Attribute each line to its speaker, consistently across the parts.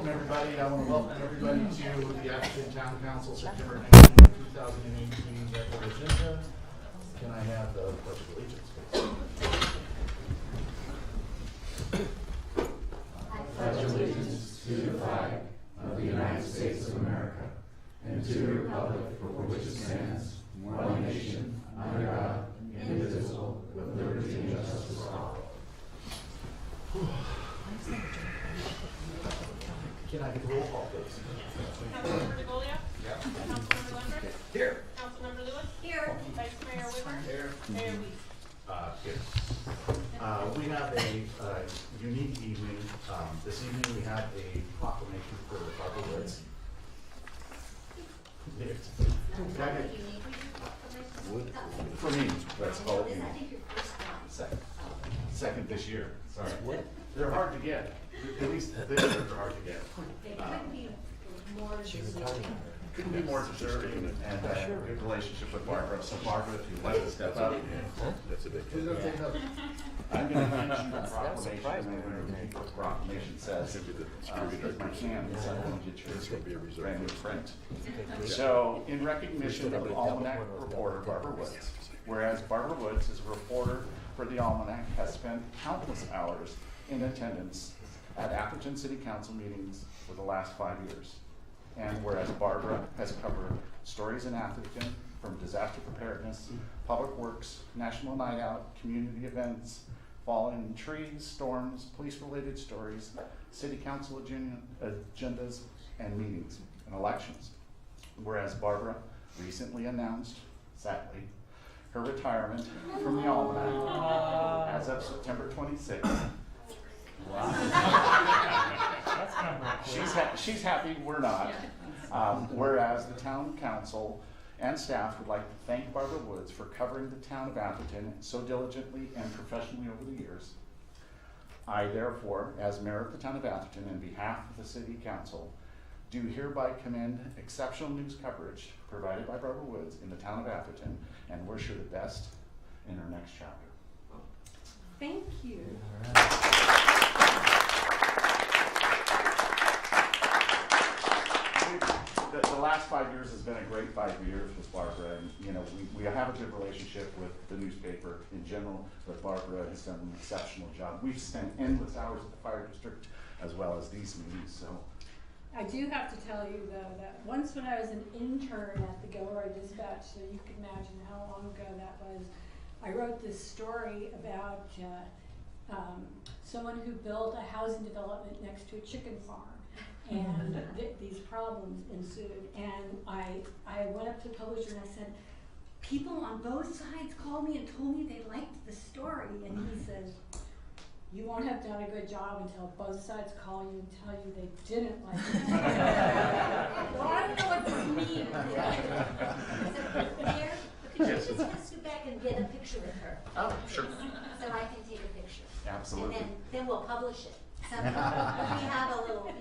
Speaker 1: welcome everybody. I want to welcome everybody to the Atherton Town Council September 19, 2018 regular agenda. Can I have the pledge of allegiance, please?
Speaker 2: Pledge allegiance to the flag of the United States of America and to the republic for which it stands, one nation, under God, indivisible, with liberty and justice for all.
Speaker 1: Can I get the roll call, please?
Speaker 3: Councilmember DeGolia?
Speaker 1: Yep.
Speaker 3: Councilmember Lunder?
Speaker 1: Here.
Speaker 3: Councilmember Lewis?
Speaker 4: Here.
Speaker 3: Vice Mayor Whitmer?
Speaker 1: Here.
Speaker 3: Mayor Weiss?
Speaker 1: Here. We have a unique evening. This evening we have a proclamation for the Barbara Woods. For me, that's called.
Speaker 4: I think your first one.
Speaker 1: Second this year. Sorry. They're hard to get. At least this year they're hard to get.
Speaker 4: They couldn't be more deserving.
Speaker 1: Couldn't be more deserving, and a good relationship with Barbara. So Barbara, if you'd like to step up.
Speaker 5: That's a big
Speaker 1: Who's gonna take up? I'm gonna hand you the proclamation, and I'm gonna repeat what the proclamation says. Because my hand is, I want to get your brand new print. So, in recognition of the Almanac reporter Barbara Woods, whereas Barbara Woods is a reporter for the Almanac, has spent countless hours in attendance at Atherton City Council meetings for the last 5 years. And whereas Barbara has covered stories in Atherton from disaster preparedness, public works, National Night Out, community events, fallen trees, storms, police-related stories, city council agendas, and meetings and elections. Whereas Barbara recently announced, sadly, her retirement from the Almanac as of September 26th. She's happy, we're not. Whereas the town council and staff would like to thank Barbara Woods for covering the town of Atherton so diligently and professionally over the years. I therefore, as mayor of the town of Atherton, and on behalf of the city council, do hereby commend exceptional news coverage provided by Barbara Woods in the town of Atherton and wish her the best in her next chapter.
Speaker 4: Thank you.
Speaker 1: The last 5 years has been a great 5 years with Barbara, and you know we have a good relationship with the newspaper in general, but Barbara has done an exceptional job. We've spent endless hours at the fire district as well as these meetings. So
Speaker 6: I do have to tell you though that once when I was an intern at the Gilroy Dispatch, so you can imagine how long ago that was, I wrote this story about someone who built a housing development next to a chicken farm. And these problems ensued, and I went up to the publisher and I said, people on both sides called me and told me they liked the story, and he says, you won't have done a good job until both sides call you and tell you they didn't like it. Well, I don't know what this means.
Speaker 4: Mayor, could you just go back and get a picture with her?
Speaker 1: oh, sure.
Speaker 4: So I can take a picture.
Speaker 1: Absolutely.
Speaker 4: And then we'll publish it. Somehow. We have a little, a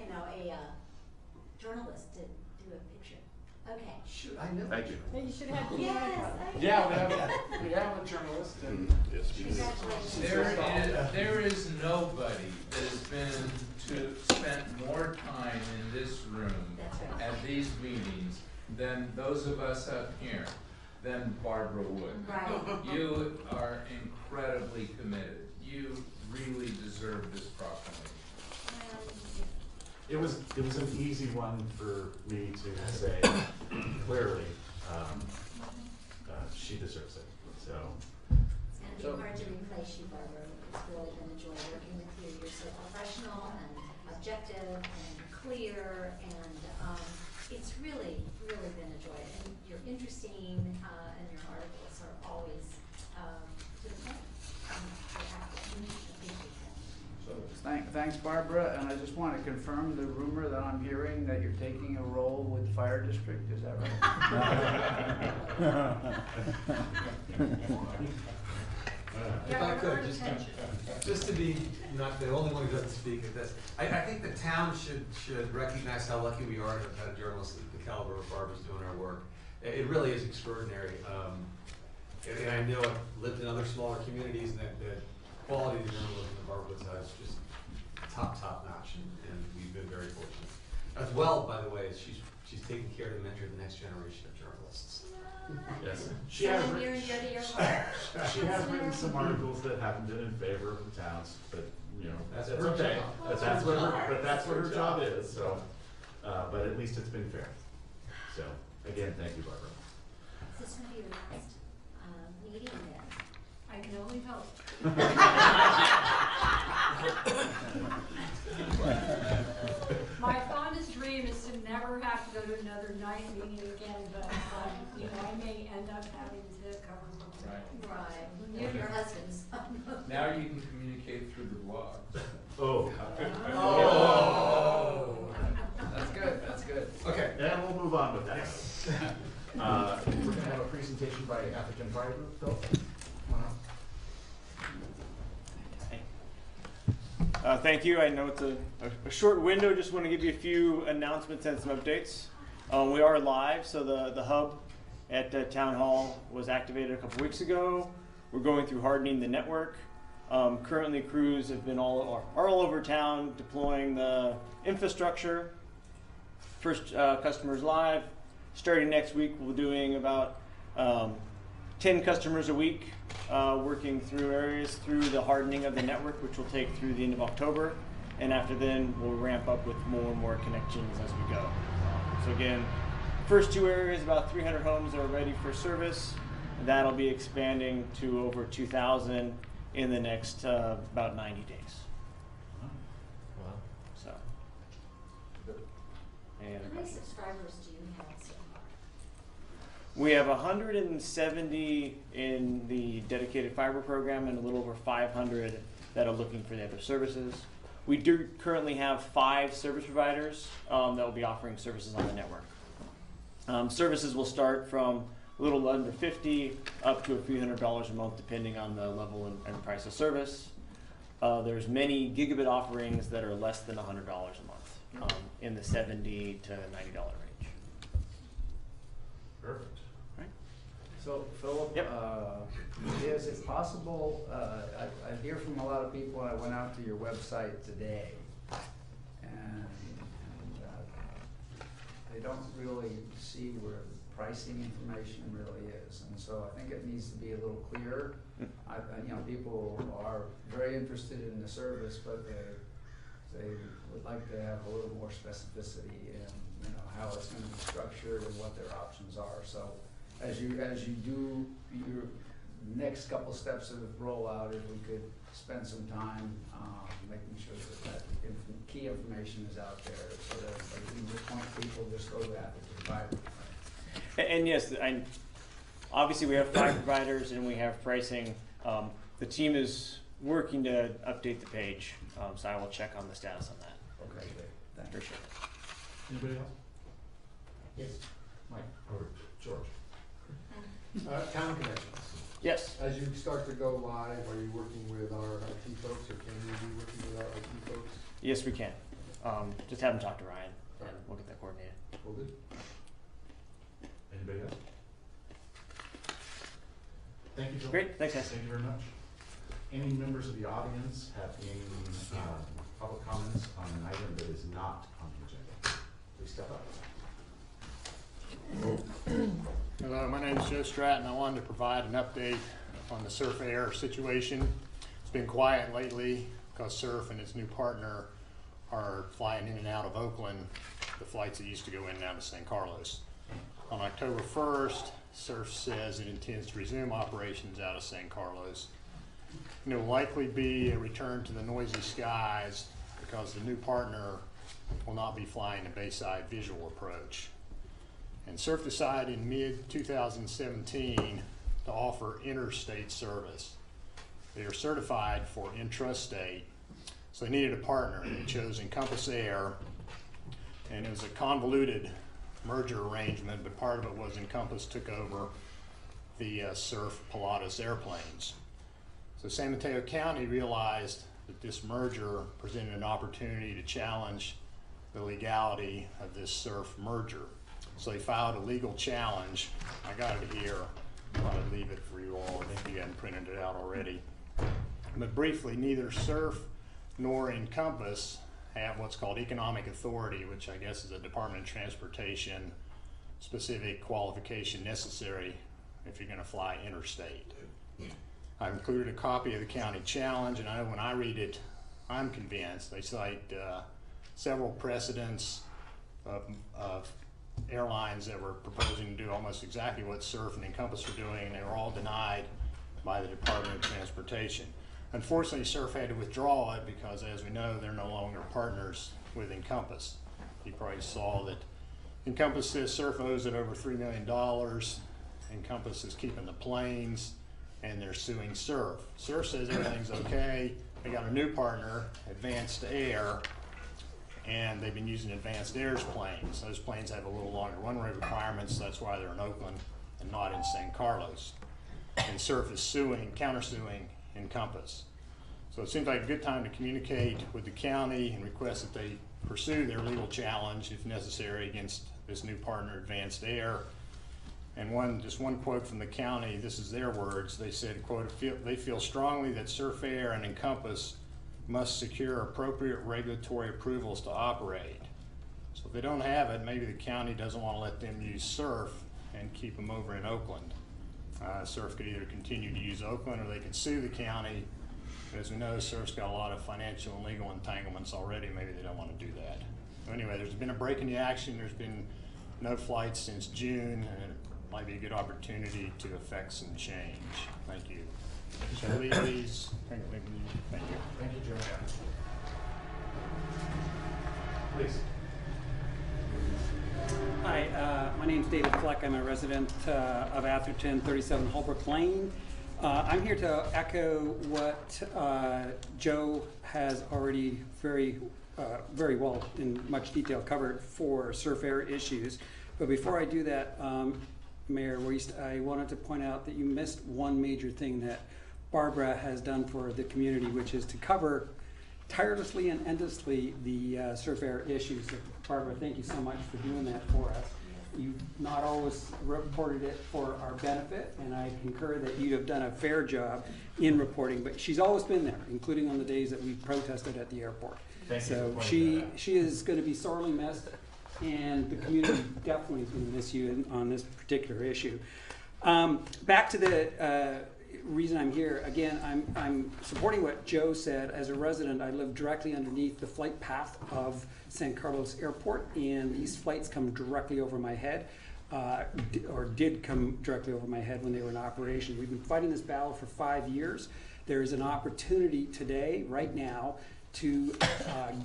Speaker 4: journalist to do a picture. Okay.
Speaker 5: Shoot, I know.
Speaker 1: Thank you.
Speaker 6: You should have
Speaker 4: Yes.
Speaker 1: Yeah, we have a journalist, and
Speaker 5: Yes, we do.
Speaker 4: Congratulations.
Speaker 7: There is nobody that has spent more time in this room
Speaker 4: That's right.
Speaker 7: at these meetings than those of us up here, than Barbara Wood.
Speaker 4: Right.
Speaker 7: You are incredibly committed. You really deserve this proclamation.
Speaker 1: it was an easy one for me to say clearly. She deserves it. So.
Speaker 4: It's going to be hard to replace you, Barbara. It's really been a joy working with you. You're so professional and objective and clear, and it's really, really been a joy. And you're interesting, and your articles are always to the point.
Speaker 8: Thanks, Barbara, and I just want to confirm the rumor that I'm hearing that you're taking a role with the fire district, is that right?
Speaker 9: If I could, just to be not the only one who doesn't speak at this, I think the town should recognize how lucky we are to have had a journalist at the caliber of Barbara's doing our work. It really is extraordinary. And I know I've lived in other smaller communities, and that quality of journalism that Barbara Woods has just top notch, and we've been very fortunate. As well, by the way, she's taking care to mentor the next generation of journalists.
Speaker 1: Yes. She has,
Speaker 4: Near and dear to your heart.
Speaker 1: she has written some articles that haven't been in favor of the towns, but, you know,
Speaker 9: That's
Speaker 1: that's
Speaker 9: her
Speaker 1: okay.
Speaker 9: job.
Speaker 1: But that's what her job is, so, but at least it's been fair. So, again, thank you, Barbara.
Speaker 4: Is this gonna be your last, meeting then?
Speaker 6: I can only hope. My fondest dream is to never have to go to another night meeting again, but, you know, I may end up having to cover for
Speaker 7: Right.
Speaker 4: Right, you and your husband's.
Speaker 7: Now you can communicate through the blog.
Speaker 1: Oh.
Speaker 8: That's good, that's good.
Speaker 9: Okay.
Speaker 1: And we'll move on with that. We're gonna have a presentation by African Fire Group, Phil. Come on up.
Speaker 10: Thank you. I know it's a short window. Just want to give you a few announcements and some updates. We are live, so the hub at Town Hall was activated a couple weeks ago. We're going through hardening the network. Currently, crews have been all over town deploying the infrastructure. First customers live. Starting next week, we're doing about 10 customers a week, working through areas through the hardening of the network, which will take through the end of October. And after then, we'll ramp up with more and more connections as we go. So again, first two areas, about 300 homes that are ready for service. That'll be expanding to over 2,000 in the next about 90 days.
Speaker 1: Wow.
Speaker 10: So. Any other
Speaker 4: How many
Speaker 10: questions?
Speaker 4: subscribers do you have so far?
Speaker 10: We have 170 in the dedicated fiber program and a little over 500 that are looking for the other services. We do currently have 5 service providers that will be offering services on the network. Services will start from a little under $50 up to a few $100s a month, depending on the level and price of service. There's many gigabit offerings that are less than $100 a month, in the $70 to $90 range.
Speaker 1: Perfect.
Speaker 8: So, Philip,
Speaker 10: Yep.
Speaker 8: is it possible, I hear from a lot of people, and I went out to your website today, and they don't really see where the pricing information really is, and so I think it needs to be a little clearer. You know, people are very interested in the service, but they would like to have a little more specificity in, you know, how it's gonna be structured and what their options are, so as you do your next couple steps of rollout, if we could spend some time, making sure that key information is out there, so that we can just point people, just go to that, fiber.
Speaker 10: And yes, obviously we have 5 providers and we have pricing. The team is working to update the page, so I will check on the status on that.
Speaker 8: Okay, great, thanks.
Speaker 10: For sure.
Speaker 1: Anybody else? Yes. Mike, or George?
Speaker 2: Town connections.
Speaker 10: Yes.
Speaker 2: As you start to go live, are you working with our IT folks, or can you be working with our IT folks?
Speaker 10: Yes, we can. Just have them talk to Ryan and we'll get that coordinated.
Speaker 2: Will do.
Speaker 1: Anybody else? Thank you, Phil.
Speaker 10: Great, thanks guys.
Speaker 1: Thank you very much. Any members of the audience have any public comments on an item that is not on the agenda? Please step up.
Speaker 11: Hello, my name is Joe Stratton. I wanted to provide an update on the Surf Air situation. It's been quiet lately because Surf and its new partner are flying in and out of Oakland, the flights that used to go in and out of San Carlos. On October 1st, Surf says it intends to resume operations out of San Carlos. And there will likely be a return to the noisy skies because the new partner will not be flying the Bayside Visual Approach. And Surf decided in mid-2017 to offer interstate service. They are certified for intrastate, so they needed a partner. They chose Encompass Air, and it was a convoluted merger arrangement, but part of it was Encompass took over the Surf Pilatus airplanes. So San Mateo County realized that this merger presented an opportunity to challenge the legality of this Surf merger. So they filed a legal challenge. I got it here. I thought I'd leave it for you all if you hadn't printed it out already. But briefly, neither Surf nor Encompass have what's called economic authority, which I guess is a Department of Transportation specific qualification necessary if you're going to fly interstate. I've included a copy of the county challenge, and I know when I read it, I'm convinced. They cite several precedents of airlines that were proposing to do almost exactly what Surf and Encompass were doing, and they were all denied by the Department of Transportation. Unfortunately, Surf had to withdraw it because, as we know, they're no longer partners with Encompass. You probably saw that Encompass says Surf owes it over $3 million. Encompass is keeping the planes, and they're suing Surf. Surf says everything's okay. They got a new partner, Advanced Air, and they've been using Advanced Air's planes. Those planes have a little longer runway requirements. That's why they're in Oakland and not in San Carlos. And Surf is countersuing Encompass. So it seems like a good time to communicate with the county and request that they pursue their legal challenge, if necessary, against this new partner, Advanced Air. And just one quote from the county, this is their words. They said, quote, they feel strongly that Surf Air and Encompass must secure appropriate regulatory approvals to operate. So if they don't have it, maybe the county doesn't want to let them use Surf and keep them over in Oakland. Surf could either continue to use Oakland or they could sue the county. But as we know, Surf's got a lot of financial and legal entanglements already. Maybe they don't want to do that. So anyway, there's been a break in the action. There's been no flights since June, and it might be a good opportunity to effect some change. Thank you. Shall I leave these? Thank you.
Speaker 2: Thank you, Joe. Please.
Speaker 12: Hi, my name's David Fleck. I'm a resident of Atherton, 37 Holbrook Lane. I'm here to echo what Joe has already very well in much detail covered for Surf Air issues. But before I do that, Mayor Wiest, I wanted to point out that you missed one major thing that Barbara has done for the community, which is to cover tirelessly and endlessly the Surf Air issues. So Barbara, thank you so much for doing that for us. You've not always reported it for our benefit, and I concur that you have done a fair job in reporting, but she's always been there, including on the days that we protested at the airport. So she is going to be sorely missed, and the community definitely is going to miss you on this particular issue. Back to the reason I'm here, again, I'm supporting what Joe said. As a resident, I live directly underneath the flight path of San Carlos Airport, and these flights come directly over my head, or did come directly over my head when they were in operation. We've been fighting this battle for 5 years. There is an opportunity today, right now, to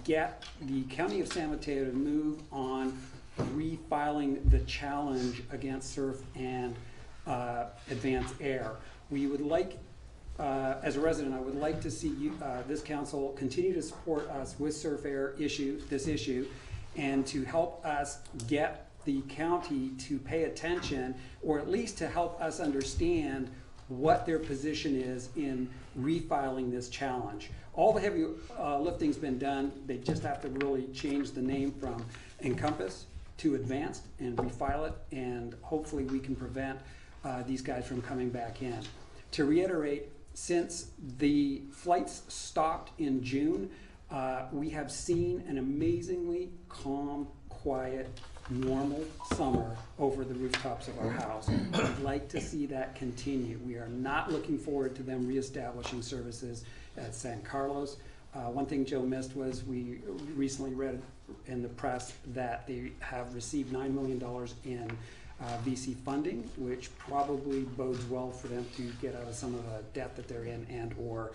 Speaker 12: get the County of San Mateo to move on refiling the challenge against Surf and Advanced Air. We would like, as a resident, I would like to see you, this council continue to support us with Surf Air this issue, and to help us get the county to pay attention, or at least to help us understand what their position is in refiling this challenge. All the heavy lifting's been done. They just have to really change the name from Encompass to Advanced and refile it, and hopefully we can prevent these guys from coming back in. To reiterate, since the flights stopped in June, we have seen an amazingly calm, quiet, normal summer over the rooftops of our house. I'd like to see that continue. We are not looking forward to them reestablishing services at San Carlos. One thing Joe missed was we recently read in the press that they have received $9 million in VC funding, which probably bodes well for them to get out of some of the debt that they're in, and or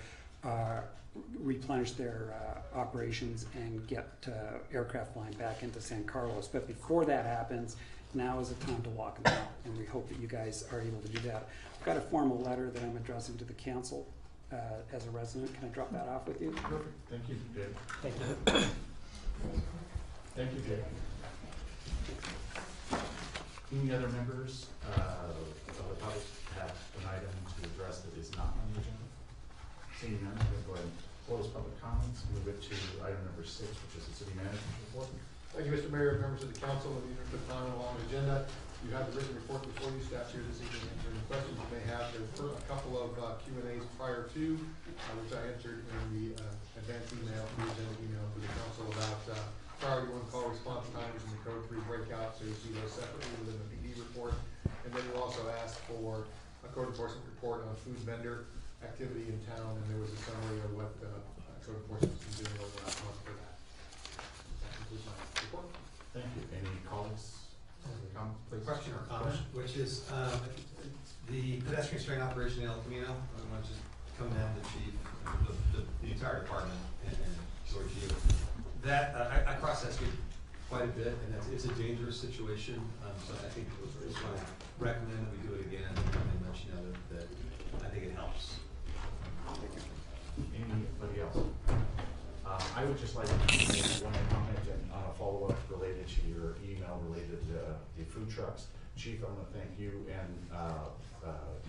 Speaker 12: replenish their operations and get aircraft flying back into San Carlos. But before that happens, now is the time to walk them out, and we hope that you guys are able to do that. I've got a formal letter that I'm addressing to the council as a resident. Can I drop that off with you?
Speaker 2: Perfect. Thank you, Dave.
Speaker 12: Thank you.
Speaker 2: Thank you, Dave. Any other members of the public have an item to address that is not on the agenda? Seeing none, we'll go ahead and close public comments. Move it to item number 6, which is the city manager's report.
Speaker 9: Thank you, Mr. Mayor, members of the council, and the took time along the agenda. You have the written report before you. Staff here this evening to answer any questions you may have. There were a couple of Q&As prior to, which I answered in the advance email, the agenda email to the council about priority one call response times and the code 3 breakout. So you see those separately within the PD report. And then you also asked for a code enforcement report on food vendor activity in town, and there was a summary of what code enforcement's been doing over the last month for that. That concludes my report.
Speaker 2: Thank you. Any comments? Please.
Speaker 9: Question or comment, which is the pedestrian restraint operation in El Camino. I want to just come down to chief, the entire department, and George, you. That I cross that street quite a bit, and it's a dangerous situation. So I think I just want to recommend that we do it again and let you know that I think it helps.
Speaker 2: Anybody else? I would just like to make one comment on a follow-up related to your email related to the food trucks. Chief, I want to thank you and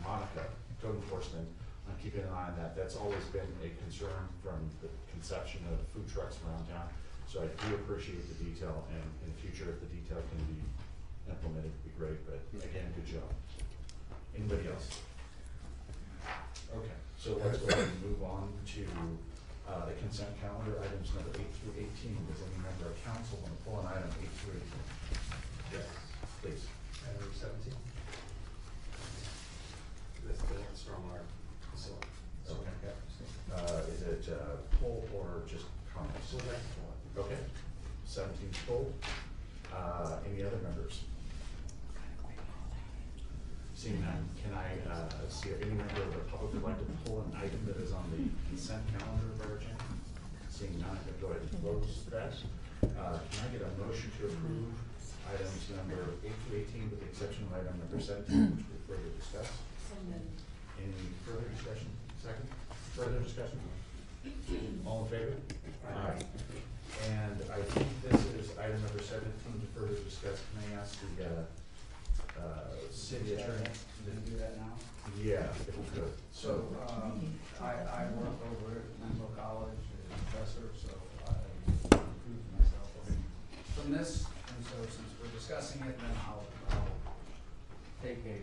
Speaker 2: Monica, code enforcement, on keeping an eye on that. That's always been a concern from the conception of food trucks around town. So I do appreciate the detail, and in the future, if the detail can be implemented, it'd be great. But again, good job. Anybody else? Okay, so let's go ahead and move on to the consent calendar, items number 8 through 18. Does any member of council want to pull an item 8 through 18? Yes, please.
Speaker 9: Item number 17. That's the stormwater facility.
Speaker 2: Okay. Is it pull or just comments? Okay. 17 pull. Any other members? Seeing none, can I see if any member of the public would like to pull an item that is on the consent calendar of our agenda? Seeing none, I'm going to go ahead and close that. Can I get a motion to approve items number 8 through 18 with the exception of item number 17, which we'll further discuss? Any further discussion? Second? Further discussion? All in favor? Aye. And I think this is item number 17 to further discuss. Can I ask the city attorney?
Speaker 8: Can we do that now?
Speaker 2: Yeah, if we could.
Speaker 8: So, I work over at Menlo College as a professor, so I recruit myself from this. And so since we're discussing it, then I'll take a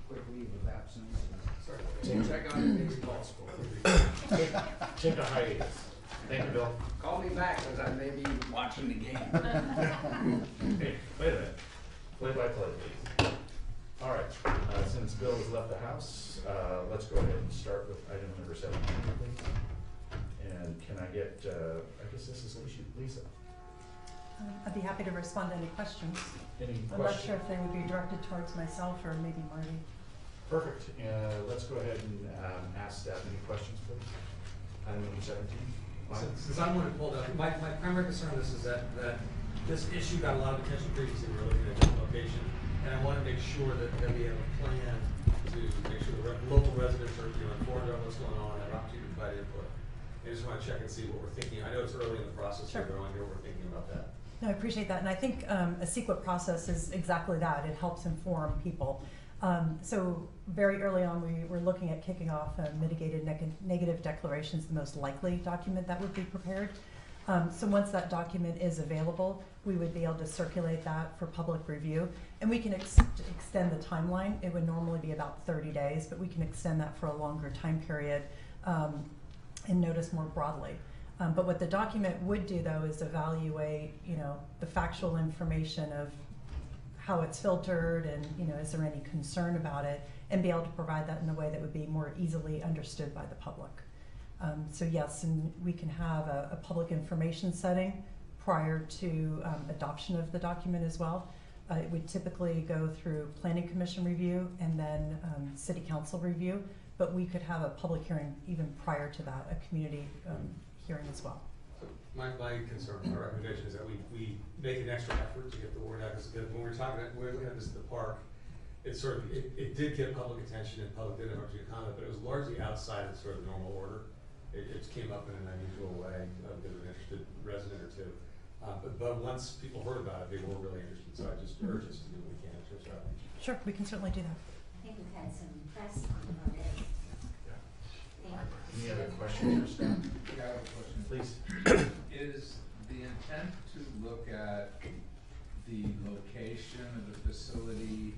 Speaker 8: quick leave of absence and check on your baseball score.
Speaker 2: Take a hiatus. Thank you, Bill.
Speaker 8: Call me back because I may be watching the game.
Speaker 2: Hey, wait a minute. Play by play, please. All right, since Bill has left the house, let's go ahead and start with item number 17, please. And can I get, I guess this is Lisa.
Speaker 13: I'd be happy to respond to any questions.
Speaker 2: Any questions?
Speaker 13: I'm not sure if they would be directed towards myself or maybe Marty.
Speaker 2: Perfect. Let's go ahead and ask staff any questions, please. Item number 17.
Speaker 9: Since I'm going to pull down, my primary concern is that this issue got a lot of attention previously. We're looking at different location, and I want to make sure that we have a plan to make sure the local residents are informed of what's going on, have opportunity to provide input. I just want to check and see what we're thinking. I know it's early in the process,
Speaker 13: Sure.
Speaker 9: but I want to hear what we're thinking about that.
Speaker 13: No, I appreciate that, and I think a CEQA process is exactly that. It helps inform people. So very early on, we were looking at kicking off a mitigated negative declarations, the most likely document that would be prepared. So once that document is available, we would be able to circulate that for public review, and we can extend the timeline. It would normally be about 30 days, but we can extend that for a longer time period and notice more broadly. But what the document would do, though, is evaluate, the factual information of how it's filtered and, is there any concern about it, and be able to provide that in a way that would be more easily understood by the public. So yes, and we can have a public information setting prior to adoption of the document as well. It would typically go through Planning Commission review and then City Council review, but we could have a public hearing even prior to that, a community hearing as well.
Speaker 9: My concern, my recommendation is that we make an extra effort to get the word out, because when we were looking at this at the park, it did get public attention and public did have opportunity to comment, but it was largely outside of sort of the normal order. It came up in an unusual way because of an interested resident or two. But once people heard about it, they were really interested, so I just urge us to do what we can in terms of outreach.
Speaker 13: Sure, we can certainly do that.
Speaker 4: I think we've had some press on it already.
Speaker 2: Any other questions or staff?
Speaker 8: I have a question.
Speaker 2: Please.
Speaker 7: Is the intent to look at the location of the facility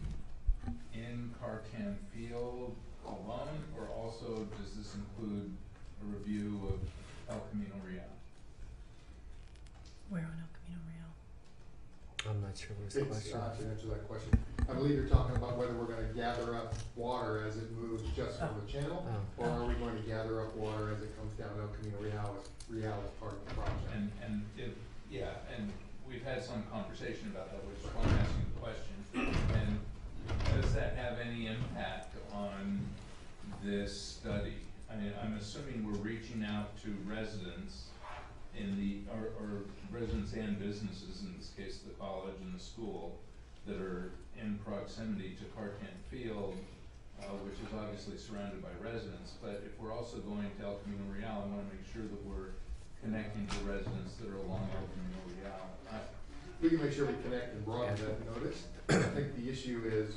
Speaker 7: in Cartan Field alone, or also does this include a review of El Camino Real?
Speaker 13: Where on El Camino Real?
Speaker 2: I'm not sure what's the question.
Speaker 11: To answer that question, I believe you're talking about whether we're gonna gather up water as it moves just from the channel, or are we going to gather up water as it comes down El Camino Real as part of the project?
Speaker 7: And if, yeah, and we've had some conversation about that, which is why I'm asking the question. And does that have any impact on this study? I mean, I'm assuming we're reaching out to residents in the, or residents and businesses, in this case, the college and the school, that are in proximity to Cartan Field, which is obviously surrounded by residents. But if we're also going to El Camino Real, I wanna make sure that we're connecting to residents that are along El Camino Real.
Speaker 11: We can make sure we connect and broaden that notice. I think the issue is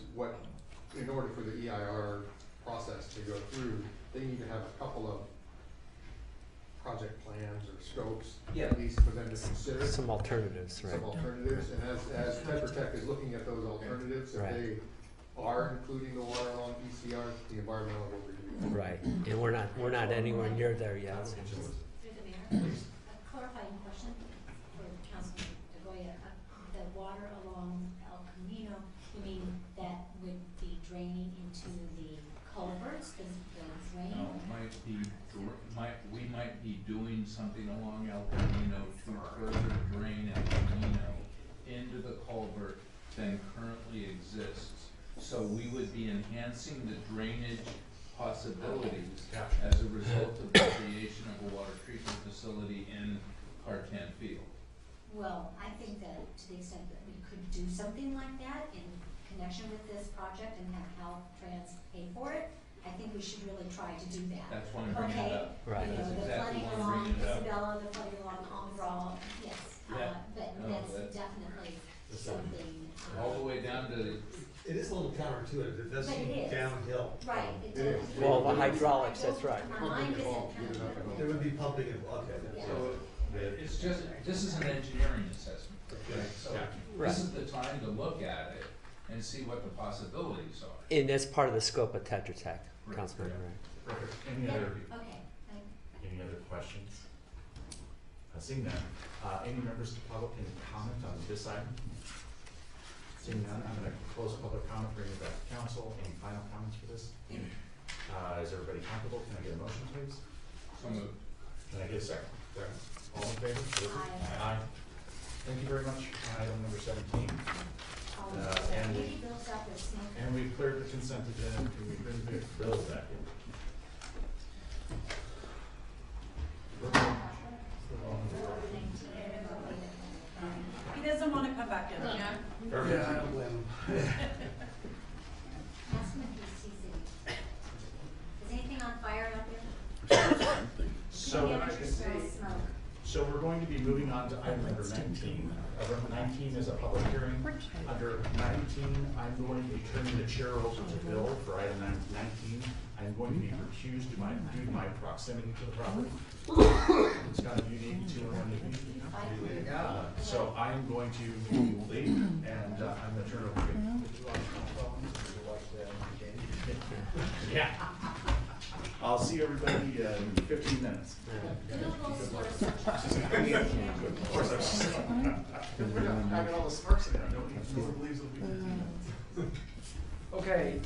Speaker 11: in order for the EIR process to go through, they need to have a couple of project plans or scopes, at least for them to consider.
Speaker 2: Some alternatives, right?
Speaker 11: Some alternatives, and as Tetra Tech is looking at those alternatives, if
Speaker 2: Right.
Speaker 11: they are including the water along ECR, the environmental will review.
Speaker 2: Right, and we're not anywhere near there yet.
Speaker 4: Through the mayor, a clarifying question for Councilman DeGoya. The water along El Camino, you mean that would be draining into the culverts, the drain?
Speaker 7: No, we might be doing something along El Camino to further drain El Camino into the culvert than currently exists. So we would be enhancing the drainage possibilities as a result of the creation of a water treatment facility in Cartan Field.
Speaker 4: Well, I think that to the extent that we could do something like that in connection with this project and have Caltrans pay for it, I think we should really try to do that.
Speaker 7: That's why I'm bringing it up.
Speaker 2: Right.
Speaker 4: You know,
Speaker 7: That's
Speaker 4: the
Speaker 7: exactly
Speaker 4: flooding
Speaker 7: why I'm
Speaker 4: along
Speaker 7: bringing it up.
Speaker 4: Isabella, the flooding along Umbral, yes.
Speaker 7: Yeah.
Speaker 4: But
Speaker 7: No,
Speaker 4: that's
Speaker 7: that's-
Speaker 4: definitely something.
Speaker 7: All the way down to,
Speaker 9: It is a little counterintuitive, it does
Speaker 4: But
Speaker 9: seem
Speaker 4: it is.
Speaker 9: downhill.
Speaker 4: Right, it
Speaker 11: It is.
Speaker 4: does.
Speaker 2: Well, the hydraulics, that's right.
Speaker 4: My mind isn't
Speaker 11: Involved,
Speaker 4: kind
Speaker 11: get it up and
Speaker 4: of.
Speaker 9: There would be pumping and, okay.
Speaker 4: Yeah.
Speaker 7: so it's just, this is an engineering assessment, okay? So
Speaker 2: Right.
Speaker 7: this is the time to look at it and see what the possibilities are.
Speaker 2: And that's part of the scope of Tetra Tech,
Speaker 7: Right.
Speaker 2: Councilman,
Speaker 7: Yeah.
Speaker 2: right?
Speaker 5: Perfect. Any
Speaker 4: Yeah,
Speaker 5: other,
Speaker 4: okay.
Speaker 5: any other questions? Seeing none, any members of the public can comment on this item? Seeing none, I'm gonna close public comment, bring it back to council. Any final comments for this? Is everybody comfortable? Can I get a motion, please?
Speaker 7: So moved.
Speaker 5: Can I get a second? Second. All in favor?
Speaker 4: Aye.
Speaker 5: Aye. Thank you very much. Item number 17. And-
Speaker 4: Maybe Bill's out there smoking.
Speaker 5: And we've cleared the consent agenda, and we've been Bill's back in.
Speaker 3: He doesn't want to come back in. Yeah.
Speaker 5: Perfect.
Speaker 8: I don't blame them.
Speaker 4: Ask him if he sees it. Is anything on fire out there?
Speaker 5: So,
Speaker 4: Maybe I just smell smoke.
Speaker 5: so we're going to be moving on to item number 19. Item 19 is a public hearing. Under 19, I'm going to be turning the chair over to Bill for item 19. I'm going to be recused due to my proximity to the property. It's kind of unique, 2-in-1 meeting. So I'm going to leave, and I'm going to turn it over to you. Yeah. I'll see everybody in 15 minutes.
Speaker 4: Bill goes first.
Speaker 5: Of course, we're not having all the sparks in there. No one believes it'll be 15 minutes.
Speaker 8: Okay,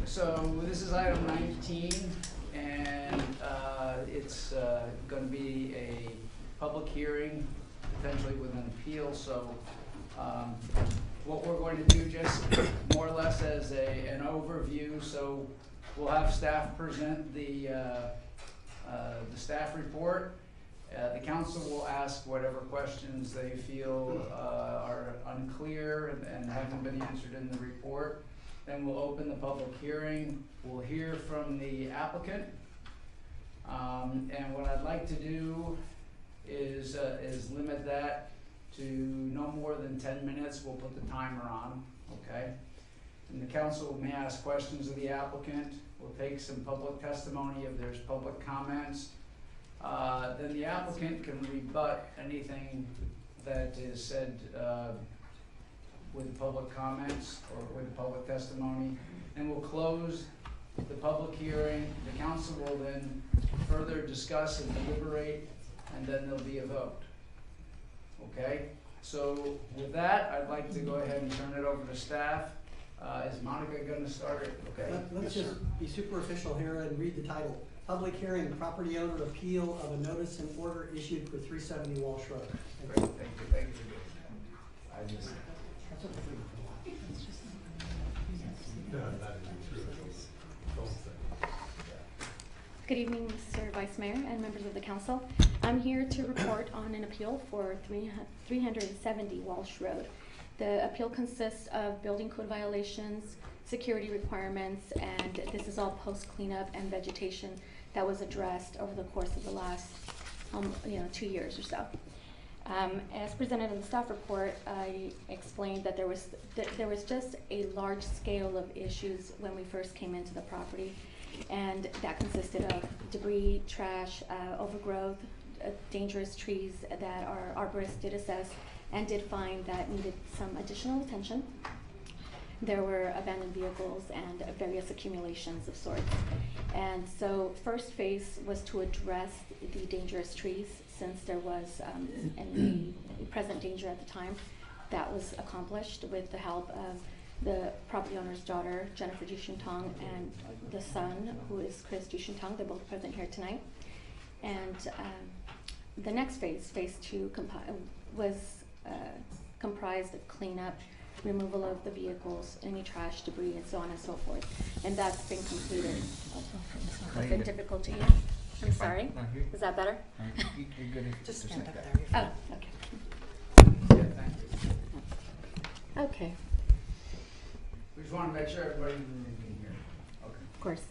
Speaker 8: so this is item 19, and it's gonna be a public hearing, potentially with an appeal, so what we're going to do, just more or less as an overview, so we'll have staff present the staff report. The council will ask whatever questions they feel are unclear and haven't been answered in the report. Then we'll open the public hearing. We'll hear from the applicant. And what I'd like to do is limit that to no more than 10 minutes. We'll put the timer on, okay? And the council may ask questions of the applicant. We'll take some public testimony if there's public comments. then the applicant can rebut anything that is said with public comments or with public testimony, and we'll close the public hearing. The council will then further discuss and deliberate, and then there'll be a vote. Okay? So with that, I'd like to go ahead and turn it over to staff. Is Monica gonna start it? Okay.
Speaker 14: Let's just be super official here and read the title. Public hearing, property owner appeal of a notice and order issued for 370 Walsh Road.
Speaker 8: Great, thank you for doing that. I just.
Speaker 15: Good evening, Mr. Vice Mayor and members of the council. I'm here to report on an appeal for 370 Walsh Road. The appeal consists of building code violations, security requirements, and this is all post cleanup and vegetation that was addressed over the course of the last 2 years or so. As presented in the staff report, I explained that there was just a large scale of issues when we first came into the property, and that consisted of debris, trash, overgrowth, dangerous trees that our arborist did assess and did find that needed some additional attention. There were abandoned vehicles and various accumulations of sorts. And so first phase was to address the dangerous trees, since there was any present danger at the time. That was accomplished with the help of the property owner's daughter, Jennifer Dushintong, and the son, who is Chris Dushintong. They're both present here tonight. And the next phase, phase two, was comprised of cleanup, removal of the vehicles, any trash, debris, and so on and so forth. And that's been completed. It's been difficult to hear. I'm sorry. Is that better?
Speaker 13: Just stand up there.
Speaker 15: Oh, okay.
Speaker 8: Yeah, thank you.
Speaker 15: Okay.
Speaker 8: We just want to make sure everybody can hear. Okay.
Speaker 15: Of course.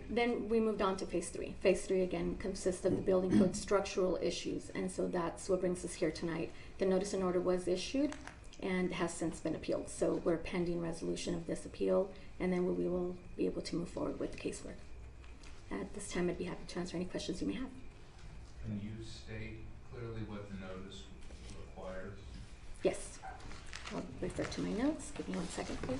Speaker 15: Then we moved on to phase three. Phase three again consists of the building code structural issues, and so that's what brings us here tonight. The notice and order was issued and has since been appealed. So we're pending resolution of this appeal, and then we will be able to move forward with the casework. At this time, I'd be happy to answer any questions you may have.
Speaker 7: Can you state clearly what the notice requires?
Speaker 15: Yes. I'll refer to my notes. Give me 1 second, please.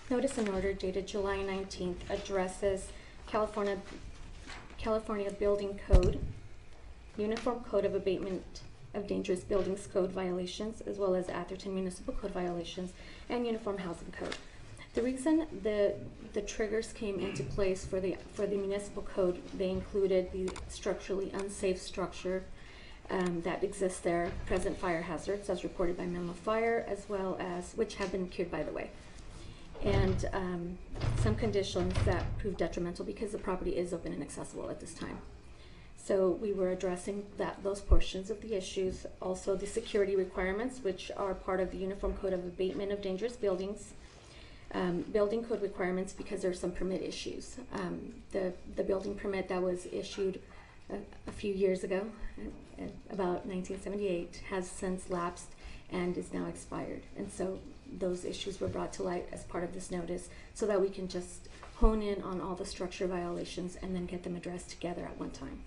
Speaker 15: Notice and order dated July 19th addresses California Building Code, Uniform Code of Abatement of Dangerous Buildings Code violations, as well as Atherton Municipal Code violations, and Uniform Housing Code. The reason the triggers came into place for the municipal code, they included the structurally unsafe structure that exists there, present fire hazards as reported by Menlo Fire, as well as, which have been cured by the way, and some conditions that prove detrimental because the property is open and accessible at this time. So we were addressing those portions of the issues. Also the security requirements, which are part of the Uniform Code of Abatement of Dangerous Buildings. Building code requirements because there are some permit issues. The building permit that was issued a few years ago, about 1978, has since lapsed and is now expired. And so those issues were brought to light as part of this notice so that we can just hone in on all the structure violations and then get them addressed together at one time.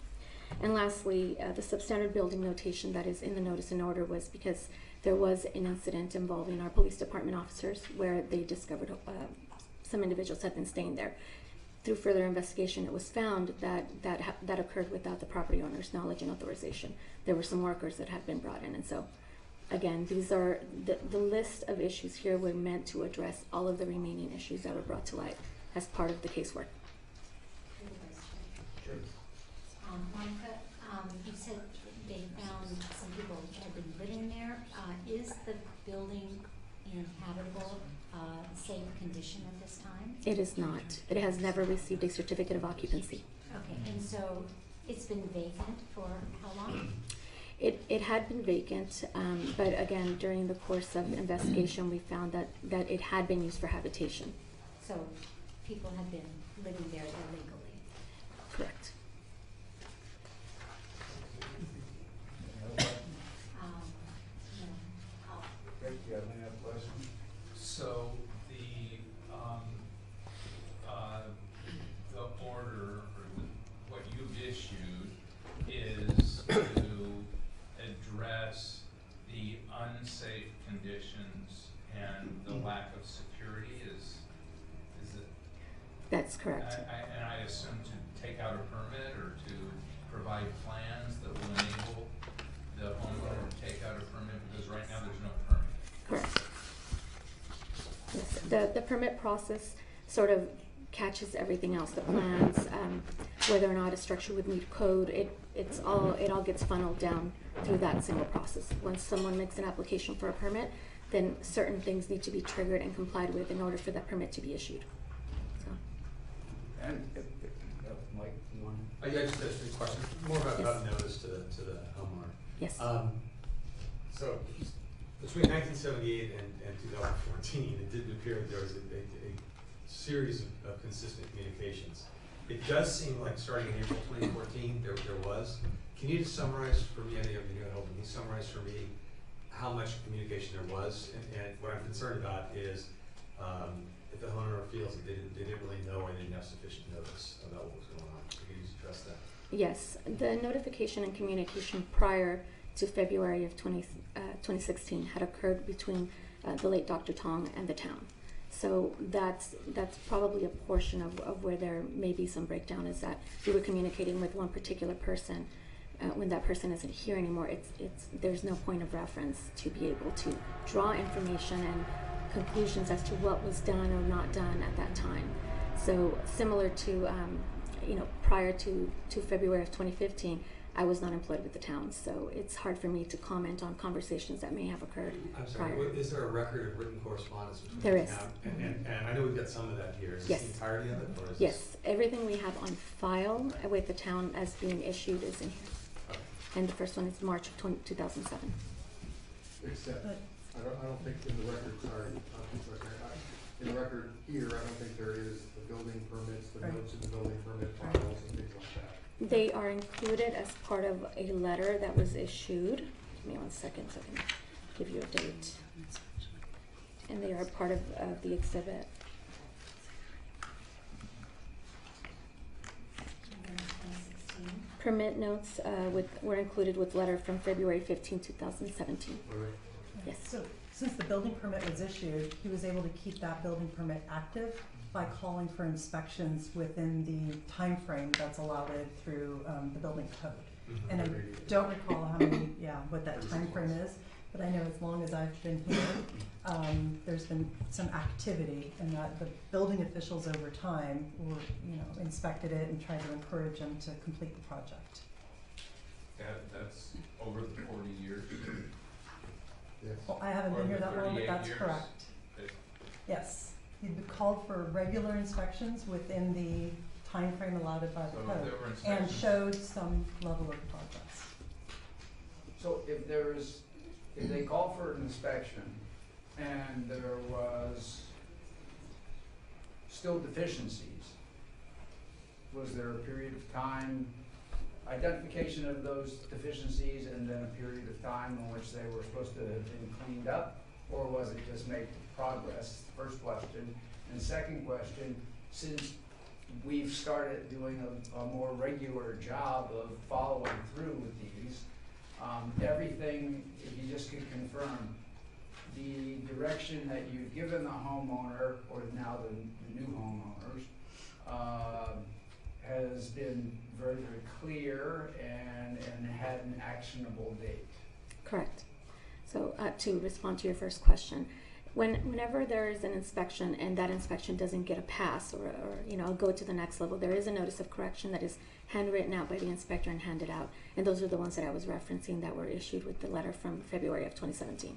Speaker 15: And lastly, the substandard building notation that is in the notice and order was because there was an incident involving our police department officers where they discovered some individuals had been staying there. Through further investigation, it was found that occurred without the property owner's knowledge and authorization. There were some workers that had been brought in, and so again, these are the list of issues here were meant to address all of the remaining issues that were brought to light as part of the casework.
Speaker 8: Sure.
Speaker 4: Monica, you said they found some people had been living there. Is the building inhabitable, safe condition at this time?
Speaker 15: It is not. It has never received a certificate of occupancy.
Speaker 4: Okay, and so it's been vacant for how long?
Speaker 15: It had been vacant, but again, during the course of investigation, we found that it had been used for habitation.
Speaker 4: So people have been living there illegally?
Speaker 15: Correct.
Speaker 7: permit or to provide plans that will enable the homeowner to take out a permit, because right now there's no permit.
Speaker 15: Correct. Yes, the permit process sort of catches everything else, the plans, whether or not a structure would meet code, it all gets funneled down through that single process. Once someone makes an application for a permit, then certain things need to be triggered and complied with in order for that permit to be issued. So.
Speaker 8: And, Mike, you want to?
Speaker 9: Yeah, just a question, more about notice to the homeowner.
Speaker 15: Yes.
Speaker 9: So, between 1978 and 2014, it didn't appear that there was a series of consistent communications. It does seem like starting in April 2014, there was. Can you just summarize for me, any of you at home, can you summarize for me how much communication there was? And what I'm concerned about is if the homeowner feels that they didn't really know or they didn't have sufficient notice about what was going on. Can you just address that?
Speaker 15: Yes, the notification and communication prior to February of 2016 had occurred between the late Dr. Tong and the town. So that's probably a portion of where there may be some breakdown, is that we were communicating with one particular person. When that person isn't here anymore, there's no point of reference to be able to draw information and conclusions as to what was done or not done at that time. So similar to prior to February of 2015, I was not employed with the town, so it's hard for me to comment on conversations that may have occurred
Speaker 9: I'm sorry,
Speaker 15: prior.
Speaker 9: is there a record of written correspondence between
Speaker 15: There
Speaker 9: the
Speaker 15: is.
Speaker 9: town? And I know we've got some of that here. Is
Speaker 15: Yes.
Speaker 9: this the entirety of it? Or is
Speaker 15: Yes, everything we have on file with the town as being issued is in here. And the first one is March of 2007.
Speaker 11: Except, I don't think in the record, sorry, in the record here, I don't think there is the building permits, the
Speaker 13: Right.
Speaker 11: notes in the building permit files and things like that.
Speaker 15: They are included as part of a letter that was issued. Give me 1 second so I can give you a date. And they are part of the exhibit. Permit notes were included with letter from February 15, 2017. Yes.
Speaker 13: So, since the building permit was issued, he was able to keep that building permit active by calling for inspections within the time frame that's allotted through the building code. And I don't recall what that time frame is, but I know as long as I've been here, there's been some activity, and that the building officials over time inspected it and tried to encourage them to complete the project.
Speaker 7: That's over the 40 years.
Speaker 11: Yes.
Speaker 13: Well, I haven't been
Speaker 7: Or
Speaker 13: here
Speaker 7: the
Speaker 13: that long, but
Speaker 7: 38
Speaker 13: that's
Speaker 7: years.
Speaker 13: correct.
Speaker 7: It-
Speaker 13: Yes, he called for regular inspections within the time frame allotted by the
Speaker 7: So
Speaker 13: code,
Speaker 7: there were
Speaker 13: and
Speaker 7: inspections.
Speaker 13: showed some level of progress.
Speaker 8: So if they call for an inspection and there was still deficiencies, was there a period of time, identification of those deficiencies and then a period of time in which they were supposed to have been cleaned up? Or was it just make progress? First question. And second question, since we've started doing a more regular job of following through with these, everything, if you just could confirm, the direction that you've given the homeowner, or now the new homeowners, has been very, very clear and had an actionable date.
Speaker 15: Correct. So to respond to your first question, whenever there is an inspection and that inspection doesn't get a pass or go to the next level, there is a notice of correction that is handwritten out by the inspector and handed out. And those are the ones that I was referencing that were issued with the letter from February of 2017.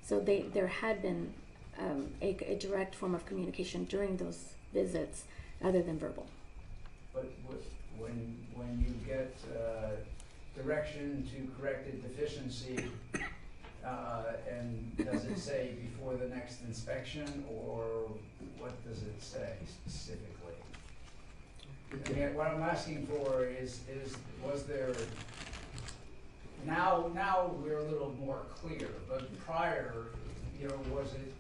Speaker 15: So there had been a direct form of communication during those visits other than verbal.
Speaker 8: But when you get direction to correct a deficiency, and does it say before the next inspection, or what does it say specifically? Again, what I'm asking for is was there, now we're a little more clear, but prior, was it,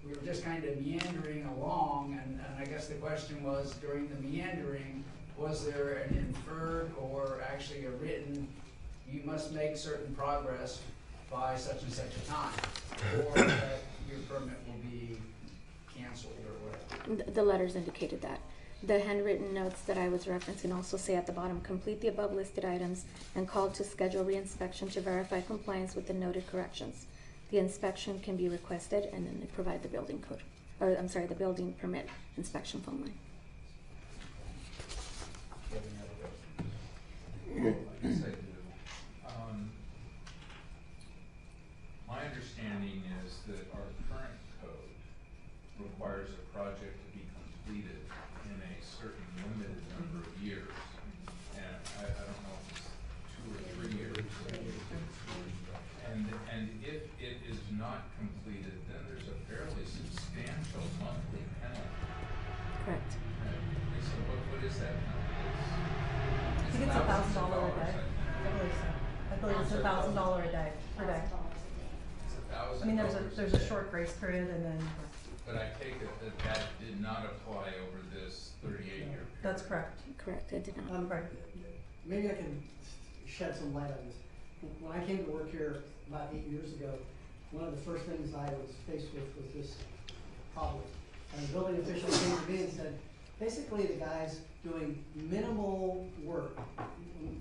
Speaker 8: we were just kind of meandering along, and I guess the question was, during the meandering, was there an inferred or actually a written, you must make certain progress by such and such a time, or that your permit will be canceled or whatever?
Speaker 15: The letters indicated that. The handwritten notes that I was referencing also say at the bottom, complete the above listed items and call to schedule reinspection to verify compliance with the noted corrections. The inspection can be requested, and then they provide the building code, or I'm sorry, the building permit inspection phone line.
Speaker 7: Well, I guess I do. My understanding is that our current code requires a project to be completed in a certain limited number of years. And I don't know if it's 2 or 3 years. And if it is not completed, then there's a fairly substantial monthly penalty.
Speaker 15: Correct.
Speaker 7: Lisa, what is that penalty?
Speaker 13: I think it's $1,000 a day. I believe so. I believe it's $1,000 a day, per day.
Speaker 7: It's $1,000.
Speaker 13: I mean, there's a short grace period and then,
Speaker 7: But I take it that that did not apply over this 38-year period.
Speaker 13: that's correct.
Speaker 15: Correct, it did not.
Speaker 13: Right.
Speaker 14: Maybe I can shed some light on this. When I came to work here about 8 years ago, one of the first things I was faced with was this problem. And the building official came to me and said, basically the guy's doing minimal work,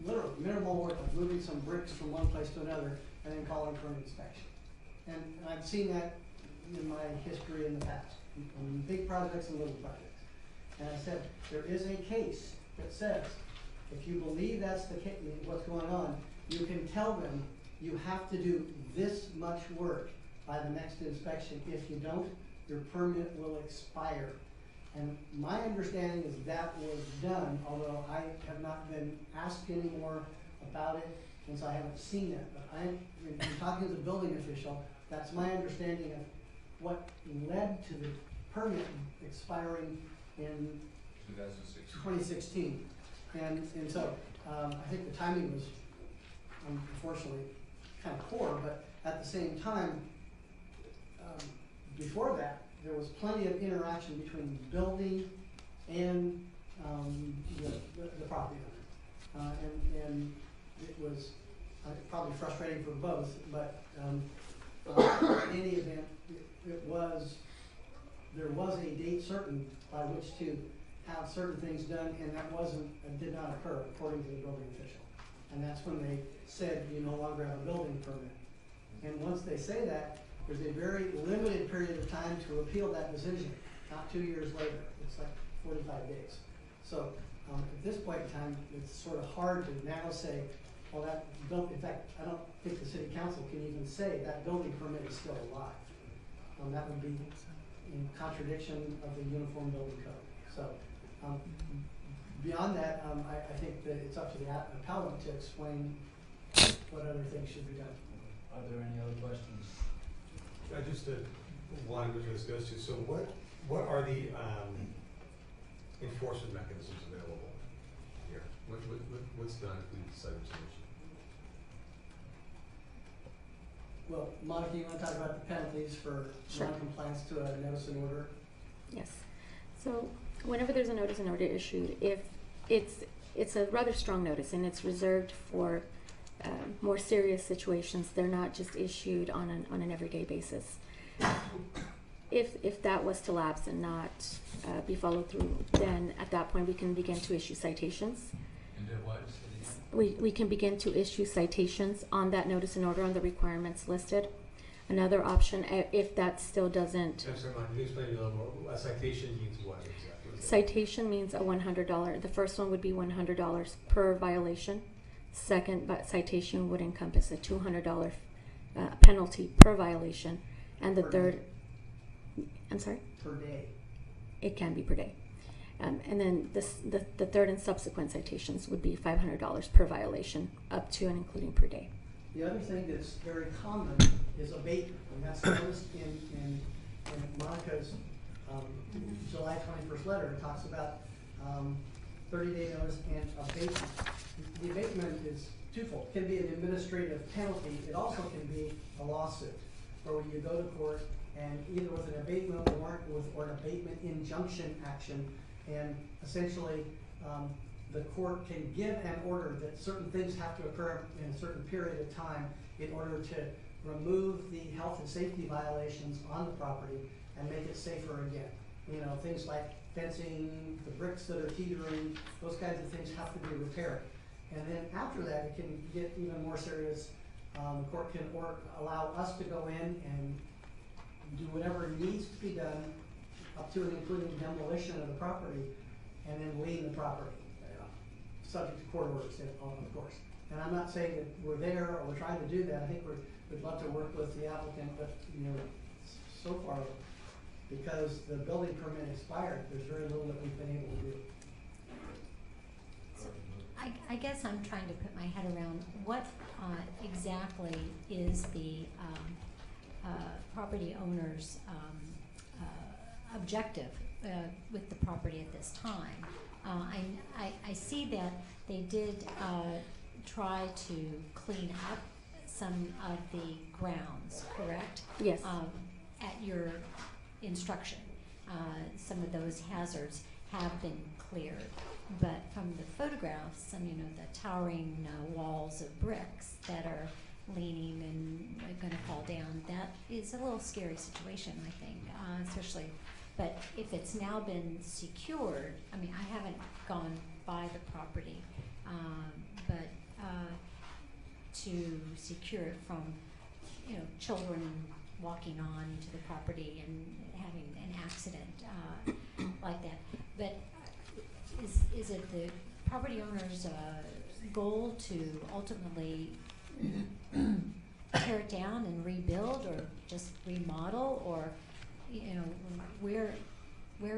Speaker 14: literally minimal work of moving some bricks from one place to another and then calling for an inspection. And I've seen that in my history in the past, on big projects and little projects. And I said, there is a case that says, if you believe that's the case, what's going on, you can tell them you have to do this much work by the next inspection. If you don't, your permit will expire. And my understanding is that was done, although I have not been asked any more about it since I haven't seen it. But in talking to the building official, that's my understanding of what led to the permit expiring in 2016. And so I think the timing was unfortunately kind of poor, but at the same time, before that, there was plenty of interaction between the building and the property owner. And it was probably frustrating for both, but in any event, there was a date certain by which to have certain things done, and that did not occur according to the building official. And that's when they said you no longer have a building permit. And once they say that, there's a very limited period of time to appeal that decision, not 2 years later. It's like 45 days. So at this point in time, it's sort of hard to now say, well, in fact, I don't think the city council can even say that building permit is still alive. That would be in contradiction of the Uniform Building Code. So beyond that, I think that it's up to the appellant to explain what other things should be done.
Speaker 8: Are there any other questions?
Speaker 9: I just wanted to discuss you. So what are the enforcement mechanisms available here? What's done if we decide to change?
Speaker 14: Well, Monica, you want to talk about the penalties for
Speaker 15: Sure.
Speaker 14: non-compliance to a notice and order?
Speaker 15: Yes. So whenever there's a notice and order issued, if it's a rather strong notice and it's reserved for more serious situations, they're not just issued on an everyday basis. If that was to lapse and not be followed through, then at that point we can begin to issue citations.
Speaker 7: And do what?
Speaker 15: We can begin to issue citations on that notice and order on the requirements listed. Another option, if that still doesn't.
Speaker 9: I'm sorry, Mike, can you explain a little more? A citation means what exactly?
Speaker 15: Citation means a $100. The first one would be $100 per violation. Second citation would encompass a $200 penalty per violation. And the third, I'm sorry?
Speaker 14: Per day.
Speaker 15: It can be per day. And then the third and subsequent citations would be $500 per violation, up to and including per day.
Speaker 14: The other thing that's very common is abatement, and that's noticed in Monica's July 21st letter. It talks about 30-day notice and abatement. The abatement is twofold. It can be an administrative penalty. It also can be a lawsuit, where you go to court and either with an abatement warrant or an abatement injunction action, and essentially the court can give an order that certain things have to occur in a certain period of time in order to remove the health and safety violations on the property and make it safer again. You know, things like fencing, the bricks that are teetering, those kinds of things have to be repaired. And then after that, it can get even more serious. The court can allow us to go in and do whatever needs to be done, up to and including demolition of the property, and then lien the property, subject to court orders, of course. And I'm not saying that we're there or we're trying to do that. I think we'd love to work with the applicant, but so far, because the building permit expired, there's very little that we've been able to do.
Speaker 4: I guess I'm trying to put my head around what exactly is the property owner's objective with the property at this time. I see that they did try to clean up some of the grounds, correct?
Speaker 15: Yes.
Speaker 4: At your instruction. Some of those hazards have been cleared. But from the photographs, the towering walls of bricks that are leaning and are going to fall down, that is a little scary situation, I think, especially. But if it's now been secured, I haven't gone by the property, but to secure it from, children walking on to the property and having an accident like that. But is it the property owner's goal to ultimately tear it down and rebuild, or just remodel, or where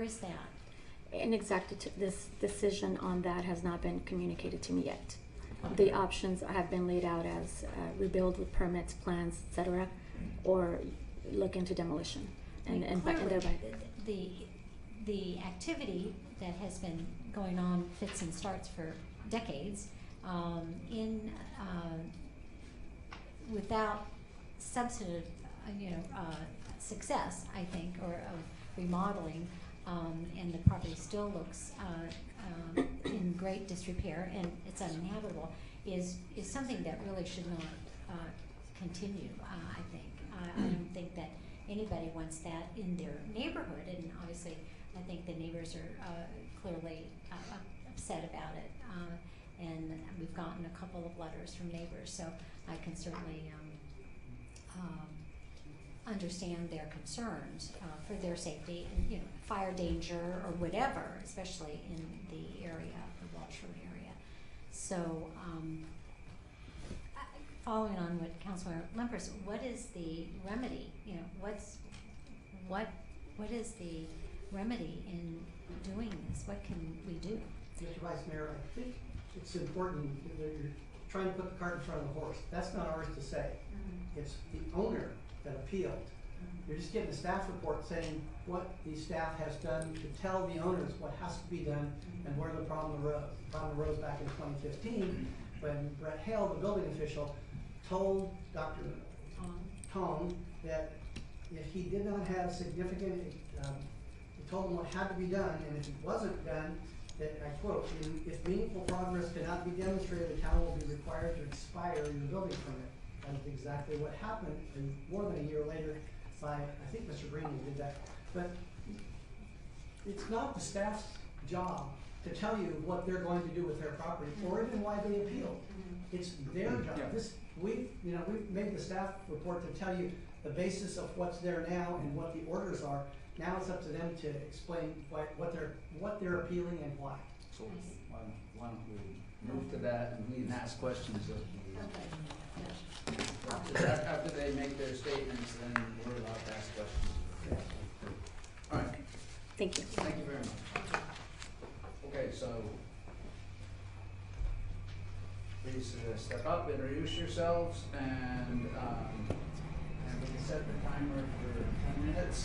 Speaker 4: is that?
Speaker 15: An exact this decision on that has not been communicated to me yet. The options have been laid out as rebuild with permits, plans, etc., or look into demolition.
Speaker 4: The activity that has been going on fits and starts for decades without substantive success, I think, or of remodeling, and the property still looks in great disrepair and it's uninhabitable, is something that really should not continue, I think. I don't think that anybody wants that in their neighborhood, and obviously I think the neighbors are clearly upset about it, and we've gotten a couple of letters from neighbors, so I can certainly understand their concerns for their safety and fire danger or whatever, especially in the area, the Walsh Road area. So following on what Councilor Lempers, what is the remedy? What is the remedy in doing this? What can we do?
Speaker 14: Mr. Vice Mayor, I think it's important that you're trying to put the cart in front of the horse. That's not ours to say. It's the owner that appealed. You're just getting a staff report saying what the staff has done to tell the owners what has to be done and where the problem arose. The problem arose back in 2015 when Brett Hale, the building official, told Dr. Tong that if he did not have significant, he told him what had to be done, and if it wasn't done, that, I quote, if meaningful progress cannot be demonstrated, the town will be required to expire your building permit. That is exactly what happened, and more than a year later, by, I think Mr. Green did that. But it's not the staff's job to tell you what they're going to do with their property, or even why they appealed. It's their job. We've made the staff report to tell you the basis of what's there now and what the orders are. Now it's up to them to explain what they're appealing and why.
Speaker 8: So why don't we move to that and we can ask questions of the after they make their statements, then we're allowed to ask questions. All right.
Speaker 15: Thank you.
Speaker 8: Thank you very much. Okay, so please step up, introduce yourselves, and we can set the timer for 10 minutes.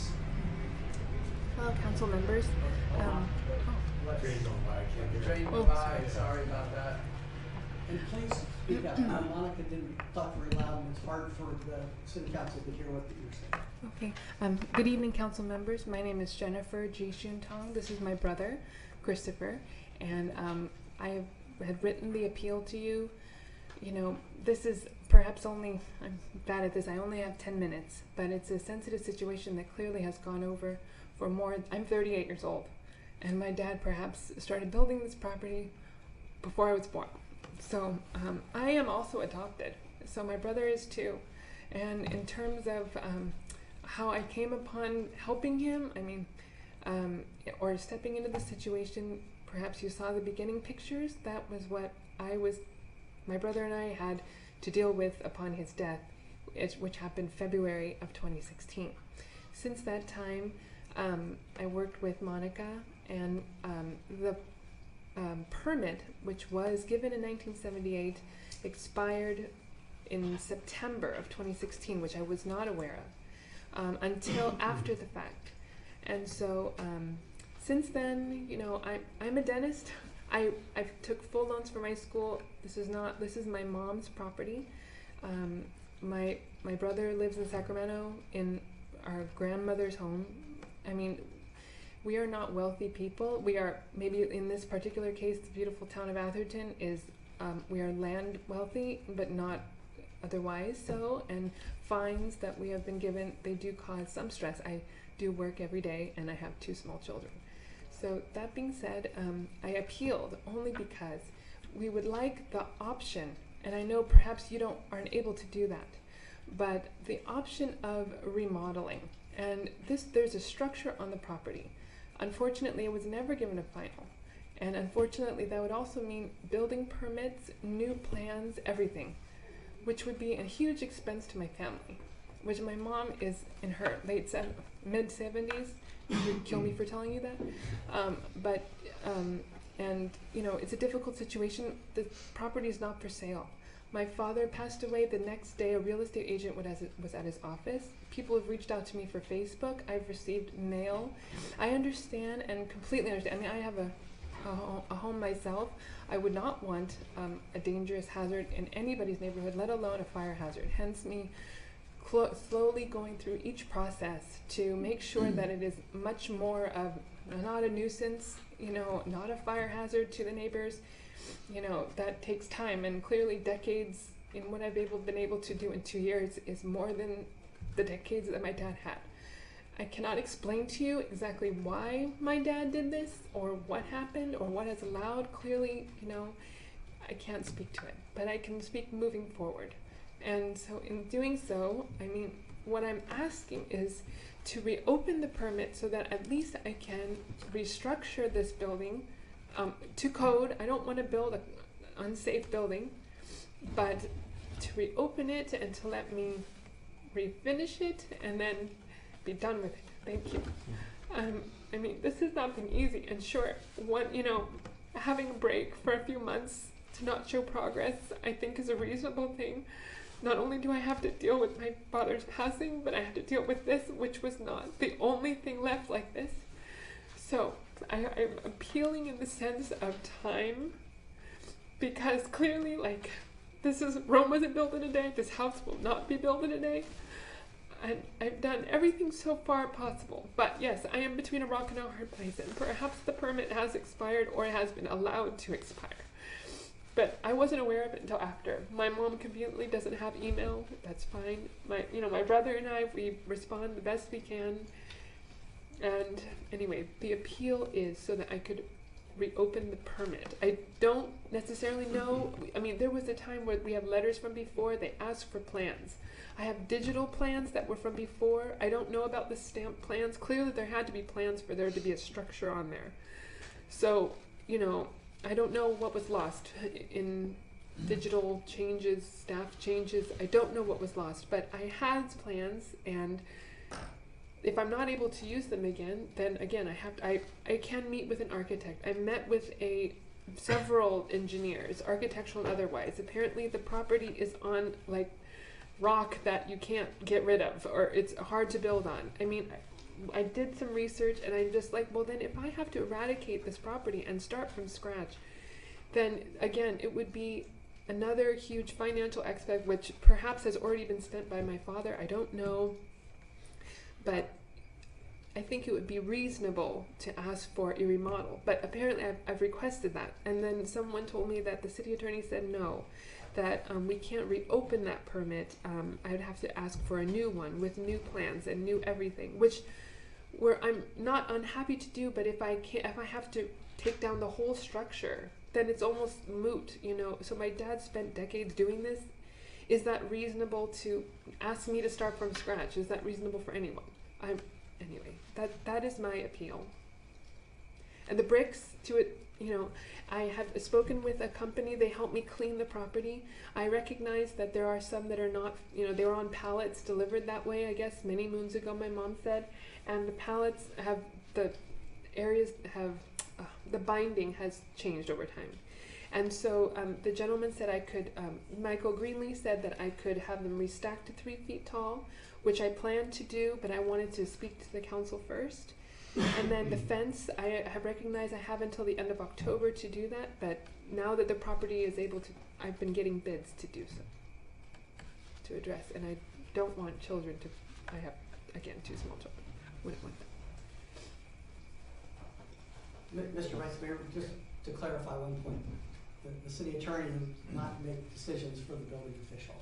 Speaker 16: Hello, council members.
Speaker 8: Train going by, train going by, sorry about that.
Speaker 14: And please speak up. Monica didn't talk very loud, and it's hard for the city council to hear what you're saying.
Speaker 16: Okay. Good evening, council members. My name is Jennifer Ji Shun Tong. This is my brother, Christopher, and I had written the appeal to you. This is perhaps only, I'm bad at this, I only have 10 minutes, but it's a sensitive situation that clearly has gone over for more, I'm 38 years old, and my dad perhaps started building this property before I was born. So I am also adopted, so my brother is too. And in terms of how I came upon helping him, I mean, or stepping into the situation, perhaps you saw the beginning pictures. That was what my brother and I had to deal with upon his death, which happened February of 2016. Since that time, I worked with Monica, and the permit, which was given in 1978, expired in September of 2016, which I was not aware of until after the fact. And so since then, you know, I'm a dentist. I took full loans for my school. This is my mom's property. My brother lives in Sacramento in our grandmother's home. I mean, we are not wealthy people. We are, maybe in this particular case, the beautiful town of Atherton is, we are land wealthy, but not otherwise so. And fines that we have been given, they do cause some stress. I do work every day, and I have 2 small children. So that being said, I appealed only because we would like the option, and I know perhaps you aren't able to do that, but the option of remodeling. And there's a structure on the property. Unfortunately, it was never given a final. And unfortunately, that would also mean building permits, new plans, everything, which would be a huge expense to my family, which my mom is in her mid-70s. You would kill me for telling you that. And you know, it's a difficult situation. The property is not for sale. My father passed away the next day. A real estate agent was at his office. People have reached out to me for Facebook. I've received mail. I understand and completely understand. I mean, I have a home myself. I would not want a dangerous hazard in anybody's neighborhood, let alone a fire hazard. Hence me slowly going through each process to make sure that it is much more of not a nuisance, you know, not a fire hazard to the neighbors. You know, that takes time, and clearly decades in what I've been able to do in 2 years is more than the decades that my dad had. I cannot explain to you exactly why my dad did this, or what happened, or what has allowed. Clearly, you know, I can't speak to it, but I can speak moving forward. And so in doing so, I mean, what I'm asking is to reopen the permit so that at least I can restructure this building to code. I don't want to build an unsafe building, but to reopen it and to let me refinish it and then be done with it. Thank you. I mean, this has not been easy, and sure, you know, having a break for a few months to not show progress, I think is a reasonable thing. Not only do I have to deal with my father's passing, but I have to deal with this, which was not the only thing left like this. So I'm appealing in the sense of time, because clearly, like, Rome wasn't built in a day. This house will not be built in a day. And I've done everything so far possible. But yes, I am between a rock and a hard place, and perhaps the permit has expired or has been allowed to expire. But I wasn't aware of it until after. My mom conveniently doesn't have email. That's fine. My brother and I, we respond the best we can. And anyway, the appeal is so that I could reopen the permit. I don't necessarily know. I mean, there was a time where we have letters from before. They asked for plans. I have digital plans that were from before. I don't know about the stamped plans. Clearly, there had to be plans for there to be a structure on there. So, you know, I don't know what was lost in digital changes, staff changes. I don't know what was lost, but I had plans, and if I'm not able to use them again, then again, I can meet with an architect. I met with several engineers, architectural and otherwise. Apparently the property is on like rock that you can't get rid of, or it's hard to build on. I mean, I did some research, and I'm just like, well, then if I have to eradicate this property and start from scratch, then again, it would be another huge financial aspect, which perhaps has already been spent by my father. I don't know, but I think it would be reasonable to ask for a remodel. But apparently I've requested that, and then someone told me that the city attorney said no, that we can't reopen that permit. I would have to ask for a new one with new plans and new everything, which where I'm not unhappy to do, but if I have to take down the whole structure, then it's almost moot, you know. So my dad spent decades doing this. Is that reasonable to ask me to start from scratch? Is that reasonable for anyone? Anyway, that is my appeal. And the bricks to it, you know, I have spoken with a company. They helped me clean the property. I recognize that there are some that are not, you know, they were on pallets delivered that way, I guess, many moons ago, my mom said. And the pallets have, the areas have, the binding has changed over time. And so the gentleman said I could, Michael Greenlee said that I could have them restacked to 3 feet tall, which I planned to do, but I wanted to speak to the council first. And then the fence, I have recognized I have until the end of October to do that, but now that the property is able to, I've been getting bids to do so, to address, and I don't want children to, I have, again, 2 small children, wouldn't want that.
Speaker 14: Mr. Vice Mayor, just to clarify one point, the city attorney does not make decisions for the building official.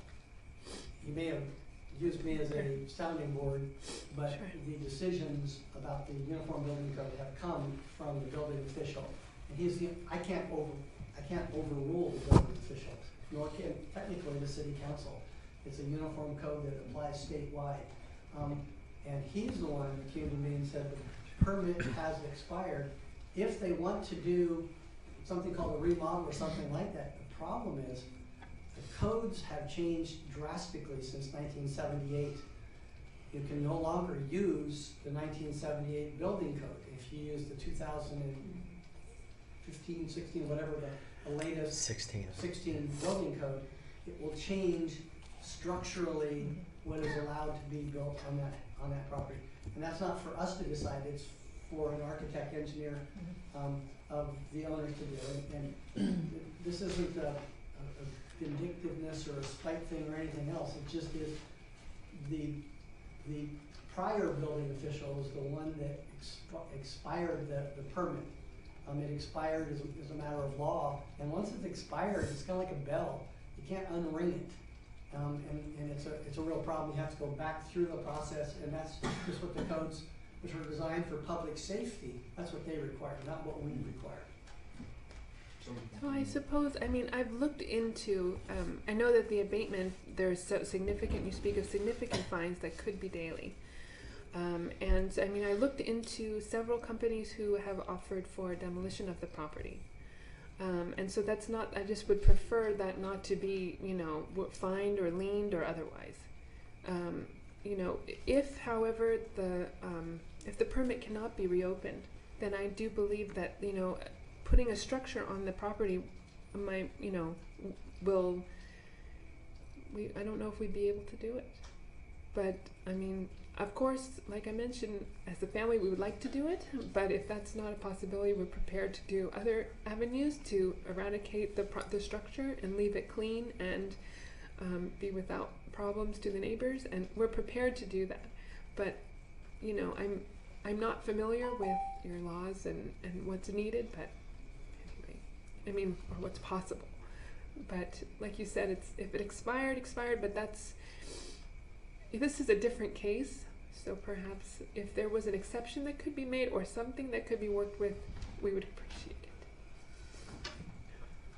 Speaker 14: He may have used me as a sounding board, but
Speaker 16: Sure.
Speaker 14: the decisions about the uniform building code have come from the building official. And he's the, I can't overrule the building official, nor can technically the city council. It's a uniform code that applies statewide. And he's the one that came to me and said the permit has expired. If they want to do something called a remodel or something like that, the problem is the codes have changed drastically since 1978. You can no longer use the 1978 building code. If you use the 2015, 16, whatever the latest 16 building code, it will change structurally what is allowed to be built on that property. And that's not for us to decide, it's for an architect, engineer, of the owners to do. And this isn't a vindictiveness or a spite thing or anything else. It just is the prior building official was the one that expired the permit. It expired as a matter of law, and once it's expired, it's kind of like a bell. You can't unring it. And it's a real problem. You have to go back through the process, and that's just what the codes, which were designed for public safety, that's what they require, not what we require.
Speaker 16: So I suppose, I mean, I've looked into, I know that the abatement, there's so significant, you speak of significant fines that could be daily. And I mean, I looked into several companies who have offered for demolition of the property. And so that's not, I just would prefer that not to be, you know, fined or liened or otherwise. You know, if, however, if the permit cannot be reopened, then I do believe that, you know, putting a structure on the property might, you know, I don't know if we'd be able to do it. But, I mean, of course, like I mentioned, as a family, we would like to do it, but if that's not a possibility, we're prepared to do other avenues to eradicate the structure and leave it clean and be without problems to the neighbors, and we're prepared to do that. But, you know, I'm not familiar with your laws and what's needed, but anyway, I mean, or what's possible. But like you said, if it expired, but this is a different case, so perhaps if there was an exception that could be made or something that could be worked with, we would appreciate it.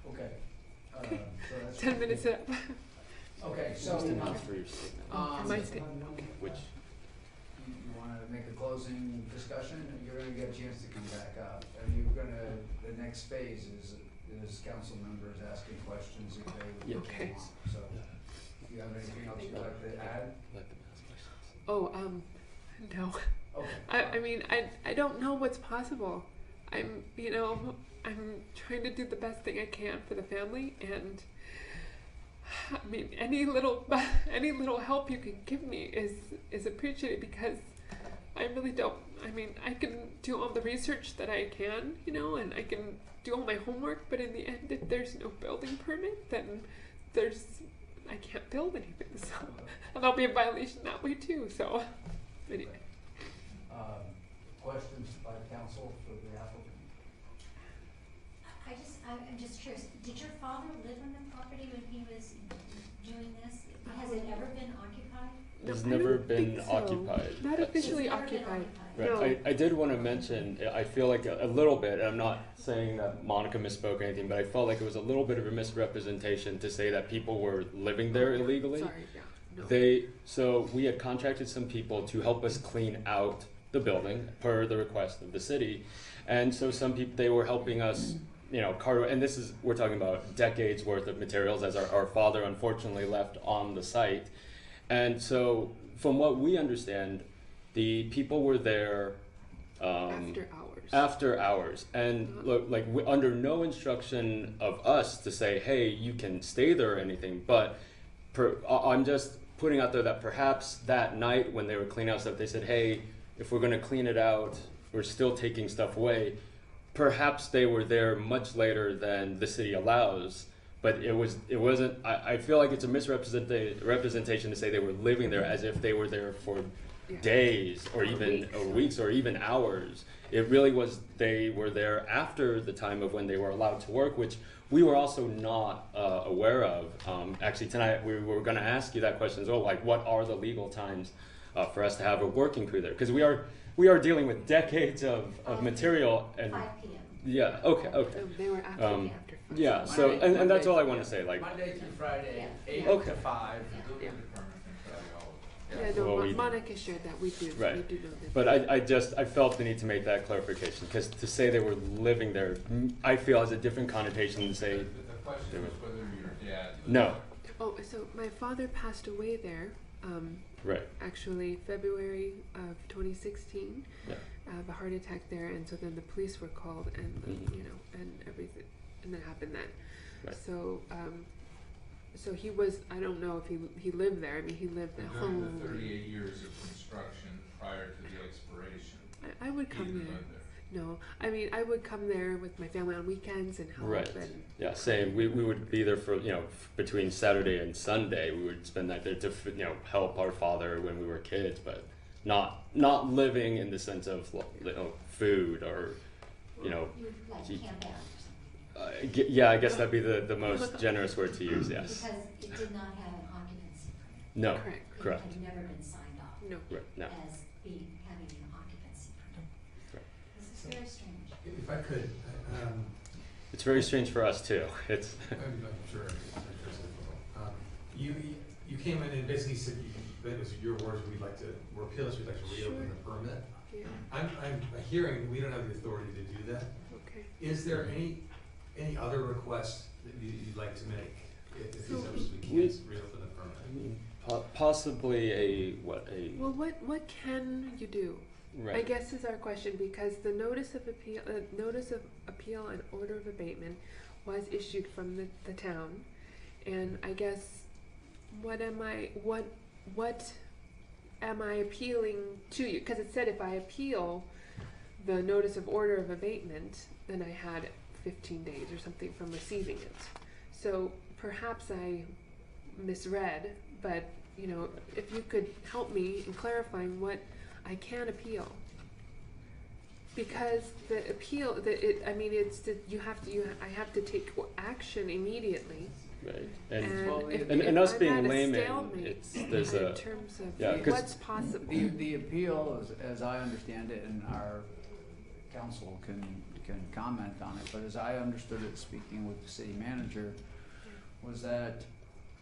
Speaker 8: Okay.
Speaker 16: Okay.
Speaker 8: So that's
Speaker 16: 10 minutes up.
Speaker 8: Okay, so
Speaker 10: for your statement.
Speaker 16: My statement.
Speaker 10: Which
Speaker 8: you want to make a closing discussion? You're going to get a chance to come back up. And the next phase is council members asking questions if they would
Speaker 16: Okay.
Speaker 8: want. So, do you have anything else you'd like to add?
Speaker 16: Oh, no.
Speaker 8: Okay.
Speaker 16: I mean, I don't know what's possible. I'm trying to do the best thing I can for the family, and I mean, any little help you can give me is appreciated, because I really don't. I mean, I can do all the research that I can, you know, and I can do all my homework, but in the end, if there's no building permit, then I can't build anything, so, and I'll be in violation that way too, so, anyway.
Speaker 8: Questions by council for the applicant?
Speaker 4: I'm just curious, did your father live on the property when he was doing this? Has Has it ever been occupied?
Speaker 17: It's
Speaker 16: I
Speaker 17: never
Speaker 16: don't
Speaker 17: been
Speaker 16: think so.
Speaker 17: occupied.
Speaker 16: Not officially
Speaker 4: It's never been
Speaker 16: occupied.
Speaker 17: Right.
Speaker 16: No.
Speaker 17: I did want to mention, I feel like a little bit, and I'm not saying that Monica misspoke or anything, but I felt like it was a little bit of a misrepresentation to say that people were living there illegally.
Speaker 16: Sorry, yeah. No.
Speaker 17: So we had contracted some people to help us clean out the building per the request of the city. And so some people, they were helping us, cart, and we're talking about decades worth of materials as our father unfortunately left on the site. And so from what we understand, the people were there after hours, and look, under no instruction of us to say, hey, you can stay there or anything, but I'm just putting out there that perhaps that night when they were cleaning out stuff, they said, hey, if we're going to clean it out, we're still taking stuff away. Perhaps they were there much later than the city allows, but it wasn't. I feel like it's a misrepresentation to say they were living there as if they were there for days or even weeks or even hours. It really was, they were there after the time of when they were allowed to work, which we were also not aware of. Actually tonight we were going to ask you that question as well, like what are the legal times for us to have a working crew there? Because we are dealing with decades of material. And
Speaker 4: 5 p.m.
Speaker 17: Yeah, okay.
Speaker 16: They were after.
Speaker 17: Yeah, so, and that's all I want to say, like.
Speaker 8: Monday through Friday, 8
Speaker 17: Okay.
Speaker 8: to 5.
Speaker 16: Yeah, no,
Speaker 17: Well,
Speaker 16: Monica shared that. We do.
Speaker 17: Right.
Speaker 16: We do know that.
Speaker 17: But I felt the need to make that clarification, because to say they were living there, I feel has a different connotation than say.
Speaker 7: The question was whether your dad lived
Speaker 17: No.
Speaker 7: there.
Speaker 16: Oh, so my father passed away there.
Speaker 17: Right.
Speaker 16: Actually, February of 2016.
Speaker 17: Yeah.
Speaker 16: A heart attack there, and so then the police were called, and and everything, and that happened then.
Speaker 17: Right.
Speaker 16: So, so he was. I don't know if he lived there. I mean, he lived at
Speaker 7: During
Speaker 16: home.
Speaker 7: the 38 years of construction prior to the expiration,
Speaker 16: I would
Speaker 7: he
Speaker 16: come
Speaker 7: didn't
Speaker 16: there.
Speaker 7: live there.
Speaker 16: No, I mean I would come there with my family on weekends and help.
Speaker 17: Right.
Speaker 16: And
Speaker 17: Yeah, same. We would be there for, between Saturday and Sunday. We would spend that there to, help our father when we were kids, but not living in the sense of, food or,
Speaker 4: You would like camp out or something.
Speaker 17: Yeah, I guess that'd be the most generous word to use, yes.
Speaker 4: Because it did not have an occupancy permit.
Speaker 17: No,
Speaker 16: Correct.
Speaker 17: correct.
Speaker 4: It had never been signed off
Speaker 16: no.
Speaker 17: Right, no.
Speaker 4: as having an occupancy permit.
Speaker 17: Right.
Speaker 4: This is very strange.
Speaker 9: If I could,
Speaker 17: It's very strange for us too.
Speaker 9: I'm sure it's difficult. You came in and basically said, that was your words, we're appealing, we'd like to reopen the permit.
Speaker 16: Yeah.
Speaker 9: I'm hearing we don't have the authority to do that.
Speaker 16: Okay.
Speaker 9: Is there any other requests that you'd like to make if
Speaker 16: So
Speaker 9: we can't reopen the permit?
Speaker 17: Possibly
Speaker 16: Well, what can you do?
Speaker 17: right.
Speaker 16: I guess is our question, because the notice of appeal and order of abatement was issued from the town, and I guess what am I appealing to you? Because it said if I appeal the notice of order of abatement, then I had 15 days or something from receiving it. So perhaps I misread, but if you could help me in clarifying what I can appeal, because the appeal, I have to take action immediately.
Speaker 17: Right.
Speaker 16: And
Speaker 17: us
Speaker 16: I'm
Speaker 17: being
Speaker 16: at a
Speaker 17: laymen,
Speaker 16: stalemate
Speaker 17: there's
Speaker 16: in
Speaker 17: a
Speaker 16: terms of
Speaker 17: yeah, 'cause
Speaker 16: what's possible.
Speaker 8: The appeal, as I understand it, and our council can comment on it, but as I understood it, speaking with the city manager, was that,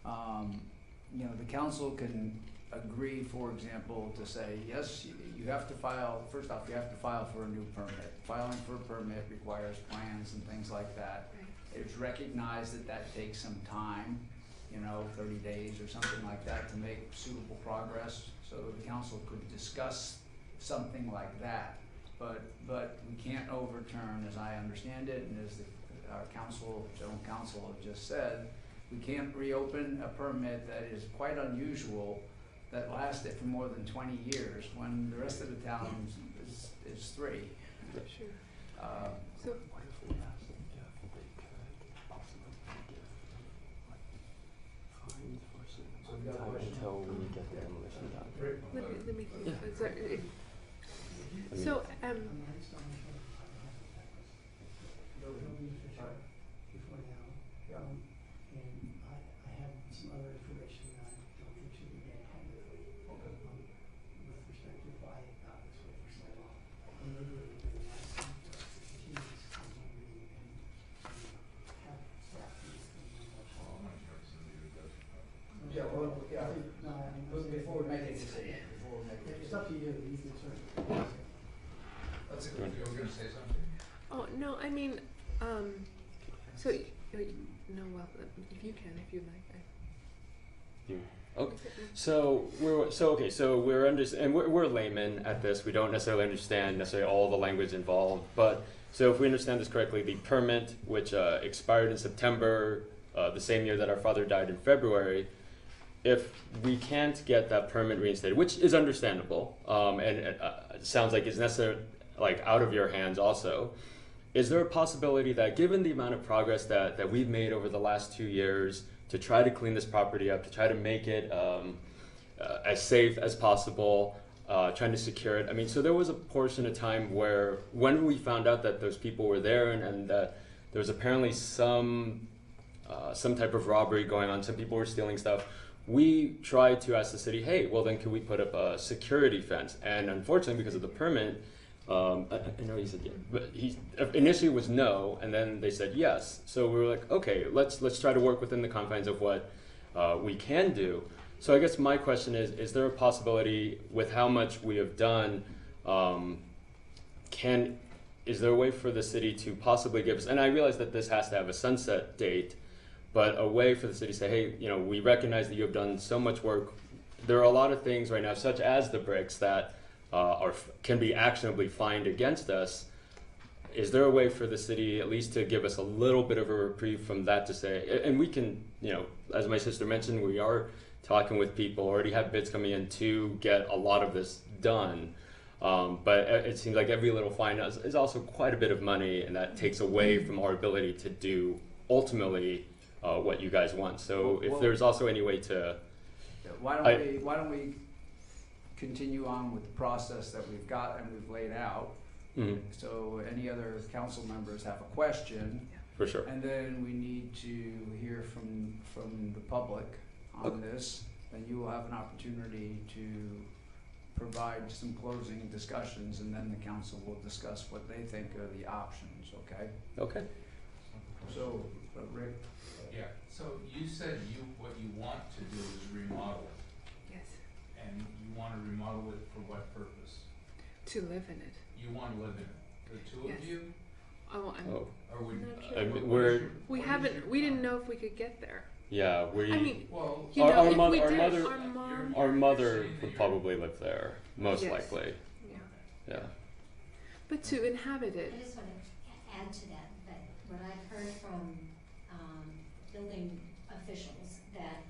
Speaker 8: the council can agree, for example, to say, yes, you have to file, first off, you have to file for a new permit. Filing for a permit requires plans and things like that. It's recognized that takes some time, 30 days or something like that to make suitable progress. So the council could discuss something like that. But we can't overturn, as I understand it, and as our general counsel have just said, we can't reopen a permit that is quite unusual, that lasted for more than 20 years, when the rest of the town is 3.
Speaker 16: Sure.
Speaker 17: until
Speaker 16: So
Speaker 17: we get the demolition done.
Speaker 16: let me so
Speaker 14: Before now, and I have some other information that I don't No, I mean,
Speaker 8: Before we make a decision,
Speaker 14: it's up to you, you can certainly.
Speaker 7: That's a good, you were gonna say something?
Speaker 16: Oh, no, I mean, so, no, well, if you can, if you'd like.
Speaker 17: Okay. So we're laymen at this. We don't necessarily understand all the language involved. But so if we understand this correctly, the permit, which expired in September, the same year that our father died in February, if we can't get that permit reinstated, which is understandable, and it sounds like it's necessarily like out of your hands also, is there a possibility that given the amount of progress that we've made over the last 2 years to try to clean this property up, to try to make it as safe as possible, trying to secure it. I mean, so there was a portion of time where when we found out that those people were there and that there was apparently some type of robbery going on, some people were stealing stuff, we tried to ask the city, hey, well then can we put up a security fence? And unfortunately, because of the permit, I know he said yeah, but he initially was no, and then they said yes. So we were like, okay, let's try to work within the confines of what we can do. So I guess my question is there a possibility with how much we have done, is there a way for the city to possibly give us, and I realize that this has to have a sunset date, but a way for the city to say, hey, you know, we recognize that you have done so much work. There are a lot of things right now, such as the bricks, that can be actionably fined against us. Is there a way for the city at least to give us a little bit of a reprieve from that to say, and we can, you know, as my sister mentioned, we are talking with people, already have bids coming in to get a lot of this done. But it seems like every little fine is also quite a bit of money, and that takes away from our ability to do ultimately what you guys want. So if there's also any way to...
Speaker 8: Why don't we continue on with the process that we've got and we've laid out. Mm-hmm. So any other council members have a question.
Speaker 17: For sure.
Speaker 8: And then we need to hear from the public on this. Then you will have an opportunity to provide some closing discussions, and then the council will discuss what they think are the options, okay?
Speaker 17: Okay.
Speaker 8: So, Rick?
Speaker 7: Yeah, so you said what you want to do is remodel.
Speaker 16: Yes.
Speaker 7: And you want to remodel it for what purpose?
Speaker 16: To live in it.
Speaker 7: You want to live in it? The two
Speaker 16: Yes.
Speaker 7: of you?
Speaker 16: Oh, I'm
Speaker 7: Or would,
Speaker 16: not sure. We didn't know if we could get there.
Speaker 17: Yeah, we.
Speaker 16: I mean,
Speaker 7: well,
Speaker 16: you know,
Speaker 17: our
Speaker 16: if we did,
Speaker 17: our mother would probably live there, most
Speaker 16: Yes.
Speaker 17: likely.
Speaker 16: Yeah.
Speaker 17: Yeah.
Speaker 16: But to inhabit it.
Speaker 4: I just want to add to that, what I've heard from building officials, that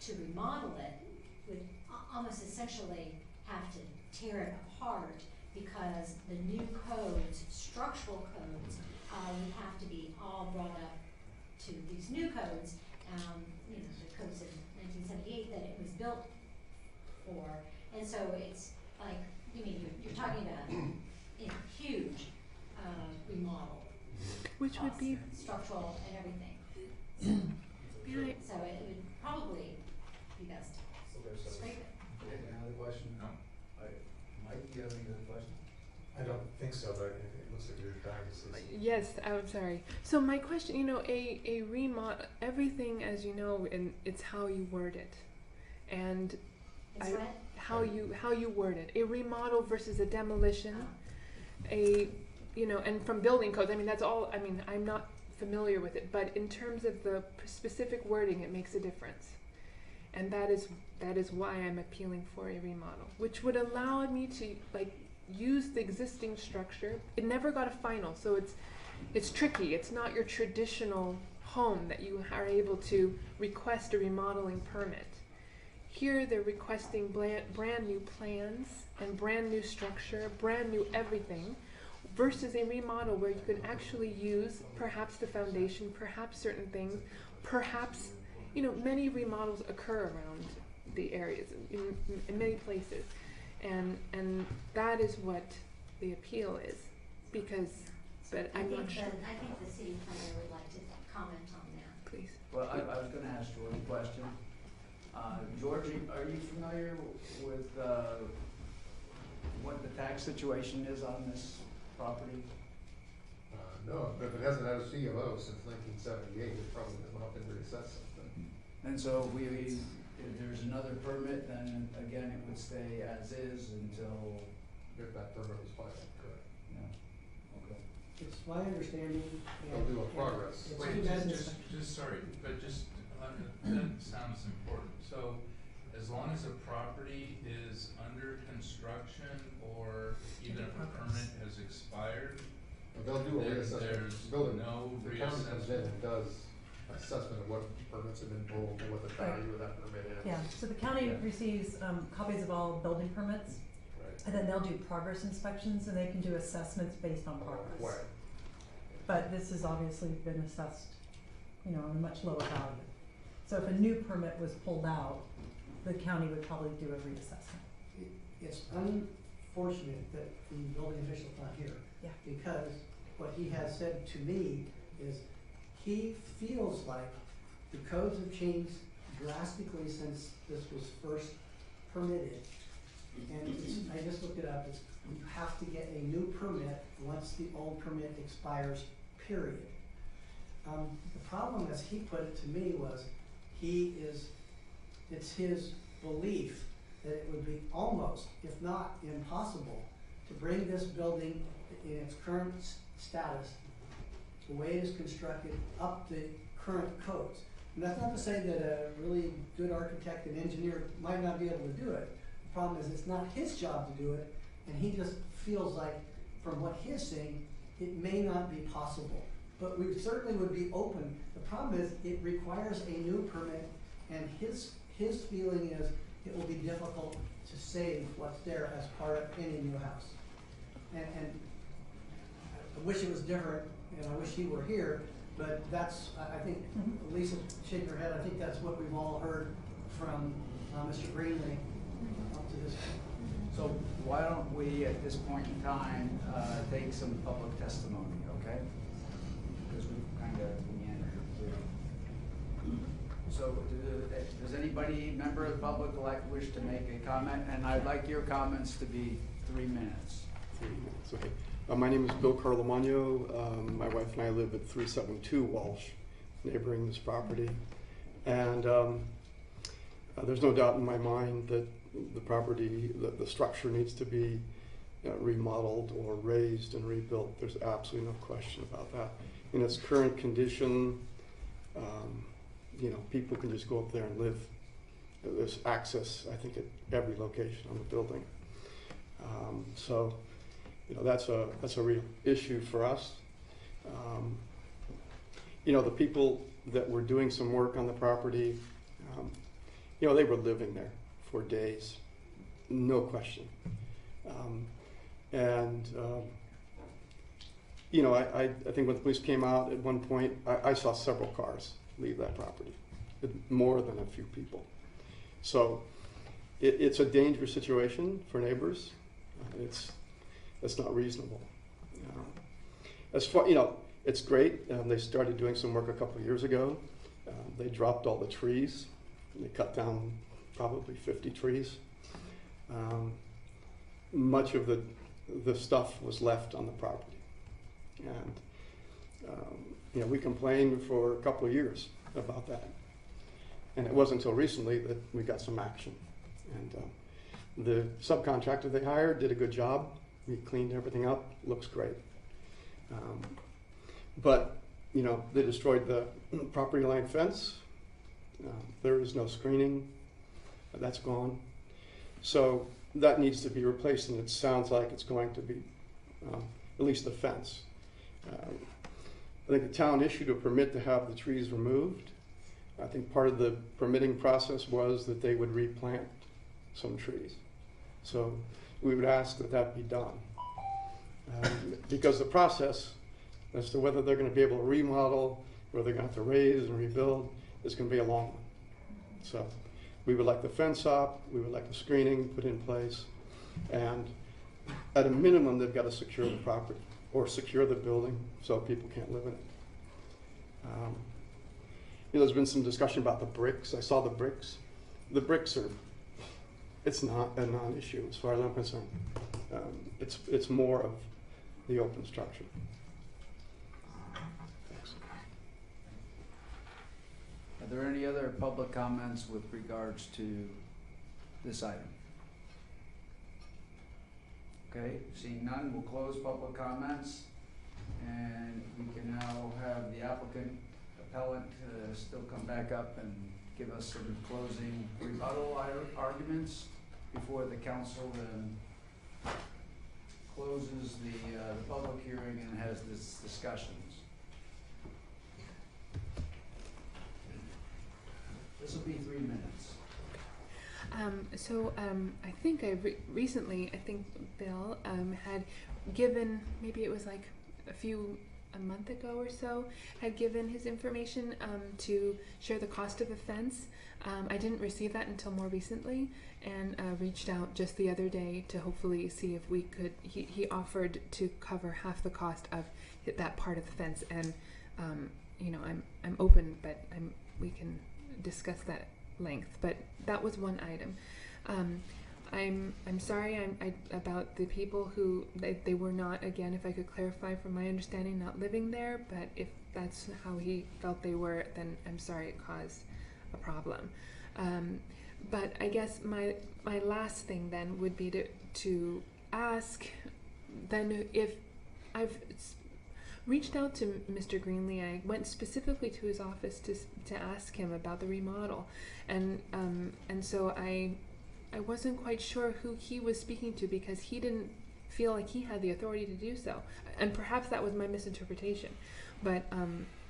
Speaker 4: to remodel it would almost essentially have to tear it apart, because the new codes, structural codes, would have to be all brought up to these new codes, you know, the codes of 1978 that it was built for. And so it's like, you mean, you're talking about a huge remodel.
Speaker 16: Which would be
Speaker 4: structural and everything. So it would probably be best to scrape it.
Speaker 8: Another question?
Speaker 7: No.
Speaker 8: Mike, do you have any other questions?
Speaker 9: I don't think so, but it looks like you're dying to say something.
Speaker 16: Yes, I'm sorry. So my question, you know, a remodel, everything, as you know, and it's how you word it, and how you word it. A remodel versus a demolition, you know, and from building codes. I mean, that's all. I mean, I'm not familiar with it, but in terms of the specific wording, it makes a difference, and that is why I'm appealing for a remodel, which would allow me to use the existing structure. It never got a final, so it's tricky. It's not your traditional home that you are able to request a remodeling permit. Here they're requesting brand new plans and brand new structure, brand new everything, versus a remodel where you can actually use perhaps the foundation, perhaps certain things, perhaps, you know, many remodels occur around the areas in many places. And that is what the appeal is, but I'm not sure.
Speaker 4: I think the city planner would like to comment on that.
Speaker 16: Please.
Speaker 8: Well, I was going to ask George a question. George, are you familiar with what the tax situation is on this property?
Speaker 2: No, but if it hasn't had a C of O since 1978, it probably has not been reassessed since then.
Speaker 8: And so if there's another permit, then again, it would stay as is until,
Speaker 11: If that permit was filed, correct.
Speaker 8: yeah, okay.
Speaker 14: It's my understanding.
Speaker 11: They'll do a progress.
Speaker 14: It's
Speaker 7: Wait,
Speaker 14: too bad
Speaker 7: just sorry, but just, that sounds important. So, as long as a property is under construction, or even if a permit has expired,
Speaker 11: They'll do a
Speaker 7: there's
Speaker 11: reassessment. Building,
Speaker 7: no
Speaker 11: the county comes in
Speaker 7: reassessment.
Speaker 11: and does assessment of what permits have been pulled and what the value of that permit is.
Speaker 13: Yeah, so the county
Speaker 8: Yeah.
Speaker 13: receives copies of all building permits,
Speaker 11: Right.
Speaker 13: and then they'll do progress inspections, and they can do assessments based on progress.
Speaker 11: Right.
Speaker 13: But this has obviously been assessed, you know, on a much lower value. So if a new permit was pulled out, the county would probably do a reassessment.
Speaker 14: It's unfortunate that the building official's not here.
Speaker 13: Yeah.
Speaker 14: Because what he has said to me is he feels like the codes have changed drastically since this was first permitted. And I just looked it up, you have to get a new permit once the old permit expires, period. The problem, as he put it to me, was it's his belief that it would be almost, if not impossible, to bring this building in its current status, the way it is constructed, up the current codes. And that's not to say that a really good architect and engineer might not be able to do it. The problem is it's not his job to do it, and he just feels like, from what he's saying, it may not be possible. But we certainly would be open. The problem is it requires a new permit, and his feeling is it will be difficult to save what's there as part of any new house. And I wish it was different, and I wish he were here, but that's, I think, Lisa shake her head, I think that's what we've all heard from Mr. Greenlee up to this point.
Speaker 8: So why don't we, at this point in time, take some public testimony, okay? Because we've kind of meandered through. So does anybody, member of the public, wish to make a comment? And I'd like your comments to be 3 minutes.
Speaker 18: 3 minutes, okay. My name is Bill Carlomagno. My wife and I live at 372 Walsh, neighboring this property. And there's no doubt in my mind that the property, the structure needs to be remodeled or raised and rebuilt. There's absolutely no question about that. In its current condition, you know, people can just go up there and live. There's access, I think, at every location on the building. So, you know, that's a real issue for us. You know, the people that were doing some work on the property, you know, they were living there for days, no question. You know, I think when the police came out at one point, I saw several cars leave that property, more than a few people. So it's a dangerous situation for neighbors. That's not reasonable. As far, you know, it's great. They started doing some work a couple of years ago. They dropped all the trees. They cut down probably 50 trees. Much of the stuff was left on the property. And you know, we complained for a couple of years about that. And it wasn't until recently that we got some action. And the subcontractor they hired did a good job. We cleaned everything up, looks great. But, you know, they destroyed the property line fence. There is no screening, that's gone. So that needs to be replaced, and it sounds like it's going to be, at least the fence. I think the town issued a permit to have the trees removed. I think part of the permitting process was that they would replant some trees. So we would ask that that be done. Because the process as to whether they're going to be able to remodel, whether they're going to have to raise and rebuild, is going to be a long one. So we would like the fence up, we would like the screening put in place, and at a minimum, they've got to secure the property or secure the building so people can't live in it. You know, there's been some discussion about the bricks. I saw the bricks. The bricks are, it's not a non-issue as far as I'm concerned. It's more of the open structure. Thanks.
Speaker 8: there any other public comments with regards to this item? Okay, seeing none, we'll close public comments, and we can now have the appellant still come back up and give us some closing rebuttal arguments before the council then closes the public hearing and has this discussions. This will be 3 minutes.
Speaker 16: I think recently, I think Bill had given, maybe it was like a month ago or so, had given his information to share the cost of a fence. I didn't receive that until more recently, and reached out just the other day to hopefully see if we could, he offered to cover half the cost of that part of the fence, and you know, I'm open, but we can discuss that length, but that was one item. I'm sorry about the people who they were not, again, if I could clarify from my understanding, not living there, but if that's how he felt they were, then I'm sorry it caused a problem. But I guess my last thing then would be to ask then if I've reached out to Mr. Greenlee. I went specifically to his office to ask him about the remodel, and so I wasn't quite sure who he was speaking to, because he didn't feel like he had the authority to do so, and perhaps that was my misinterpretation. But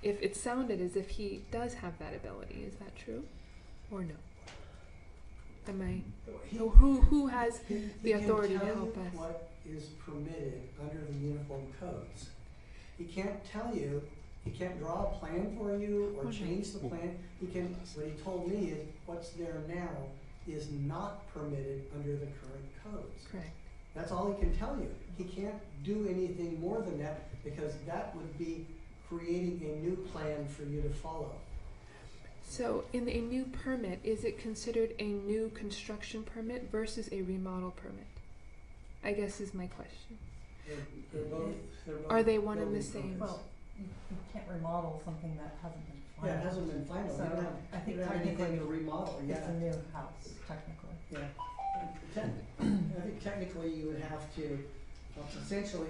Speaker 16: if it sounded as if he does have that ability, is that true, or no? Am I? Who has the authority to help us?
Speaker 14: What is permitted under the uniform codes? He can't tell you, he can't draw a plan for you or change the plan. He can, what he told me is what's there now is not permitted under the current codes.
Speaker 16: Correct.
Speaker 14: That's all he can tell you. He can't do anything more than that, because that would be creating a new plan for you to follow.
Speaker 16: So in a new permit, is it considered a new construction permit versus a remodel permit? I guess is my question.
Speaker 14: They're both
Speaker 16: Are they one and the same?
Speaker 13: Well, you can't remodel something that hasn't been final.
Speaker 14: Yeah, it hasn't been final.
Speaker 13: So
Speaker 14: You don't have,
Speaker 13: I think
Speaker 14: you don't have anything
Speaker 13: technically
Speaker 14: to remodel.
Speaker 13: it's a new house, technically.
Speaker 14: Yeah. I think technically you would have to, essentially,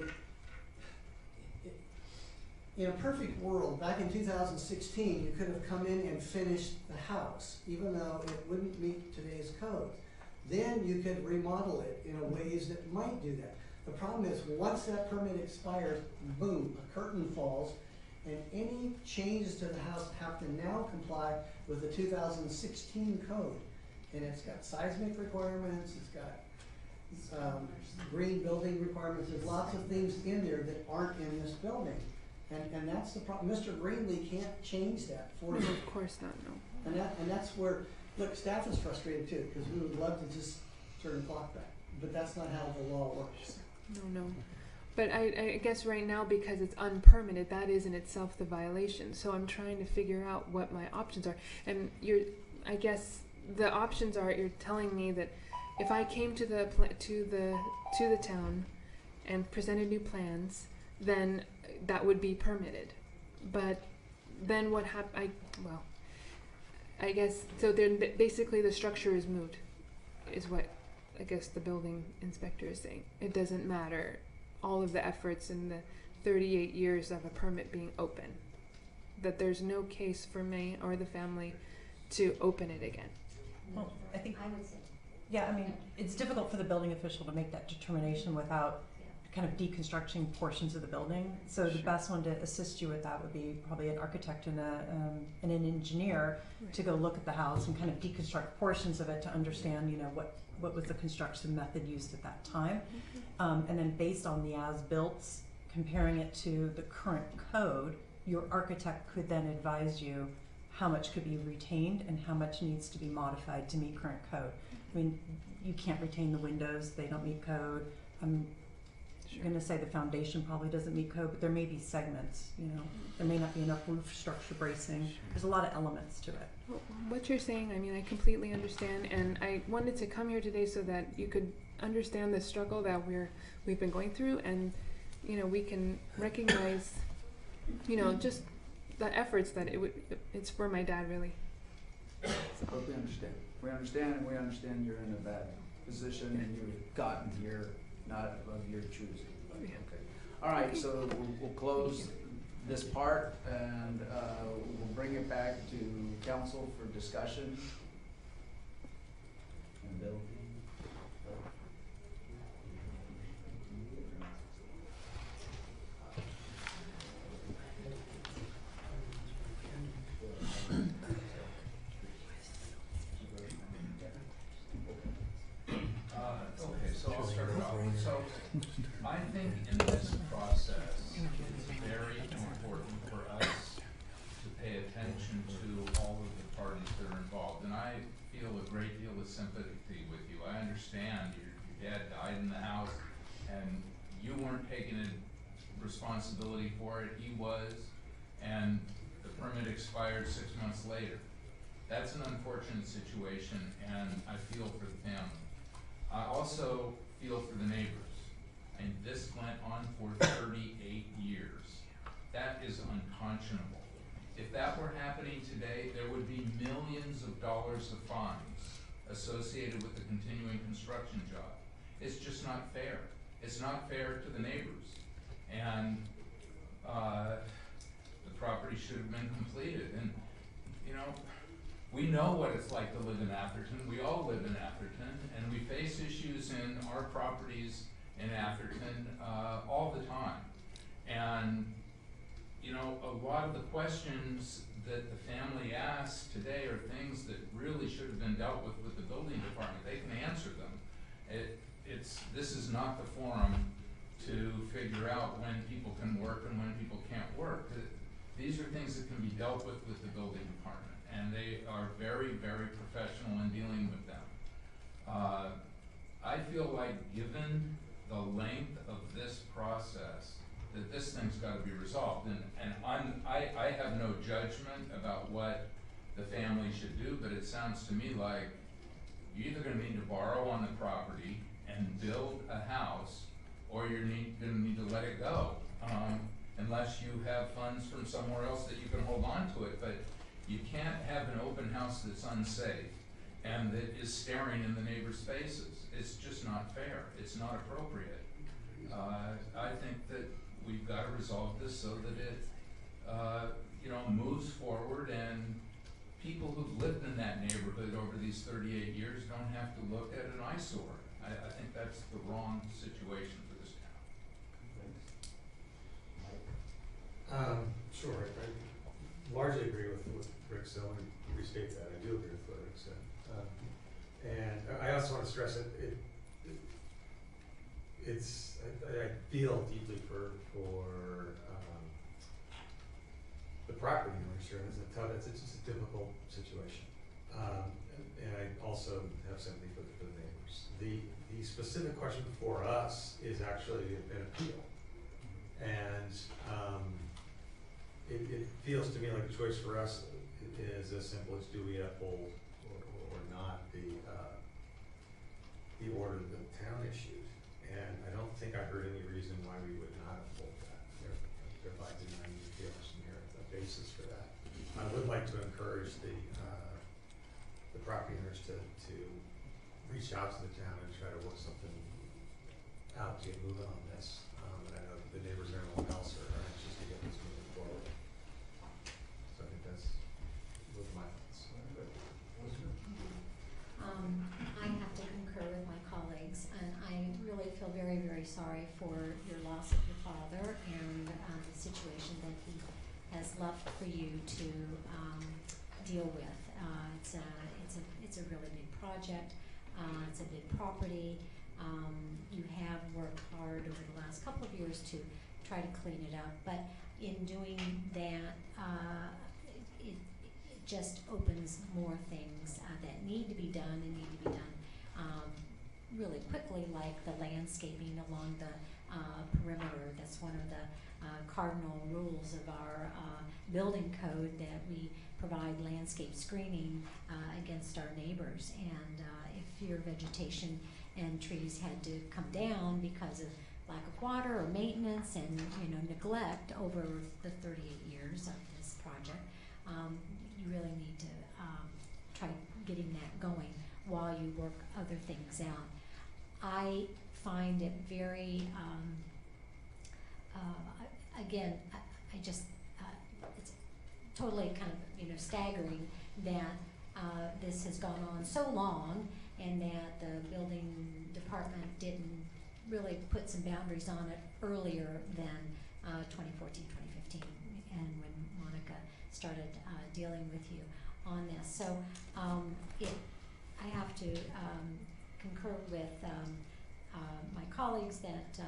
Speaker 14: in a perfect world, back in 2016, you could have come in and finished the house, even though it wouldn't meet today's codes. Then you could remodel it in a ways that might do that. The problem is, once that permit expires, boom, a curtain falls, and any changes to the house have to now comply with the 2016 code. And it's got seismic requirements, it's got green building requirements, there's lots of things in there that aren't in this building. And that's the problem. Mr. Greenlee can't change that for you.
Speaker 16: Of course not, no.
Speaker 14: And that's where, look, staff is frustrated too, because we would love to just turn the clock back, but that's not how the law works.
Speaker 16: No. But I guess right now, because it's unpermitted, that is in itself the violation. So I'm trying to figure out what my options are. And I guess the options are, you're telling me that if I came to the town and presented new plans, then that would be permitted. But then what I guess, so then basically the structure is moot, is what I guess the building inspector is saying. It doesn't matter all of the efforts in the 38 years of a permit being open, that there's no case for me or the family to open it again.
Speaker 13: Well, I think,
Speaker 4: I would say.
Speaker 13: yeah, I mean, it's difficult for the building official to make that determination without kind of deconstructing portions of the building. So the best one to assist you with that would be probably an architect and an engineer to go look at the house and kind of deconstruct portions of it to understand, you know, what was the construction method used at that time. And then based on the as-builts, comparing it to the current code, your architect could then advise you how much could be retained and how much needs to be modified to meet current code. I mean, you can't retain the windows, they don't meet code. I'm going to say the foundation probably doesn't meet code, but there may be segments, you know. There may not be enough roof structure bracing. There's a lot of elements to it.
Speaker 16: Well, what you're saying, I mean, I completely understand, and I wanted to come here today so that you could understand the struggle that we've been going through, and you know, we can recognize, you know, just the efforts that it's for my dad, really.
Speaker 8: But we understand. We understand, and we understand you're in a bad position and you've gotten here not of your choosing. Okay. All right, so we'll close this part and we'll bring it back to council for discussion. And Bill?
Speaker 7: Okay, so I'll start it off. So I think in this process, it's very important for us to pay attention to all of the parties that are involved. And I feel a great deal of sympathy with you. I understand your dad died in the house and you weren't taking responsibility for it, he was, and the permit expired 6 months later. That's an unfortunate situation, and I feel for the family. I also feel for the neighbors, and this went on for 38 years. That is unconscionable. If that were happening today, there would be millions of dollars of fines associated with the continuing construction job. It's just not fair. It's not fair to the neighbors. And the property should have been completed. And, you know, we know what it's like to live in Atherton. We all live in Atherton, and we face issues in our properties in Atherton all the time. And, you know, a lot of the questions that the family asked today are things that really should have been dealt with the building department. They can answer them. This is not the forum to figure out when people can work and when people can't work. These are things that can be dealt with the building department, and they are very, very professional in dealing with them. I feel like given the length of this process, that this thing's got to be resolved. And I have no judgment about what the family should do, but it sounds to me like you're either going to need to borrow on the property and build a house, or you're going to need to let it go, unless you have funds from somewhere else that you can hold on to it. But you can't have an open house that's unsafe and that is staring in the neighbors' faces. It's just not fair. It's not appropriate. I think that we've got to resolve this so that it, you know, moves forward, and people who've lived in that neighborhood over these 38 years don't have to look at an eyesore. I think that's the wrong situation for this town.
Speaker 9: Sure, I largely agree with what Rick said. Let me restate that. I do agree with what Rick said. And I also want to stress that I feel deeply for the property owners here. It's just a difficult situation. And I also have sympathy for the neighbors. The specific question for us is actually an appeal. And it feels to me like the choice for us is as simple as do we uphold or not the order that the town issued. And I don't think I heard any reason why we would not uphold that. If I deny you feel some basis for that. I would like to encourage the property owners to reach out to the town and try to work something out to get moving on this. And I know the neighbors and everyone else are anxious to get this moving forward. So I think that's those are my thoughts.
Speaker 4: I have to concur with my colleagues, and I really feel very, very sorry for your loss of your father and the situation that he has left for you to deal with. It's a really big project. It's a big property. You have worked hard over the last couple of years to try to clean it up, but in doing that, it just opens more things that need to be done and need to be done really quickly, like the landscaping along the perimeter. That's one of the cardinal rules of our building code, that we provide landscape screening against our neighbors. And if your vegetation and trees had to come down because of lack of water or maintenance and neglect over the 38 years of this project, you really need to try getting that going while you work other things out. I find it very, again, I just, it's totally kind of, staggering that this has gone on so long and that the building department didn't really put some boundaries on it earlier than 2014, 2015, and when Monica started dealing with you on this. So I have to concur with my colleagues that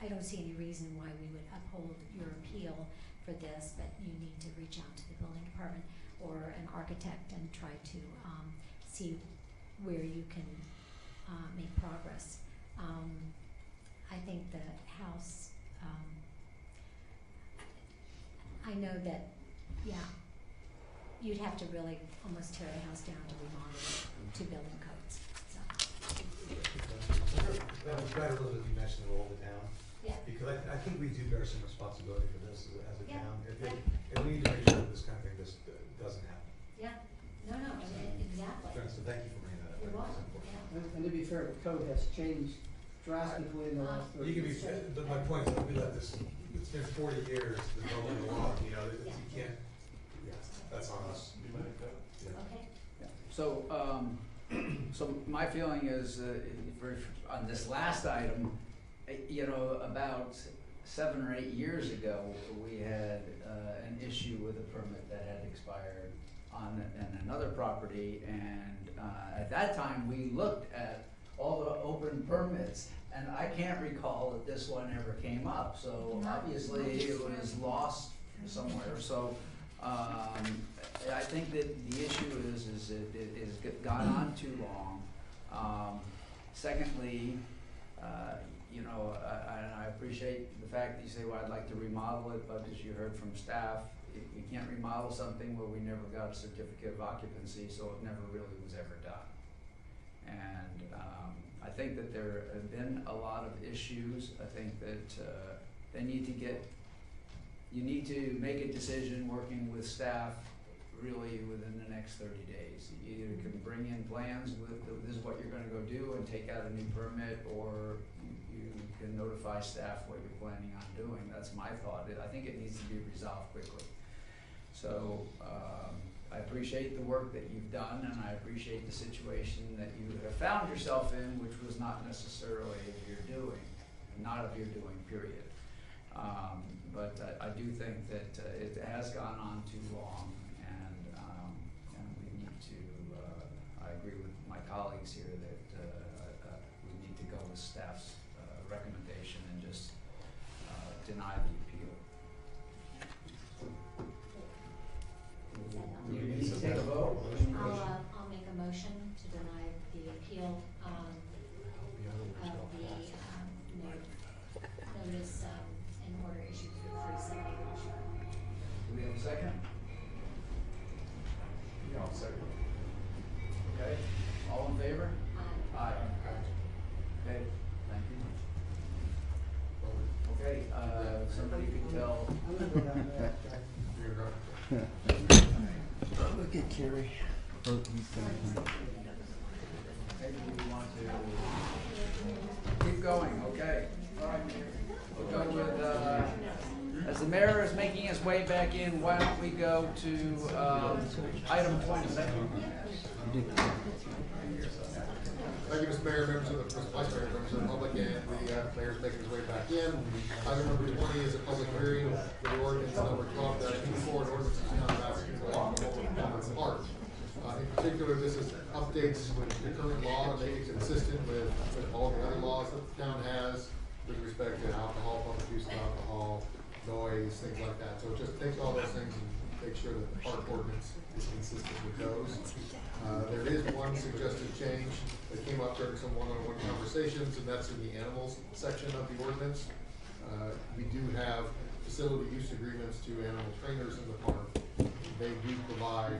Speaker 4: I don't see any reason why we would uphold your appeal for this, but you need to reach out to the building department or an architect and try to see where you can make progress. I think the house, I know that, you'd have to really almost tear a house down to remodel it to building codes, so.
Speaker 9: That was better, Elizabeth, you mentioned the role of the town.
Speaker 4: Yeah.
Speaker 9: Because I think we do bear some responsibility for this as a
Speaker 4: Yeah.
Speaker 9: town.
Speaker 4: Yeah.
Speaker 9: If we need to make sure that this kind of thing just doesn't happen.
Speaker 4: Yeah, no, exactly.
Speaker 9: So thank you for bringing that up.
Speaker 4: You're
Speaker 9: I think
Speaker 4: welcome,
Speaker 9: it's important.
Speaker 14: And to be fair, the code has changed drastically in the last 30
Speaker 9: You can be,
Speaker 14: years.
Speaker 9: but my point is, we let this, it's been 40 years, the building along, you can't, that's on us.
Speaker 4: Okay.
Speaker 8: So, so my feeling is, on this last item, about 7 or 8 years ago, we had an issue with a permit that had expired on another property, and at that time, we looked at all the open permits, and I can't recall that this one ever came up, so obviously it was lost somewhere. So I think that the issue is it has gone on too long. Secondly, I appreciate the fact that you say, well, I'd like to remodel it, but as you heard from staff, you can't remodel something where we never got a certificate of occupancy, so it never really was ever done. And I think that there have been a lot of issues. I think that you need to make a decision working with staff really within the next 30 days. You either can bring in plans with, this is what you're gonna go do and take out a new permit, or you can notify staff what you're planning on doing. That's my thought. I think it needs to be resolved quickly. So I appreciate the work that you've done, and I appreciate the situation that you have found yourself in, which was not necessarily of your doing, not of your doing, period. But I do think that it has gone on too long, and we need to, I agree with my colleagues here that we need to go with staff's recommendation and just deny the appeal. You need to take a vote?
Speaker 4: I'll make a motion to deny the appeal of the notice and order issued for 370 Wilshire.
Speaker 8: Do we have a second?
Speaker 1: Yeah, I'll second.
Speaker 8: Okay, all in favor? Aye. Okay, thank you. Okay, somebody can tell.
Speaker 14: I'm gonna go down there.
Speaker 18: Look at Carrie.
Speaker 8: Maybe we want to keep going, okay. We'll go with, as the mayor is making his way back in, why don't we go to item 20.
Speaker 19: Thank you, Mr. Mayor, members of the Vice Mayor, members of the public, and the mayor's making his way back in. Item number 20 is a public hearing for the ordinance number 12-24, an ordinance to town of Atherton alcohol park. In particular, this is updates with the current law and make it consistent with all the other laws that the town has with respect to alcohol, public use of alcohol, noise, things like that. So it just takes all those things and makes sure that the park ordinance is consistent with those. There is one suggested change that came up during some one-on-one conversations, and that's in the animals section of the ordinance. We do have facility use agreements to animal trainers in the park. They do provide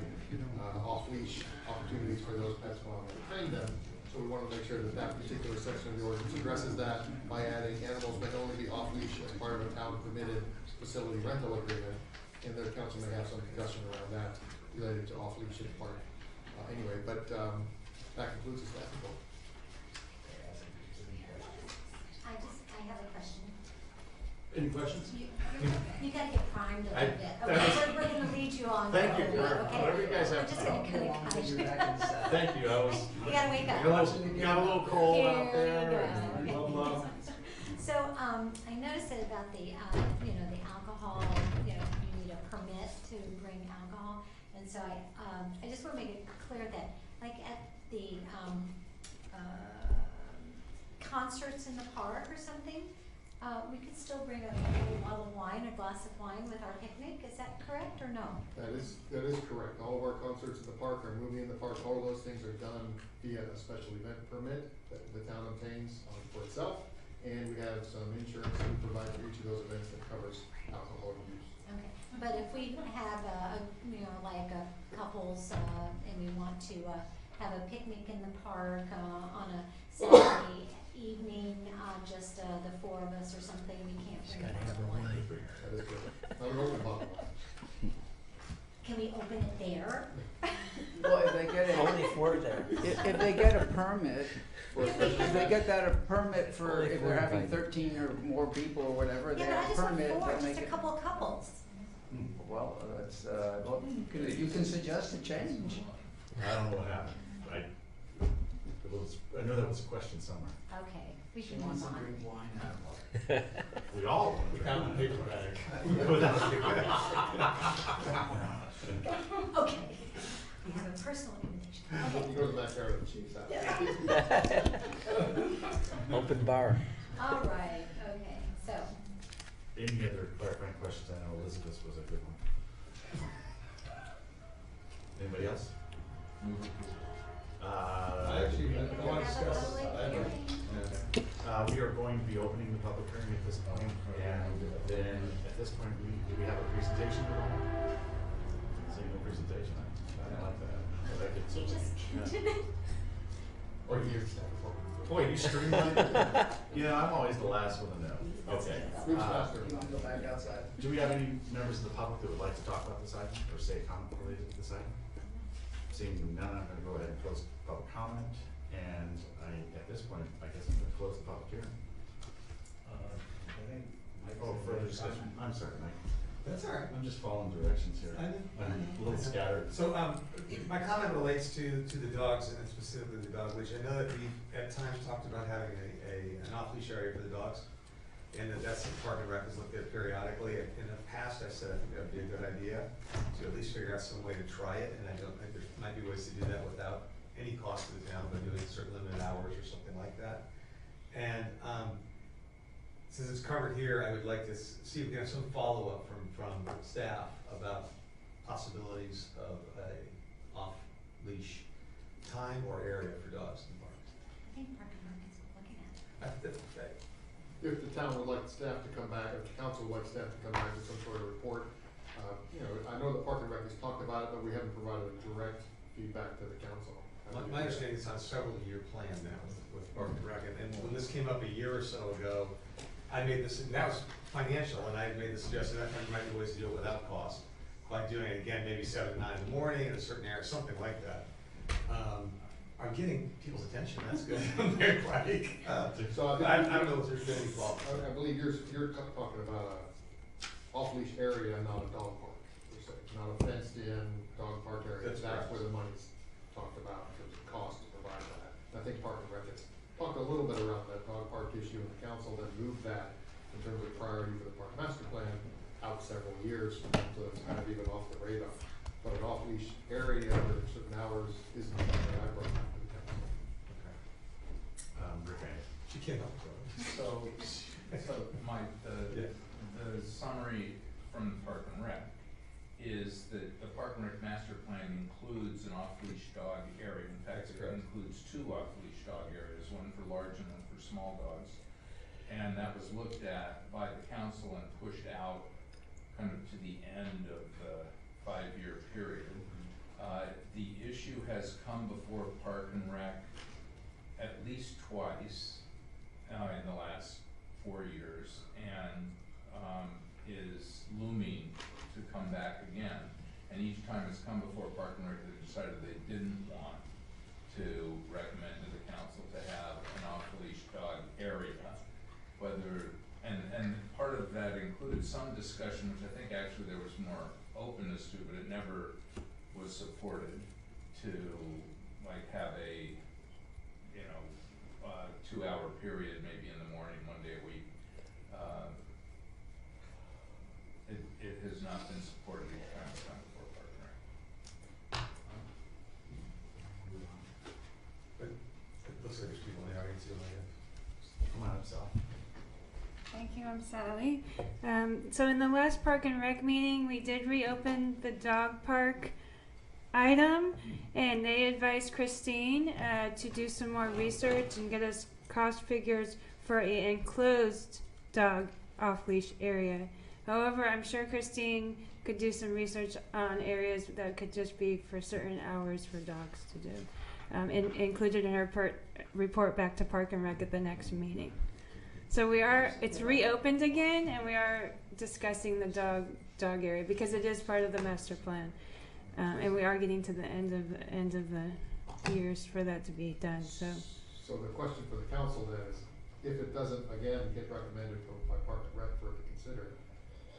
Speaker 19: off-leash opportunities for those pets while we train them. So we want to make sure that that particular section of the ordinance addresses that by adding animals may only be off-leash as part of a town-permitted facility rental agreement. And the council may have some discussion around that related to off-leash in the park. Anyway, but that concludes the staff report.
Speaker 4: I have a question.
Speaker 5: Any questions?
Speaker 4: You gotta get primed a
Speaker 5: I-
Speaker 4: little bit. Okay, we're gonna lead you on.
Speaker 5: Thank you.
Speaker 4: Okay.
Speaker 5: Whatever you guys have
Speaker 4: I'm just
Speaker 5: to
Speaker 4: gonna
Speaker 5: do.
Speaker 4: kind of guide you.
Speaker 5: Thank you, I was.
Speaker 4: You gotta wake up.
Speaker 5: Got a little cold out
Speaker 4: Here
Speaker 5: there.
Speaker 4: you
Speaker 5: and
Speaker 4: go.
Speaker 5: blah, blah.
Speaker 4: So, I noticed that about the, the alcohol, you need a permit to bring alcohol. And so I just wanna make it clear that, like at the, concerts in the park or something, we could still bring a bottle of wine, a glass of wine with our picnic. Is that correct or no?
Speaker 19: That is correct. All of our concerts in the park, our movie in the park, all of those things are done via a special event permit that the town obtains for itself. And we have some insurance that we provide for each of those events that covers alcohol use.
Speaker 4: Okay, but if we have like a couples, and we want to, have a picnic in the park, on a Saturday evening, just, the four of us or something, we can't bring a bottle of wine.
Speaker 19: That is correct. Not an open bottle.
Speaker 4: Can we open it there?
Speaker 8: Well, if they get it.
Speaker 2: Only for there.
Speaker 8: If they get a permit,
Speaker 19: For a
Speaker 8: if
Speaker 19: special
Speaker 8: they
Speaker 19: event.
Speaker 8: get that a permit for,
Speaker 2: Only
Speaker 8: if
Speaker 2: for
Speaker 8: they're having
Speaker 2: invited.
Speaker 8: 13 or more people or whatever, they
Speaker 4: Yeah, but I
Speaker 8: have a
Speaker 4: just want
Speaker 8: permit,
Speaker 4: four,
Speaker 8: they'll make
Speaker 4: just a
Speaker 8: it.
Speaker 4: couple of couples.
Speaker 8: Well, that's, well, you can suggest a change.
Speaker 5: I don't know what happened. I know that was a question somewhere.
Speaker 4: Okay, we
Speaker 8: She
Speaker 4: can
Speaker 8: wants
Speaker 4: move
Speaker 8: to
Speaker 4: on.
Speaker 8: drink wine out of water.
Speaker 5: We all want to drink. Without a paper bag. Without a paper bag.
Speaker 4: Okay, we have a personal invitation. Okay.
Speaker 19: You go to the backyard of the chief's house.
Speaker 2: Open bar.
Speaker 4: All right, okay, so,
Speaker 5: Any other clarifying questions? I know Elizabeth's was a good one. Anybody else?
Speaker 19: I actually, I want to discuss,
Speaker 5: We are going to be opening the public hearing at this point, and then at this point, do we have a presentation at all? Seeing no presentation, I don't like that. I like it so
Speaker 4: you just,
Speaker 5: yeah. Or you, boy, you streamlined it. I'm always the last one to know. Okay.
Speaker 19: Who's faster?
Speaker 8: You want to go back outside?
Speaker 5: Do we have any members of the public that would like to talk about this item or say a comment related to this item? Seeing none, I'm going to go ahead and close public comment, and at this point, I guess I'm going to close the public hearing. Further discussion. I'm sorry, Mike.
Speaker 9: That's all right.
Speaker 5: I'm just following directions here.
Speaker 9: I know.
Speaker 5: I'm a little scattered.
Speaker 9: So, my comment relates to the dogs and specifically the dog leash. I know that we've at times talked about having an off-leash area for the dogs, and that's the Park and Rec has looked at periodically. In the past, I said I think that would be a good idea to at least figure out some way to try it, and I don't think there might be ways to do that without any cost to the town by doing certain limited hours or something like that. And since it's covered here, I would like to see if we can have some follow-up from staff about possibilities of a off-leash time or area for dogs in the park.
Speaker 4: I think Park and Rec is looking at it.
Speaker 19: If the town would like staff to come back, if the council would like staff to come back with some sort of report, I know the Park and Rec has talked about it, but we haven't provided a direct feedback to the council.
Speaker 9: My understanding is on a several-year plan now with Park and Rec, and when this came up a year or so ago, I made this, and that was financial, and I made the suggestion that there might be ways to do it without cost, by doing it again, maybe 7 to 9 in the morning in a certain area, something like that. I'm getting people's attention, that's good. They're like,
Speaker 19: So
Speaker 9: I don't know if there's been any fault.
Speaker 19: I believe you're talking about a off-leash area, not a dog park, per se, not a fenced-in dog park area.
Speaker 9: That's
Speaker 19: That's
Speaker 9: correct.
Speaker 19: where the money's talked about in terms of cost to provide that. And I think Park and Rec has talked a little bit around that dog park issue, and the council then moved that in terms of priority for the park master plan out several years, so it's kind of even off the radar. But an off-leash area under certain hours isn't something that I brought up to the council.
Speaker 5: Rick,
Speaker 9: She can't help it.
Speaker 7: So Mike, the summary from the Park and Rec is that the Park and Rec master plan includes an off-leash dog area. In fact, it includes 2 off-leash dog areas, one for large and one for small dogs. And that was looked at by the council and pushed out kind of to the end of the 5-year period. The issue has come before Park and Rec at least twice in the last 4 years, and is looming to come back again. And each time it's come before Park and Rec, they decided they didn't want to recommend to the council to have an off-leash dog area. And part of that included some discussion, which I think actually there was more openness to, but it never was supported, to like have a, 2-hour period, maybe in the morning, 1 day a week. It has not been supported each time it's come before Park and Rec.
Speaker 9: But it looks like there's people in the audience who might have. Come on up, Sal.
Speaker 20: Thank you, I'm Sally. So in the last Park and Rec meeting, we did reopen the dog park item, and they advised Christine to do some more research and get us cost figures for an enclosed dog off-leash area. However, I'm sure Christine could do some research on areas that could just be for certain hours for dogs to do, included in her report back to Park and Rec at the next meeting. So it's reopened again, and we are discussing the dog area because it is part of the master plan, and we are getting to the end of the years for that to be done.
Speaker 19: So the question for the council then is, if it doesn't again get recommended by Park and Rec for it to consider,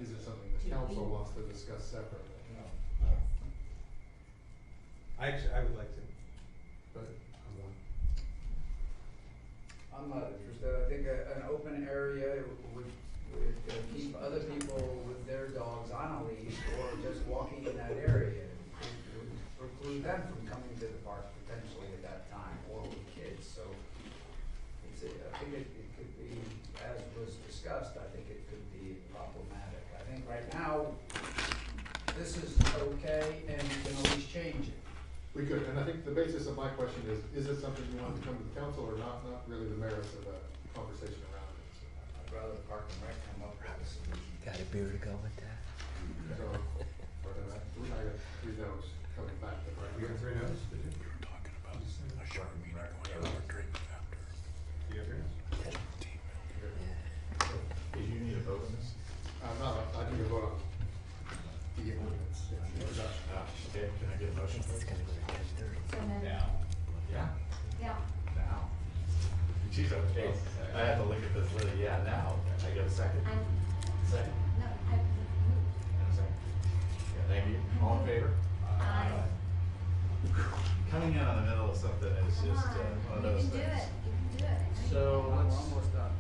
Speaker 19: is it something the council wants to discuss separately?
Speaker 9: I would like to. But
Speaker 8: I'm not interested. I think an open area would keep other people with their dogs on a leash or just walking in that area. It would preclude them from coming to the park potentially at that time, or with kids. So I think it could be, as was discussed, I think it could be problematic. I think right now, this is okay, and you can always change it.
Speaker 19: We could, and I think the basis of my question is it something you want to come to the council or not? Not really the merits of a conversation around it. So
Speaker 8: I'd rather Park and Rec come up with a solution.
Speaker 2: Got a beer to go with that?
Speaker 19: So, I got 3 no's coming back to Park and
Speaker 9: You
Speaker 19: Rec.
Speaker 9: have 3 no's? Did you? We were talking about a short meeting going on our drink after. Do you have 3 no's?
Speaker 5: Did you need a vote on this?
Speaker 19: No, I need to vote on the ordinance.
Speaker 5: Okay, can I get a motion?
Speaker 2: It's gonna go to 10:30.
Speaker 4: So then,
Speaker 5: Now. Yeah?
Speaker 4: yeah.
Speaker 5: Now. She's okay. I have to look at this really, yeah, now. Can I get a second? Second?
Speaker 4: No, I moved.
Speaker 5: And a second. Yeah, thank you. All in favor?
Speaker 4: Aye.
Speaker 5: Coming in on the middle of something is just one of those
Speaker 4: You can do
Speaker 5: things.
Speaker 4: it, you can do it.
Speaker 5: So
Speaker 8: We're
Speaker 5: let's
Speaker 8: almost done.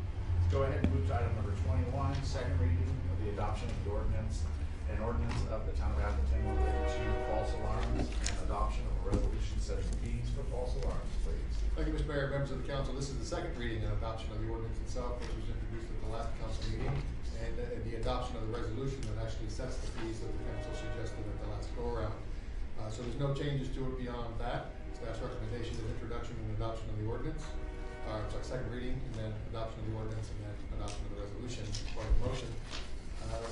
Speaker 5: go ahead and move to item number 21, second reading of the adoption of the ordinance, an ordinance of the town of Atherton related to false alarms and adoption of a resolution setting fees for false alarms, please.
Speaker 19: Thank you, Mr. Mayor, members of the council. This is the second reading and adoption of the ordinance itself, which was introduced at the last council meeting, and the adoption of the resolution that actually sets the fees that the council suggested at the last go-around. So there's no changes to it beyond that. Staff's recommendation is introduction and adoption of the ordinance. Second reading, and then adoption of the ordinance, and then adoption of the resolution as part of the motion.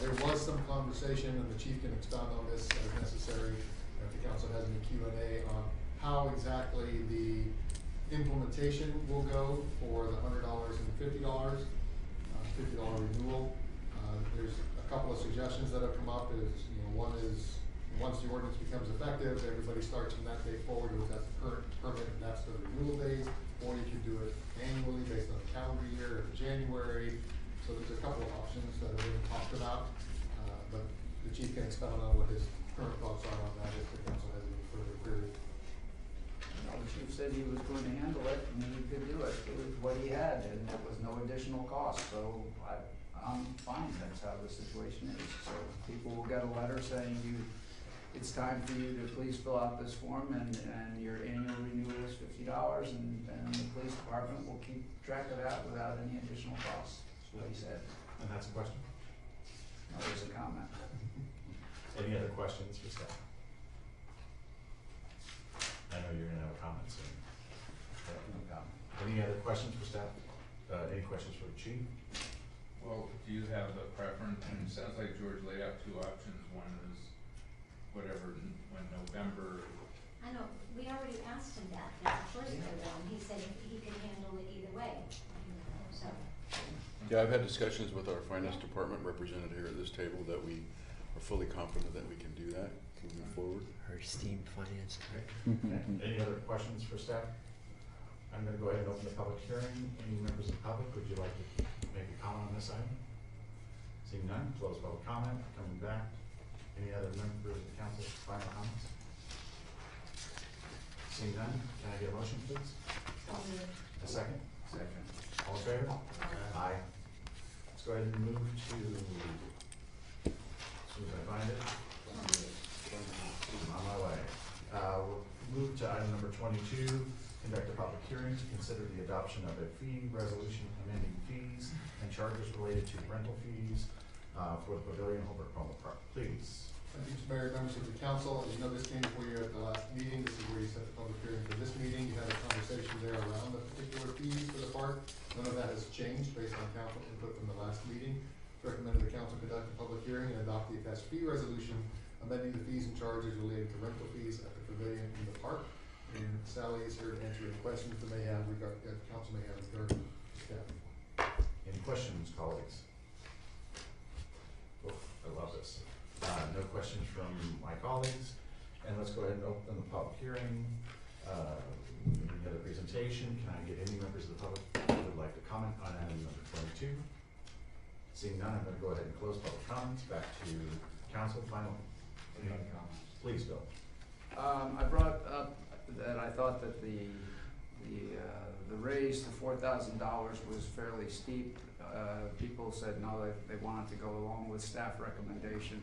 Speaker 19: There was some conversation, and the chief can expound on this as necessary, if the council has any Q&A on how exactly the implementation will go for the $100 and $50, $50 renewal. There's a couple of suggestions that have come up. One is once the ordinance becomes effective, everybody starts from that day forward with that current permit, and that's the renewal days, or you could do it annually based on the calendar year in January. So there's a couple of options that have been talked about, but the chief can expound on what his current thoughts are on that if the council has any further queries.
Speaker 8: The chief said he was going to handle it, and he could do it. It was what he had, and there was no additional cost, so I'm fine, that's how the situation is. So people will get a letter saying it's time for you to please fill out this form, and your annual renewal is $50, and the police department will keep track of that without any additional costs. That's what he said.
Speaker 5: And that's a question?
Speaker 8: No, there's a comment.
Speaker 5: Any other questions for staff? I know you're gonna have a comment soon.
Speaker 8: No comment.
Speaker 5: Any other questions for staff? Any questions for the chief?
Speaker 7: Well, do you have a preference? And it sounds like George laid out 2 options. One is whatever, when November.
Speaker 4: I know, we already asked him that at the first go-round. He said he could handle it either way, so.
Speaker 21: Yeah, I've had discussions with our finance department represented here at this table that we are fully confident that we can do that.
Speaker 2: moving forward. Our esteemed finance director.
Speaker 5: Any other questions for staff? I'm gonna go ahead and open the public hearing. Any members of the public, would you like to make a comment on this item? Seeing none, close public comment, coming back. Any other members of the council, final comments? Seeing none, can I get a motion, please? A second? Second. All in favor? Aye. Let's go ahead and move to, as soon as I find it, I'm on my way. We'll move to item number 22, conduct a public hearing to consider the adoption of a fee resolution amending fees and charges related to rental fees for the Pavilion Holbrook Polo Park. Please.
Speaker 19: Thank you, Mr. Mayor, members of the council. As you know, this came before you at the last meeting. This is where you set the public hearing for this meeting. You had a conversation there around the particular fees for the park. None of that has changed based on council input from the last meeting. Recommended the council conduct a public hearing and adopt the attached fee resolution amending the fees and charges related to rental fees at the pavilion in the park. And Sally is here to answer any questions that the council may have regarding staff.
Speaker 5: Any questions, colleagues? Oh, I love this. No questions from my colleagues. And let's go ahead and open the public hearing. Any other presentation? Can I get any members of the public who would like to comment on item number 22? Seeing none, I'm going to go ahead and close public comments. Back to council. Final comments. Please, Bill.
Speaker 8: I brought up that I thought that the raise to $4,000 was fairly steep. People said no, they wanted to go along with staff recommendation.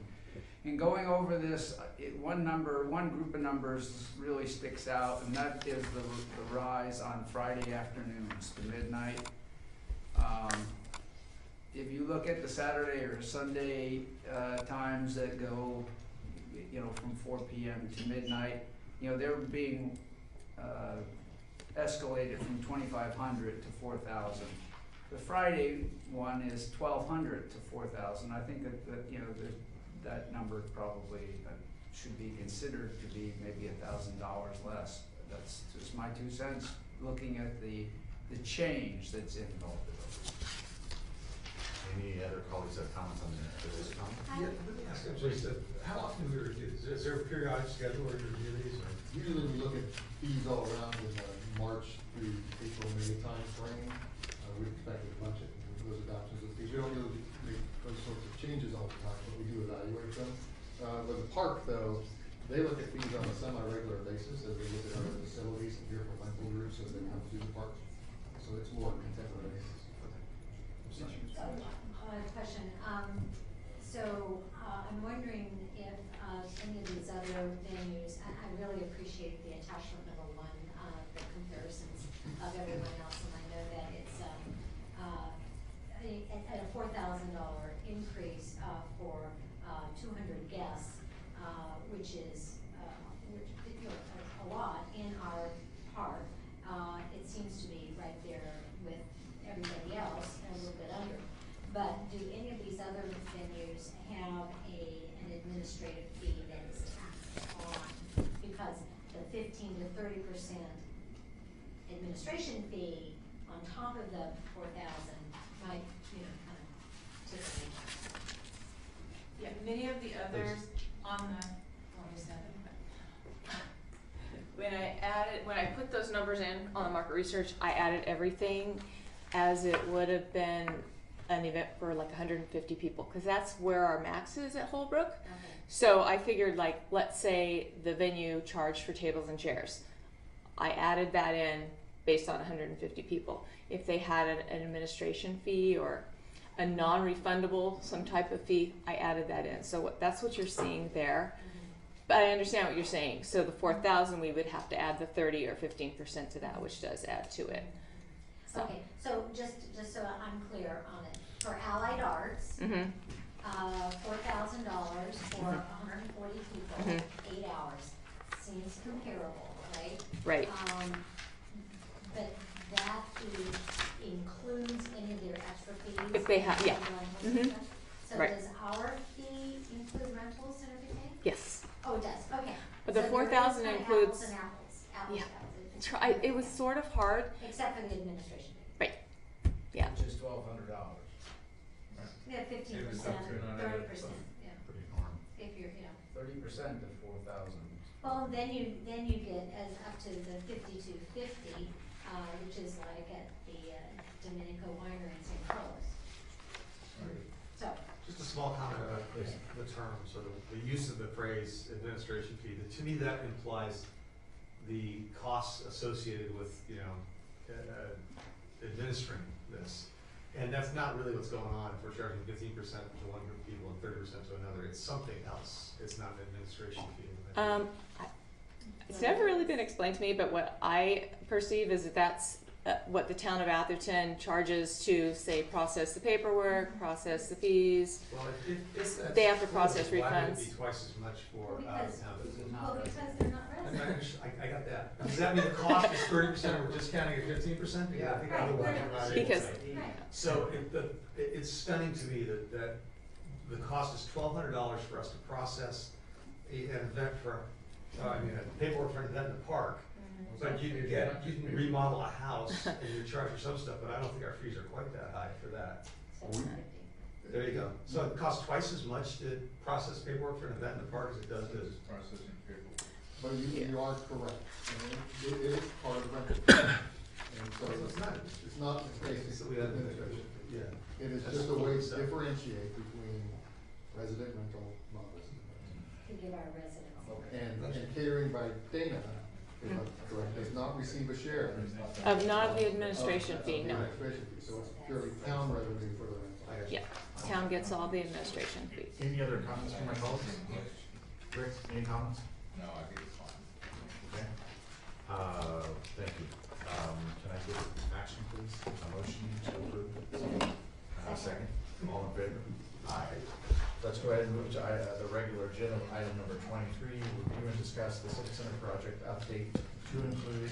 Speaker 8: In going over this, one group of numbers really sticks out, and that is the rise on Friday afternoons to midnight. If you look at the Saturday or Sunday times that go, from 4 p.m. to midnight, they're being escalated from 2,500 to 4,000. The Friday one is 1,200 to 4,000. I think that number probably should be considered to be maybe $1,000 less. That's just my 2 cents. Looking at the change that's involved in those.
Speaker 5: Any other colleagues have comments on this comment?
Speaker 9: Yeah, let me ask you, please, how often do we review this? Is there a periodic schedule where you review these?
Speaker 19: Usually we look at fees all around in March through April, May time frame. We expect a budget and those adoptions of fees. We don't really make those sorts of changes all the time, but we do evaluate them. With the park though, they look at fees on a semi-regular basis as they look at other facilities and hear from rental groups as they come through the park. So it's more contemporary basis.
Speaker 4: Question. I'm wondering if any of these other venues, I really appreciate the attachment number 1, the comparisons of everyone else, and I know that it's at a $4,000 increase for 200 guests, which is a lot in our park. It seems to be right there with everybody else, and a little bit under. But do any of these other venues have an administrative fee that is taxed on? Because the 15 to 30% administration fee on top of the 4,000 might, kind of tick me.
Speaker 3: Yeah, many of the others on the 47.
Speaker 16: When I put those numbers in on the market research, I added everything as it would have been an event for like 150 people, because that's where our max is at Holbrook. Okay. So I figured, like, let's say the venue charged for tables and chairs. I added that in based on 150 people. If they had an administration fee or a non-refundable, some type of fee, I added that in. So that's what you're seeing there. But I understand what you're saying. So the 4,000, we would have to add the 30 or 15% to that, which does add to it. So.
Speaker 4: Okay, so just so I'm clear on it, for Allied Arts, $4,000 for 140 people, 8 hours, seems comparable, right?
Speaker 16: Right.
Speaker 4: But that fee includes any of their extra fees?
Speaker 16: If they have, yeah.
Speaker 4: So
Speaker 16: right.
Speaker 4: Does our fee include rentals and everything?
Speaker 16: Yes.
Speaker 4: Oh, it does, okay.
Speaker 16: But the
Speaker 4: so
Speaker 16: 4,000 includes.
Speaker 4: Apples and apples. Apples,
Speaker 16: yeah.
Speaker 4: apples.
Speaker 16: It was sort of hard.
Speaker 4: Except for the administration fee.
Speaker 16: Right. Yeah.
Speaker 8: Which is $1,200.
Speaker 4: Yeah, 15%, 30%, yeah.
Speaker 5: Pretty normal.
Speaker 4: If you're,
Speaker 8: 30% 50% of 4,000.
Speaker 4: Well, then you get as up to the 5250, which is like at the Domenico Winery in St. Carlos. So.
Speaker 9: Just a small comment about the term, so the use of the phrase administration fee. To me, that implies the costs associated with, administering this. And that's not really what's going on if we're charging 15% to one group of people and 30% to another. It's something else. It's not an administration fee.
Speaker 6: It's never really been explained to me, but what I perceive is that that's what the town of Atherton charges to, say, process the paperwork, process the fees.
Speaker 9: Well,
Speaker 6: they have to process
Speaker 9: why would it
Speaker 6: refunds.
Speaker 9: be twice as much for
Speaker 4: Because they're not residents.
Speaker 9: I got that. Does that mean the cost is 30% and we're discounting at 15%?
Speaker 8: Yeah, I think I would like about it.
Speaker 6: Because
Speaker 9: So it's stunning to me that the cost is $1,200 for us to process an event for, a paperwork for an event in the park. But you can remodel a house and you charge for some stuff, but I don't think our fees are quite that high for that. There you go. So it costs twice as much to process paperwork for an event in the park as it does to
Speaker 7: processing paperwork.
Speaker 19: But you are correct. It is part of the rental. And so it's not basically administration.
Speaker 9: Yeah.
Speaker 19: It is just a way to differentiate between resident rental, non-resident rental.
Speaker 4: To give our residents.
Speaker 19: And catering by Dana, if I'm correct, does not receive a share.
Speaker 6: Of not the administration fee, no.
Speaker 19: Administration fee, so it's purely town revenue for the rental.
Speaker 6: Yeah, town gets all the administration fees.
Speaker 5: Any other comments from my colleagues? Rick, any comments?
Speaker 7: No, I think it's fine.
Speaker 5: Okay. Thank you. Can I get action, please? A motion to approve? Second. All in favor? Aye. Let's go ahead and move to the regular agenda, item number 23, review and discuss the Civic Center project update to include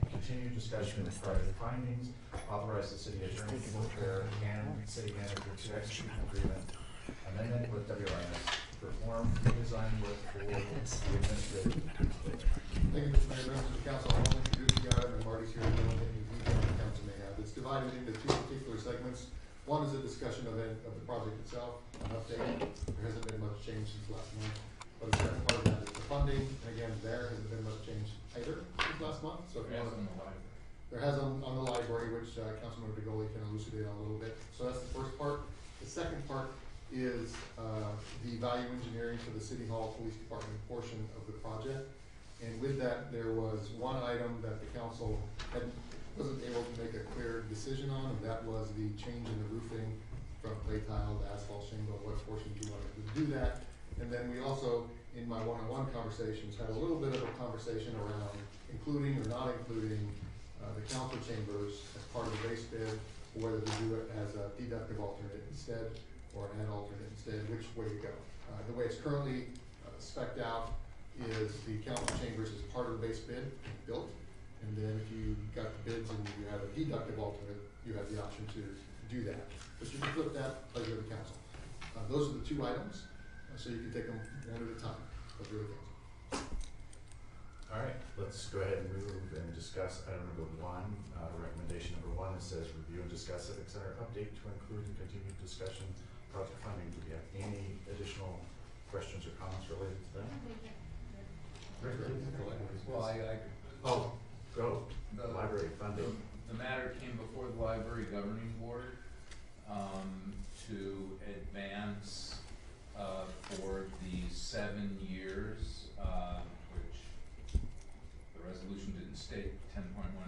Speaker 5: continued discussion of project findings, authorize the city attorney to prepare and city manager to execute an agreement, amendment with WRS, perform redesign work for the administrative.
Speaker 19: Thank you, Mr. Mayor, members of the council. I'll introduce the item, and Marty's here to go into any detail the council may have. It's divided into two particular segments. One is a discussion of the project itself, an update. There hasn't been much change since last month. But the second part of that is the funding. And again, there hasn't been much change either since last month. So if you want to, there has on the library, which Councilmember DeGoli can elucidate on a little bit. So that's the first part. The second part is the value engineering for the City Hall Police Department portion of the project. And with that, there was one item that the council wasn't able to make a clear decision on, and that was the change in the roofing from clay tile to asphalt shingle, what portions you wanted to do that. And then we also, in my one-on-one conversations, had a little bit of a conversation around including or not including the council chambers as part of the base bid, or whether to do it as a deductible alternate instead, or an alternate instead, which way to go. The way it's currently spec'd out is the council chambers as part of the base bid built. And then if you got the bids and you have a deductible alternate, you have the option to do that. But you can flip that pleasure of the council. Those are the two items, so you can take them one at a time. Pleasure of the council.
Speaker 5: All right, let's go ahead and move and discuss item number 1. Recommendation number 1, it says review and discuss Civic Center update to include the continued discussion project funding. Do we have any additional questions or comments related to that?
Speaker 7: Well,
Speaker 5: Go. The library funding.
Speaker 7: The matter came before the library governing board to advance for the 7 years, which the resolution didn't state 10.1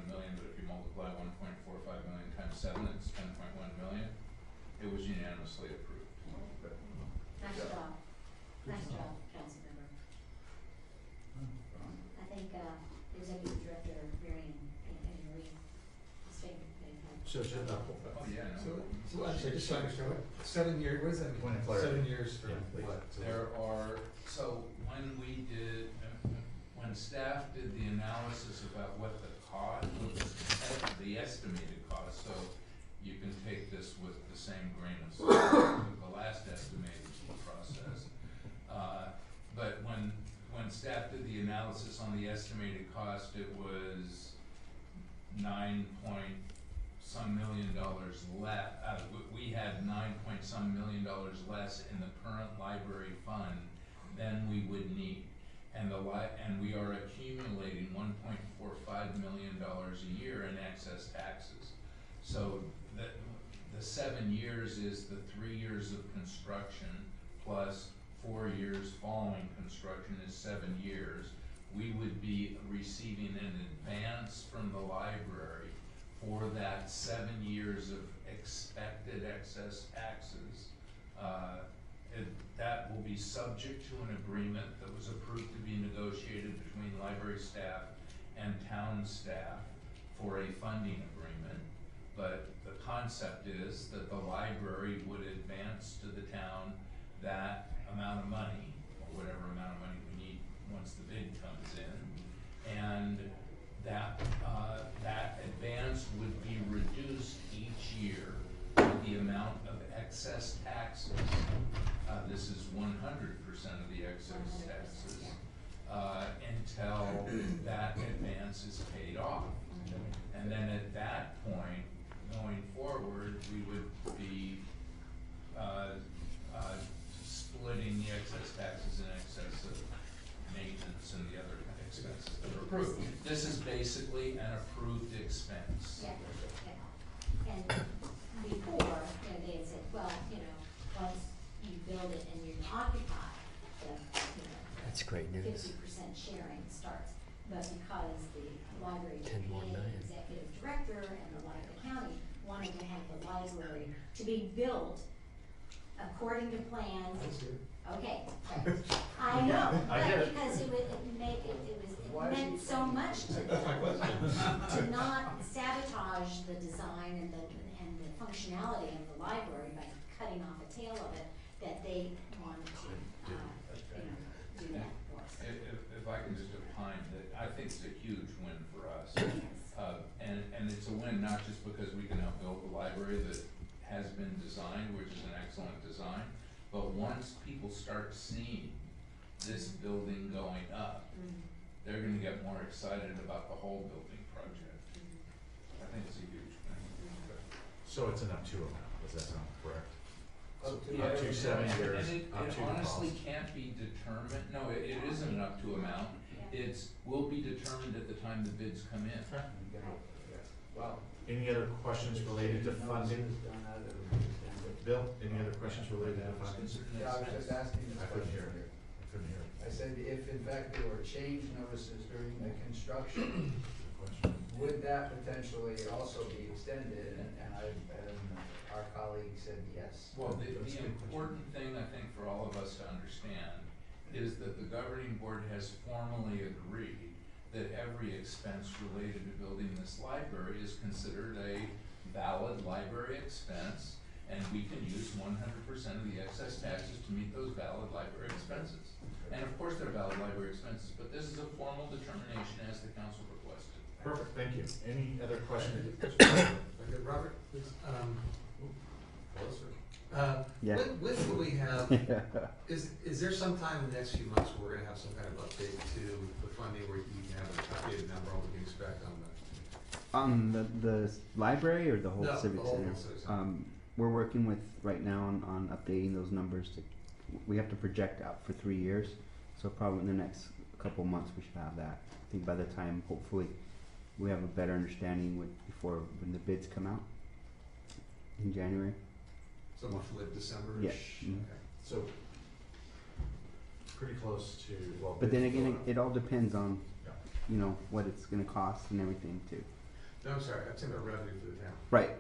Speaker 7: million, but if you multiply 1.45 million times 7, it's 10.1 million. It was unanimously approved.
Speaker 4: Nice job. Nice job, council member. I think Executive Director Marion and Marie statement they had.
Speaker 9: So actually, just so I understand, 7 years, what does that mean?
Speaker 5: Point of clarity.
Speaker 9: 7 years for what?
Speaker 7: When staff did the analysis about what the cost, the estimated cost, so you can take this with the same grain of salt with the last estimated process. But when staff did the analysis on the estimated cost, it was $9-some million less. We had $9-some million less in the current library fund than we would need. And we are accumulating $1.45 million a year in excess taxes. So the 7 years is the 3 years of construction plus 4 years following construction is 7 years. We would be receiving an advance from the library for that 7 years of expected excess taxes. That will be subject to an agreement that was approved to be negotiated between library staff and town staff for a funding agreement. But the concept is that the library would advance to the town that amount of money, or whatever amount of money we need once the bid comes in, and that advance would be reduced each year with the amount of excess taxes. This is 100% of the excess taxes until that advance is paid off. And then at that point, going forward, we would be splitting the excess taxes in excess of maintenance and the other expenses that are approved. This is basically an approved expense.
Speaker 4: Yeah, yeah. And before, they had said, well, once you build it and you occupy,
Speaker 2: That's great news.
Speaker 4: 50% sharing starts. But because the library
Speaker 2: 10 more
Speaker 4: and
Speaker 2: million.
Speaker 4: the executive director and the county wanted to have the library to be built according to plans. Okay, I know, but because it meant so much to them to not sabotage the design and the functionality of the library by cutting off a tail of it, that they wanted to do that for us.
Speaker 7: If I can just opine, that I think it's a huge win for us. And it's a win not just because we can now build the library that has been designed, which is an excellent design, but once people start seeing this building going up, they're going to get more excited about the whole building project. I think it's a huge win.
Speaker 5: So it's an up to amount, does that sound correct?
Speaker 8: Up to
Speaker 5: Up to 7 years.
Speaker 7: And it honestly can't be determined, no, it isn't an up to amount. Will be determined at the time the bids come in.
Speaker 8: Wow.
Speaker 5: Any other questions related to funding? Bill, any other questions related to funding?
Speaker 8: Yeah, I was just asking this
Speaker 5: I couldn't
Speaker 8: question.
Speaker 5: hear it. I couldn't hear it.
Speaker 8: I said, if in fact there were change notices during the construction, would that potentially also be extended? And our colleague said yes.
Speaker 7: Well, the important thing, I think, for all of us to understand is that the governing board has formally agreed that every expense related to building this library is considered a valid library expense, and we can use 100% of the excess taxes to meet those valid library expenses. And of course, they're valid library expenses, but this is a formal determination as the council requested.
Speaker 5: Perfect, thank you. Any other questions?
Speaker 9: Okay, Robert, please.
Speaker 2: Yeah.
Speaker 9: When will we have, is there some time in the next few months where we're gonna have some kind of update to the funding where you can have an updated number on what we can expect on
Speaker 2: The library or the whole
Speaker 9: No,
Speaker 2: civic
Speaker 9: the whole
Speaker 2: center?
Speaker 9: civic center.
Speaker 2: We're working with right now on updating those numbers. We have to project out for 3 years, so probably in the next couple months we should have that. I think by the time, hopefully, we have a better understanding when the bids come out in January.
Speaker 9: So roughly December-ish?
Speaker 2: Yeah. Mhm.
Speaker 9: Okay.
Speaker 5: So, pretty close to, well.
Speaker 2: But then
Speaker 5: bids
Speaker 2: again,
Speaker 5: go out.
Speaker 2: it all depends on,
Speaker 5: Yeah.
Speaker 2: what it's gonna cost and everything too.
Speaker 9: No, I'm sorry, I'm talking about revenue for the town.
Speaker 2: Right,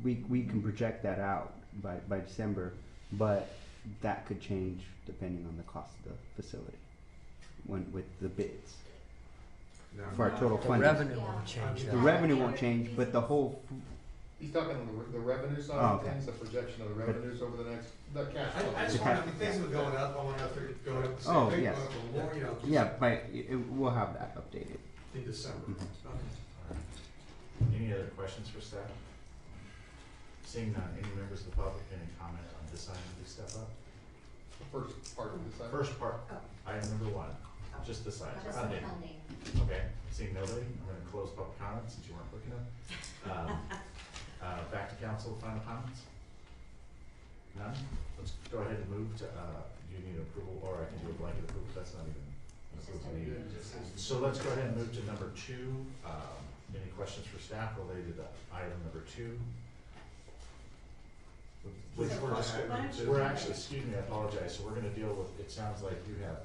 Speaker 2: we can project that out by December, but that could change depending on the cost of the facility with the bids.
Speaker 9: No.
Speaker 2: For our total
Speaker 4: The
Speaker 2: funding.
Speaker 4: revenue won't change
Speaker 2: The revenue won't change, but the whole,
Speaker 19: He's talking on the revenue side
Speaker 2: Oh,
Speaker 19: of
Speaker 2: okay.
Speaker 19: things, the projection of the revenues over the next, the cash.
Speaker 9: I just
Speaker 2: The
Speaker 9: want,
Speaker 2: cash-
Speaker 9: things have been going up, I want to know if they're going up the same
Speaker 2: Oh,
Speaker 9: rate,
Speaker 2: yes.
Speaker 9: going up a little more, just
Speaker 2: yeah, we'll have that updated.
Speaker 9: in December.
Speaker 2: Mhm.
Speaker 9: Okay.
Speaker 5: Any other questions for staff? Seeing none, any members of the public, any comment on this item, please step up.
Speaker 19: The first part of this. item.
Speaker 5: First part, item number 1, just the size,
Speaker 4: Just the
Speaker 5: funding.
Speaker 4: funding.
Speaker 5: Okay, seeing nobody, I'm gonna close public comment since you weren't looking up. Back to council, final comments? None? Let's go ahead and move to, do you you need approval, or I can do a blanket approval, that's not even an approval needed. So let's go ahead and move to number 2. Any questions for staff related to item number 2? Which we're actually, excuse me, I apologize, so we're gonna deal with, it sounds like you have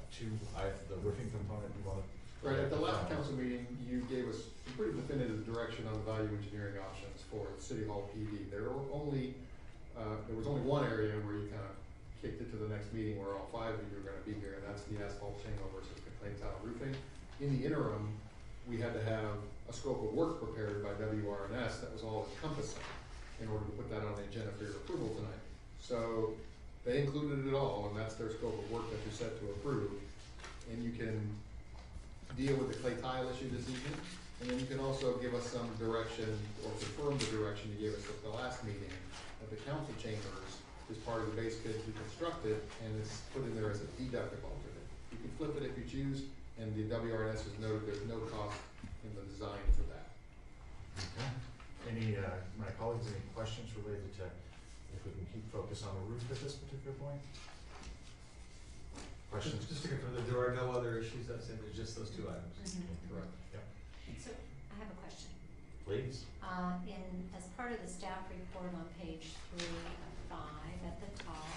Speaker 5: the roofing component you wanna.
Speaker 19: Right, at the last council meeting, you gave us some pretty definitive direction on the value engineering options for City Hall PD. There was only one area where you kind of kicked it to the next meeting where all 5 of you are gonna be here, and that's the asphalt shingle versus the clay tile roofing. In the interim, we had to have a scope of work prepared by WRNS that was all encompassing in order to put that on the agenda for your approval tonight. So they included it all, and that's their scope of work that you set to approve. And you can deal with the clay tile issue this evening, and then you can also give us some direction or confirm the direction you gave us at the last meeting that the council chambers is part of the base bid to be constructed and is put in there as a deductible alternate. You can flip it if you choose, and the WRNS has noted there's no cost in the design for that.
Speaker 5: Okay. Any, my colleagues, any questions related to if we can keep focus on the roof at this particular point? Questions?
Speaker 9: Just to confirm that there are no other issues, that's it, there's just those 2 items.
Speaker 5: Correct. Yep.
Speaker 4: So, I have a question.
Speaker 5: Please.
Speaker 4: As part of the staff report on page 3 of 5 at the top,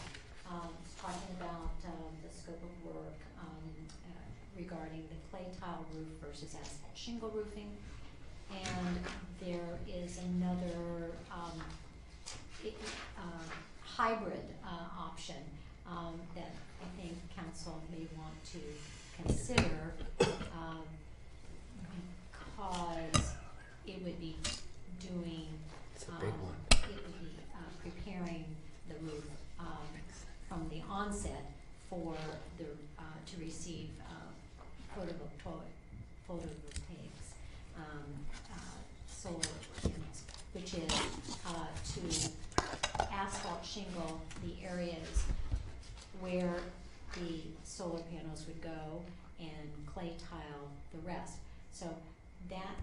Speaker 4: it's talking about the scope of work regarding the clay tile roof versus asphalt shingle roofing. And there is another hybrid option that I think council may want to consider because it would be doing, it would be preparing the roof from the onset for the to receive photovoltaics, solar panels, which is to asphalt shingle the areas where the solar panels would go and clay tile the rest. So that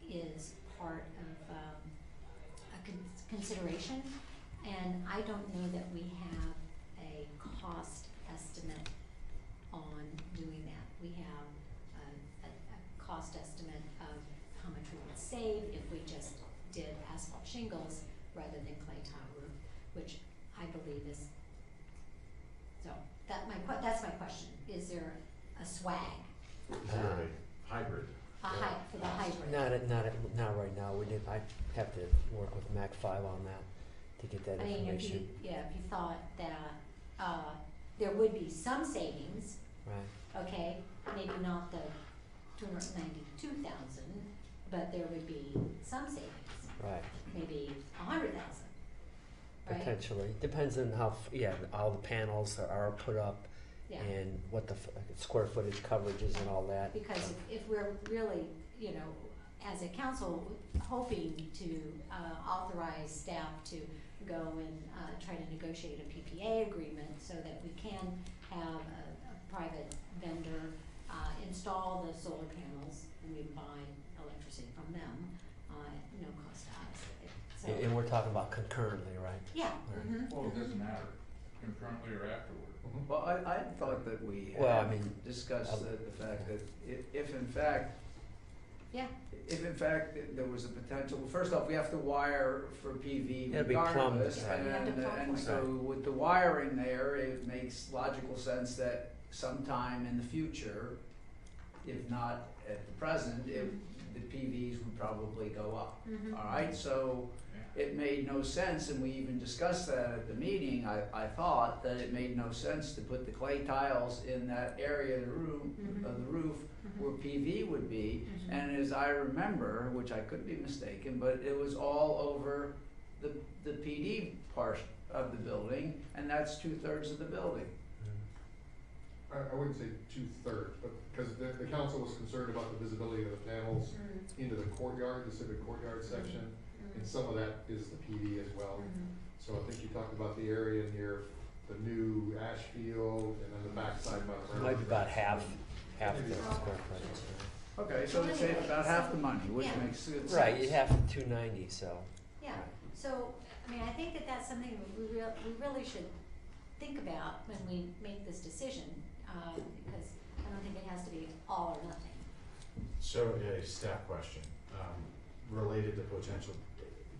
Speaker 4: is part of a consideration, and I don't know that we have a cost estimate on doing that. We have a cost estimate of how much we would save if we just did asphalt shingles rather than clay tile roof, which I believe is, so that's my question. Is there a swag?
Speaker 5: Is there a hybrid?
Speaker 4: For the hybrid?
Speaker 12: Not right now. I have to work with Mac 5 on that to get that information.
Speaker 4: If you thought that there would be some savings,
Speaker 12: right?
Speaker 4: Okay, maybe not the 292,000, but there would be some savings.
Speaker 12: Right.
Speaker 4: Maybe 100,000. Right?
Speaker 12: Potentially. Depends on how all the panels are put up.
Speaker 4: Yeah.
Speaker 12: And what the square footage coverage is and all that.
Speaker 4: Because if we're really, as a council, hoping to authorize staff to go and try to negotiate a PPA agreement so that we can have a private vendor install the solar panels and we buy electricity from them at no cost to us. So,
Speaker 12: and we're talking about concurrently, right?
Speaker 4: Yeah.
Speaker 12: Right.
Speaker 4: Mm-hmm.
Speaker 7: Well, it doesn't matter, concurrently or afterward.
Speaker 8: Well, I thought that we had discussed the fact that if in fact there was a potential, first off, we have to wire for PV regardless, and so with the wiring there, it makes logical sense that sometime in the future, if not at the present, the PVs would probably go up.
Speaker 4: Mm-hmm.
Speaker 8: All right, so it made no sense, and we even discussed that at the meeting. I thought that it made no sense to put the clay tiles in that area of the room of the roof where PV would be. And as I remember, which I could be mistaken, but it was all over the PD part of the building, and that's 2/3 of the building.
Speaker 19: I wouldn't say 2/3, but because the council was concerned about the visibility of the panels into the courtyard, the civic courtyard section, and some of that is the PD as well. So I think you talked about the area near the new ash field and then the backside by the
Speaker 12: Might be about half the square footage.
Speaker 8: Okay, so they save about half the money, which makes good sense.
Speaker 12: Right, you have 290, so.
Speaker 4: Yeah. So I mean, I think that that's something we really should think about when we make this decision, because I don't think it has to be all or nothing.
Speaker 5: So a staff question, related to potential,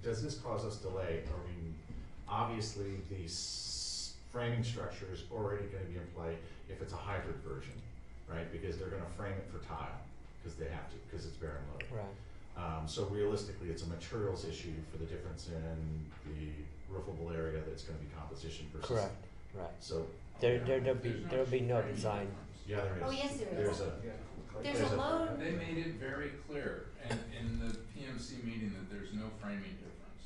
Speaker 5: does this cause us delay? I mean, obviously the framing structure is already gonna be in play if it's a hybrid version, right? Because they're gonna frame it for tile, because they have to, because it's bare and load.
Speaker 12: Right.
Speaker 5: So realistically, it's a materials issue for the difference in the roofable area that's gonna be composition versus.
Speaker 12: Correct, right.
Speaker 5: So.
Speaker 12: There'll be no design.
Speaker 5: Yeah, there is.
Speaker 4: Oh, yes, there is. There's a load.
Speaker 7: They made it very clear in the PMC meeting that there's no framing difference.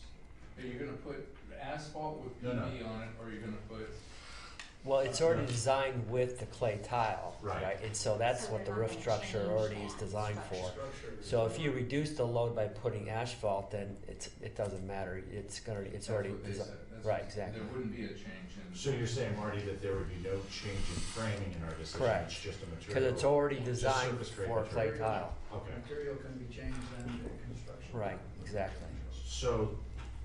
Speaker 7: Are you gonna put asphalt with PV on it, or are you gonna put?
Speaker 12: Well, it's already designed with the clay tile,
Speaker 5: Right.
Speaker 12: right? And so that's what the roof structure already is designed for. So if you reduce the load by putting asphalt, then it doesn't matter. It's already
Speaker 7: That's what they
Speaker 12: designed.
Speaker 7: said. That's
Speaker 12: Right,
Speaker 7: what-
Speaker 12: exactly.
Speaker 7: There wouldn't be a change in.
Speaker 5: So you're saying, Marty, that there would be no change in framing in our decision?
Speaker 12: Correct.
Speaker 5: It's just a material?
Speaker 12: Because it's already
Speaker 5: just
Speaker 12: designed
Speaker 5: surface grade
Speaker 12: for clay
Speaker 5: material.
Speaker 12: tile.
Speaker 5: Okay.
Speaker 8: Material can be changed then to construction.
Speaker 12: Right, exactly.
Speaker 5: So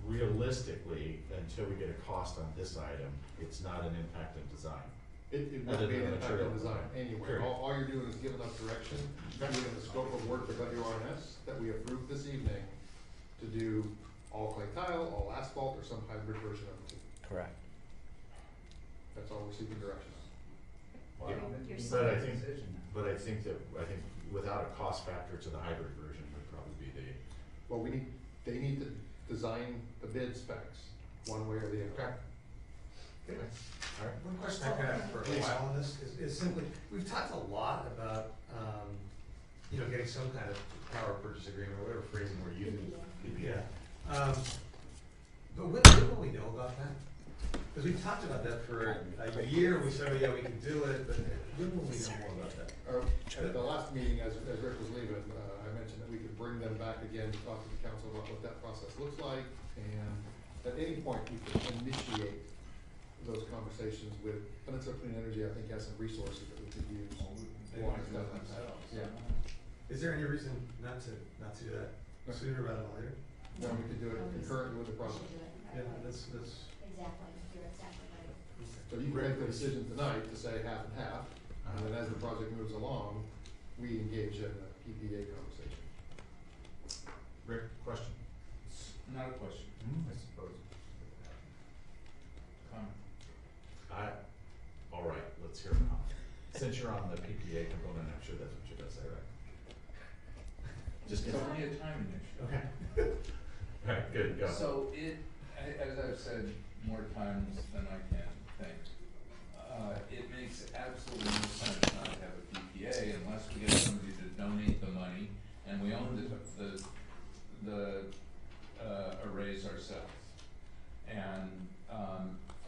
Speaker 5: realistically, until we get a cost on this item, it's not an impact in design?
Speaker 19: It
Speaker 5: Other
Speaker 19: would be
Speaker 5: than
Speaker 19: an
Speaker 5: the
Speaker 19: impact
Speaker 5: material
Speaker 19: on design
Speaker 5: design.
Speaker 19: anyway.
Speaker 5: Period.
Speaker 19: All you're doing is giving us direction, within the scope of work for WRNS that we approved this evening to do all clay tile, all asphalt, or some hybrid version of the two.
Speaker 12: Correct.
Speaker 19: That's all we're seeking direction on.
Speaker 5: But I think without a cost factor to the hybrid version would probably be the.
Speaker 19: Well, they need to design the bid specs, one way or the other.
Speaker 5: Anyway, all right.
Speaker 9: One question I've had for a while on this is simply, we've talked a lot about, getting some kind of power purchase agreement, or whatever phrasing we're using. Yeah. But when will we know about that? Because we've talked about that for a year, we said, yeah, we can do it, but when will we know more about that?
Speaker 19: At the last meeting, as Rick was leaving, I mentioned that we could bring them back again to talk to the council about what that process looks like, and at any point, we could initiate those conversations with Peninsula Clean Energy. I think has some resources that we could use.
Speaker 7: They want to do it themselves.
Speaker 19: Yeah.
Speaker 9: Is there any reason not to do that sooner rather than later?
Speaker 19: No, we could do it concurrently with the project.
Speaker 9: Yeah, that's.
Speaker 4: Exactly, you're exactly right.
Speaker 19: So you can make the decision tonight to say half and half, and then as the project moves along, we engage in a PPA conversation.
Speaker 5: Rick, question?
Speaker 7: Not a question.
Speaker 5: I suppose.
Speaker 7: Comment.
Speaker 5: All right, let's hear it now. Since you're on the PPA component, I'm sure that's what you're gonna say, right?
Speaker 7: It's only a timing issue.
Speaker 5: Okay. All right, good, go.
Speaker 7: So as I've said more times than I can think, it makes absolutely no sense not to have a PPA unless we get somebody to donate the money and we own the arrays ourselves. And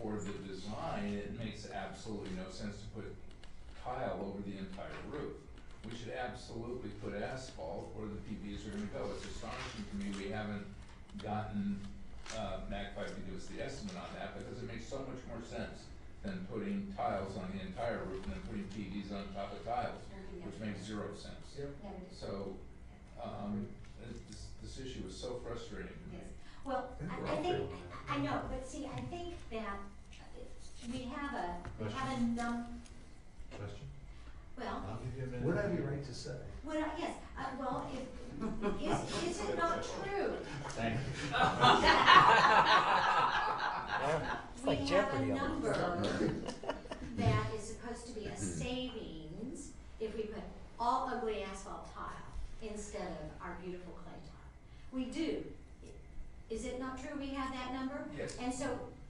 Speaker 7: for the design, it makes absolutely no sense to put tile over the entire roof. We should absolutely put asphalt where the PVs are gonna go. It's astonishing to me we haven't gotten MAC5 to give us the estimate on that, because it makes so much more sense than putting tiles on the entire roof and then putting PVs on top of tiles, which makes zero sense. So, this issue is so frustrating to me.
Speaker 4: Well, I think, I know, but see, I think that we have a
Speaker 5: Question?
Speaker 4: well.
Speaker 5: I'll give you a minute.
Speaker 9: Would I be right to say?
Speaker 4: Yes, well, is it not true?
Speaker 5: Thank you.
Speaker 12: It's like Jeopardy.
Speaker 4: We have a number that is supposed to be a savings if we put all ugly asphalt tile instead of our beautiful clay tile. We do. Is it not true we have that number?
Speaker 7: Yes.
Speaker 4: And so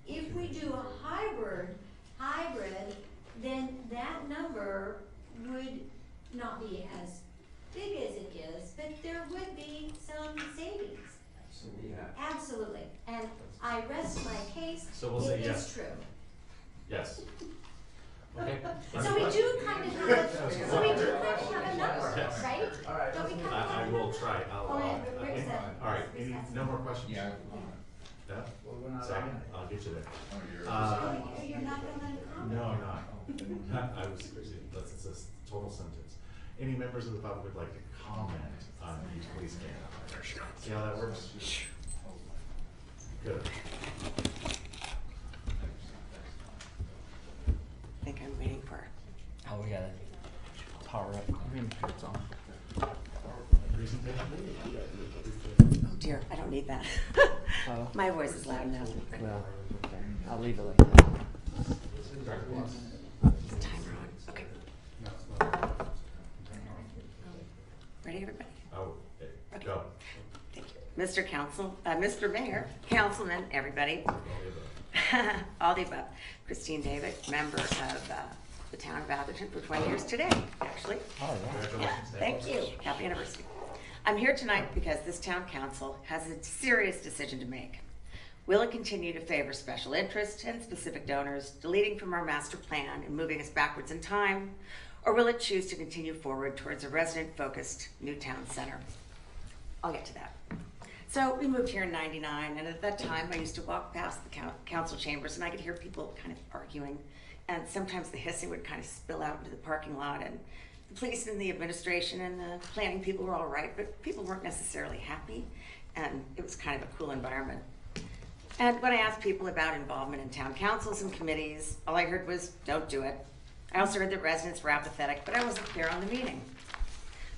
Speaker 4: if we do a hybrid, then that number would not be as big as it is, but there would be some savings. Absolutely. And I rest my case.
Speaker 5: So we'll say
Speaker 4: It
Speaker 5: yes.
Speaker 4: is true.
Speaker 5: Yes. Okay.
Speaker 4: So we do kind of have a number,
Speaker 5: Yes.
Speaker 4: right?
Speaker 5: All right.
Speaker 4: Don't we kind of
Speaker 5: I
Speaker 4: have a
Speaker 5: will
Speaker 4: number?
Speaker 5: try.
Speaker 4: Oh, yeah, Rick said-
Speaker 5: All right, no more questions?
Speaker 7: Yeah.
Speaker 5: Yeah?
Speaker 8: Well, we're not
Speaker 5: Second,
Speaker 8: on it.
Speaker 5: I'll get you there.
Speaker 7: Oh, you're.
Speaker 4: So you're not gonna let him comment?
Speaker 5: No, I'm not. I was, it's a total sentence. Any members of the public would like to comment on the police camera? See how that works? Good.
Speaker 15: need that.
Speaker 12: Oh.
Speaker 15: My voice is loud enough.
Speaker 12: Well, okay. I'll leave it like that.
Speaker 15: Timer on. Okay. Ready, everybody?
Speaker 5: Oh, okay, go.
Speaker 15: Thank you. Mr. Mayor, Councilman, everybody. All the above. Christine David, member of the town of Atherton for 20 years today, actually.
Speaker 12: Oh,
Speaker 15: Yeah, thank you. Happy anniversary. I'm here tonight because this town council has a serious decision to make. Will it continue to favor special interest and specific donors, deleting from our master plan and moving us backwards in time? Or will it choose to continue forward towards a resident-focused new town center? I'll get to that. So we moved here in '99, and at that time I used to walk past the council chambers and I could hear people kind of arguing, and sometimes the hissing would kind of spill out into the parking lot, and the police and the administration and the planning people were all right, but people weren't necessarily happy, and it was kind of a cool environment. And when I asked people about involvement in town councils and committees, all I heard was, don't do it. I also heard that residents were apathetic, but I wasn't there on the meeting.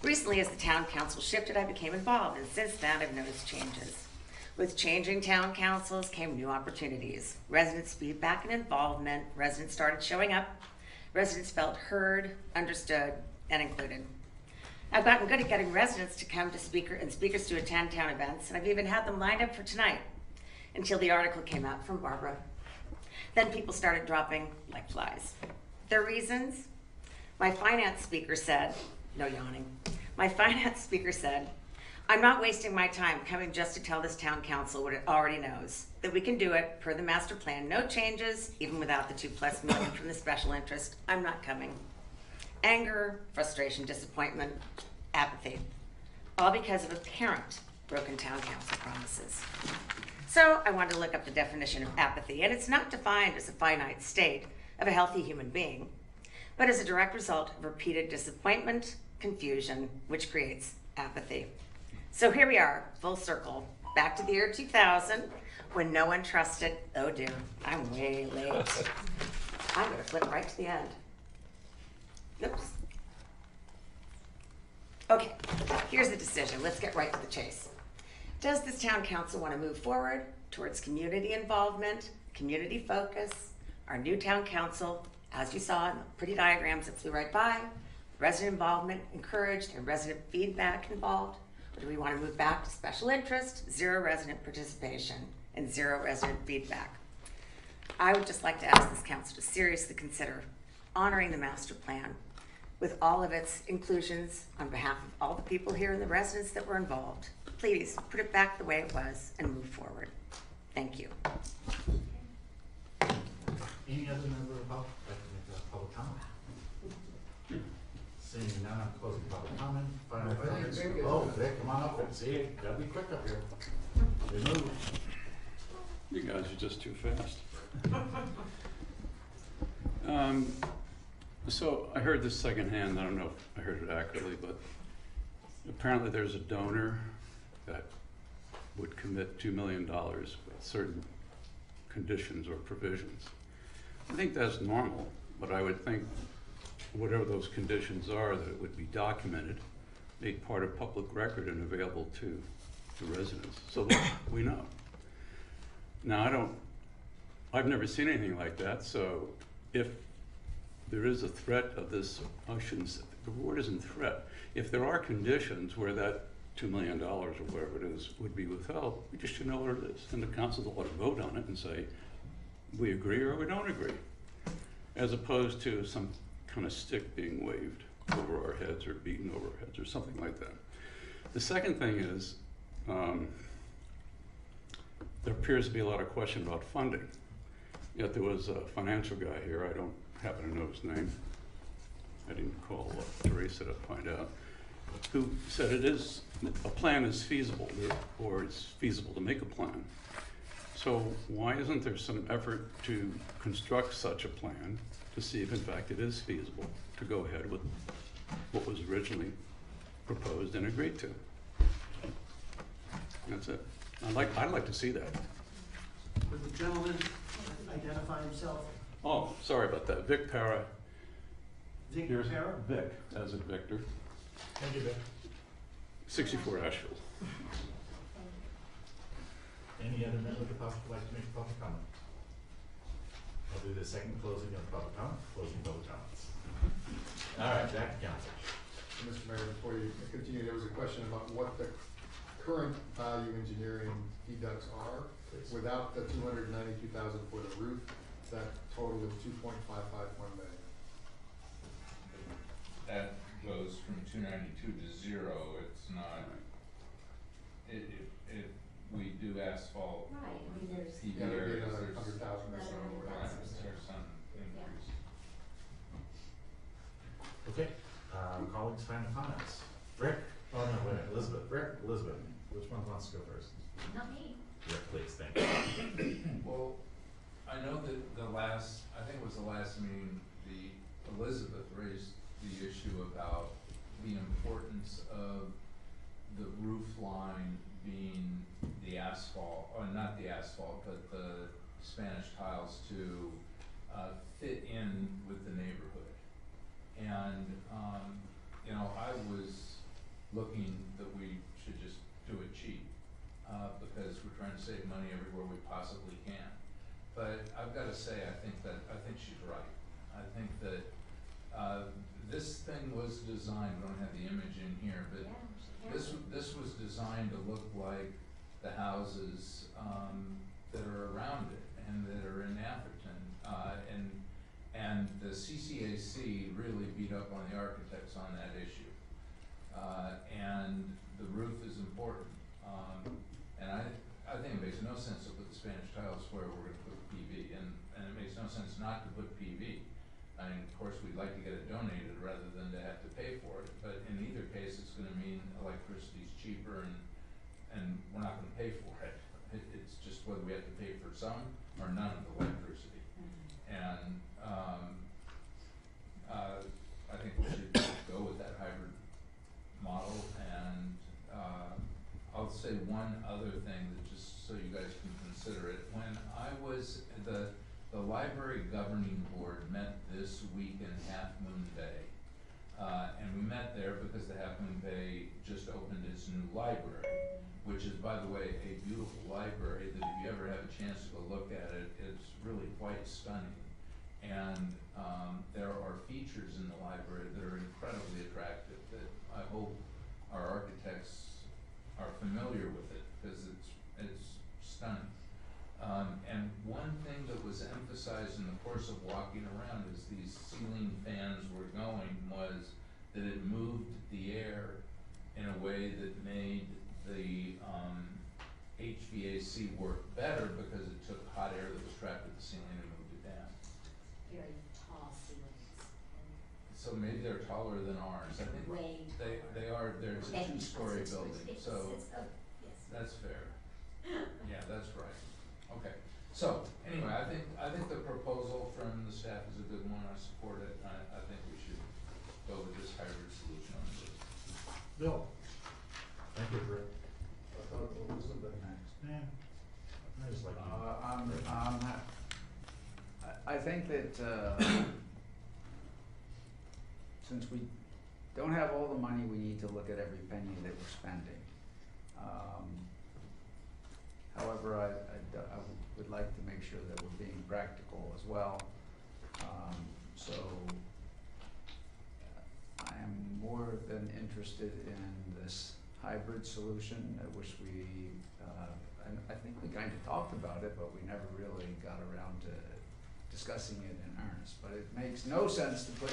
Speaker 15: Recently, as the town council shifted, I became involved, and since then I've noticed changes. With changing town councils came new opportunities. Residents' feedback and involvement, residents started showing up, residents felt heard, understood, and included. I've gotten good at getting residents to come to speakers to attend town events, and I've even had them lined up for tonight, until the article came out from Barbara. Then people started dropping like flies. Their reasons? My finance speaker said, no yawning, my finance speaker said, I'm not wasting my time coming just to tell this town council what it already knows, that we can do it per the master plan, no changes, even without the $2+ million from the special interest. I'm not coming. Anger, frustration, disappointment, apathy, all because of apparent broken town council promises. So I wanted to look up the definition of apathy, and it's not defined as a finite state of a healthy human being, but as a direct result of repeated disappointment, confusion, which creates apathy. So here we are, full circle, back to the year 2000, when no one trusted, oh dear, I'm way late. I'm gonna flip right to the end. Oops. Okay, here's the decision. Let's get right to the chase. Does this town council want to move forward towards community involvement, community focus, our new town council, as you saw in the pretty diagrams that flew right by, resident involvement encouraged and resident feedback involved? Or do we want to move back to special interest, zero resident participation, and zero resident feedback? I would just like to ask this council to seriously consider honoring the master plan with all of its inclusions on behalf of all the people here and the residents that were involved. Please put it back the way it was and move forward. Thank you.
Speaker 5: Any other member of public, like to make a public comment? Seeing none, I'm closing public comment. Final comments? Oh, Vic, come on up and see it. Gotta be quick up here. They move.
Speaker 22: You guys are just too fast. So I heard this secondhand. I don't know if I heard it accurately, but apparently there's a donor that would commit $2 million with certain conditions or provisions. I think that's normal, but I would think whatever those conditions are, that it would be documented, made part of public record and available to the residents so that we know. Now I've never seen anything like that, so if there is a threat of this, I shouldn't say, the word isn't threat. If there are conditions where that $2 million or whatever it is would be withheld, we just should know what it is. And the council will let vote on it and say, we agree or we don't agree, as opposed to some kind of stick being waved over our heads or beaten over our heads or something like that. The second thing is, there appears to be a lot of question about funding. Yet there was a financial guy here, I don't happen to know his name, I didn't call Teresa to find out, who said a plan is feasible, or it's feasible to make a plan. So why isn't there some effort to construct such a plan to see if in fact it is feasible to go ahead with what was originally proposed and agreed to? That's it. I'd like to see that.
Speaker 14: Would the gentleman identify himself?
Speaker 22: Oh, sorry about that. Vic Para.
Speaker 14: Vic
Speaker 22: Here's
Speaker 14: Para?
Speaker 22: Vic, as in Victor.
Speaker 5: Thank you, Vic.
Speaker 22: 64 Asheville.
Speaker 5: Any other member of the public would like to make a public comment? I'll do the second closing of public comment, closing public comments. All right, back to council.
Speaker 19: Mr. Mayor, before you continue, there was a question about what the current value engineering deducts are.
Speaker 5: Please.
Speaker 19: Without the $292,000 for the roof, that total is $2.551 million.
Speaker 7: That goes from 292 to 0, it's not, if we do asphalt.
Speaker 4: Right, I mean, there's.
Speaker 7: PV
Speaker 19: Yeah, there'd be
Speaker 7: areas,
Speaker 19: another
Speaker 7: there's
Speaker 19: 100,000 or so.
Speaker 7: there's some increase.
Speaker 5: Okay, colleagues, final comments. Rick? Oh, no, wait, Elizabeth. Rick, Elizabeth, which one wants to go first?
Speaker 4: Not me.
Speaker 5: Rick, please, thank you.
Speaker 7: Well, I know that I think it was the last meeting, Elizabeth raised the issue about the importance of the roof line being the asphalt, or not the asphalt, but the Spanish tiles to fit in with the neighborhood. And, you know, I was looking that we should just do it cheap, because we're trying to save money everywhere we possibly can. But I've gotta say, I think she's right. I think that, this thing was designed, we don't have the image in here, but this was designed to look like the houses, that are around it and that are in Atherton. And the CCAC really beat up on the architects on that issue. And the roof is important. And I think it makes no sense to put the Spanish tiles where we're gonna put PV, and it makes no sense not to put PV. I mean, of course, we'd like to get it donated rather than to have to pay for it, but in either case, it's gonna mean electricity's cheaper and we're not gonna pay for it. It's just whether we have to pay for some or none of the electricity. And, I think we should go with that hybrid model. And, I'll say one other thing that just so you guys can consider it. When I was, the library governing board met this week in Half Moon Bay. And we met there because the Half Moon Bay just opened its new library, which is, by the way, a beautiful library that if you ever have a chance to go look at it, it's really quite stunning. And there are features in the library that are incredibly attractive that I hope our architects are familiar with it, because it's stunning. And one thing that was emphasized in the course of walking around as these ceiling fans were going was that it moved the air in a way that made the HVAC work better, because it took hot air that was trapped at the ceiling and moved it down.
Speaker 4: Very tall ceilings.
Speaker 7: So maybe they're taller than ours. I think
Speaker 4: Way
Speaker 7: they are. There's a two-story building, so
Speaker 4: yes.
Speaker 7: that's fair. Yeah, that's right. Okay. So anyway, I think the proposal from the staff is a good one. I support it. I think we should go with this hybrid solution on this.
Speaker 5: Bill? Thank you, Rick.
Speaker 8: I thought Elizabeth next.
Speaker 5: Yeah. I just like you.
Speaker 8: I think that, since we don't have all the money, we need to look at every penny that we're spending. However, I would like to make sure that we're being practical as well. So I am more than interested in this hybrid solution. I wish we, and I think we kind of talked about it, but we never really got around to discussing it in earnest. But it makes no sense to put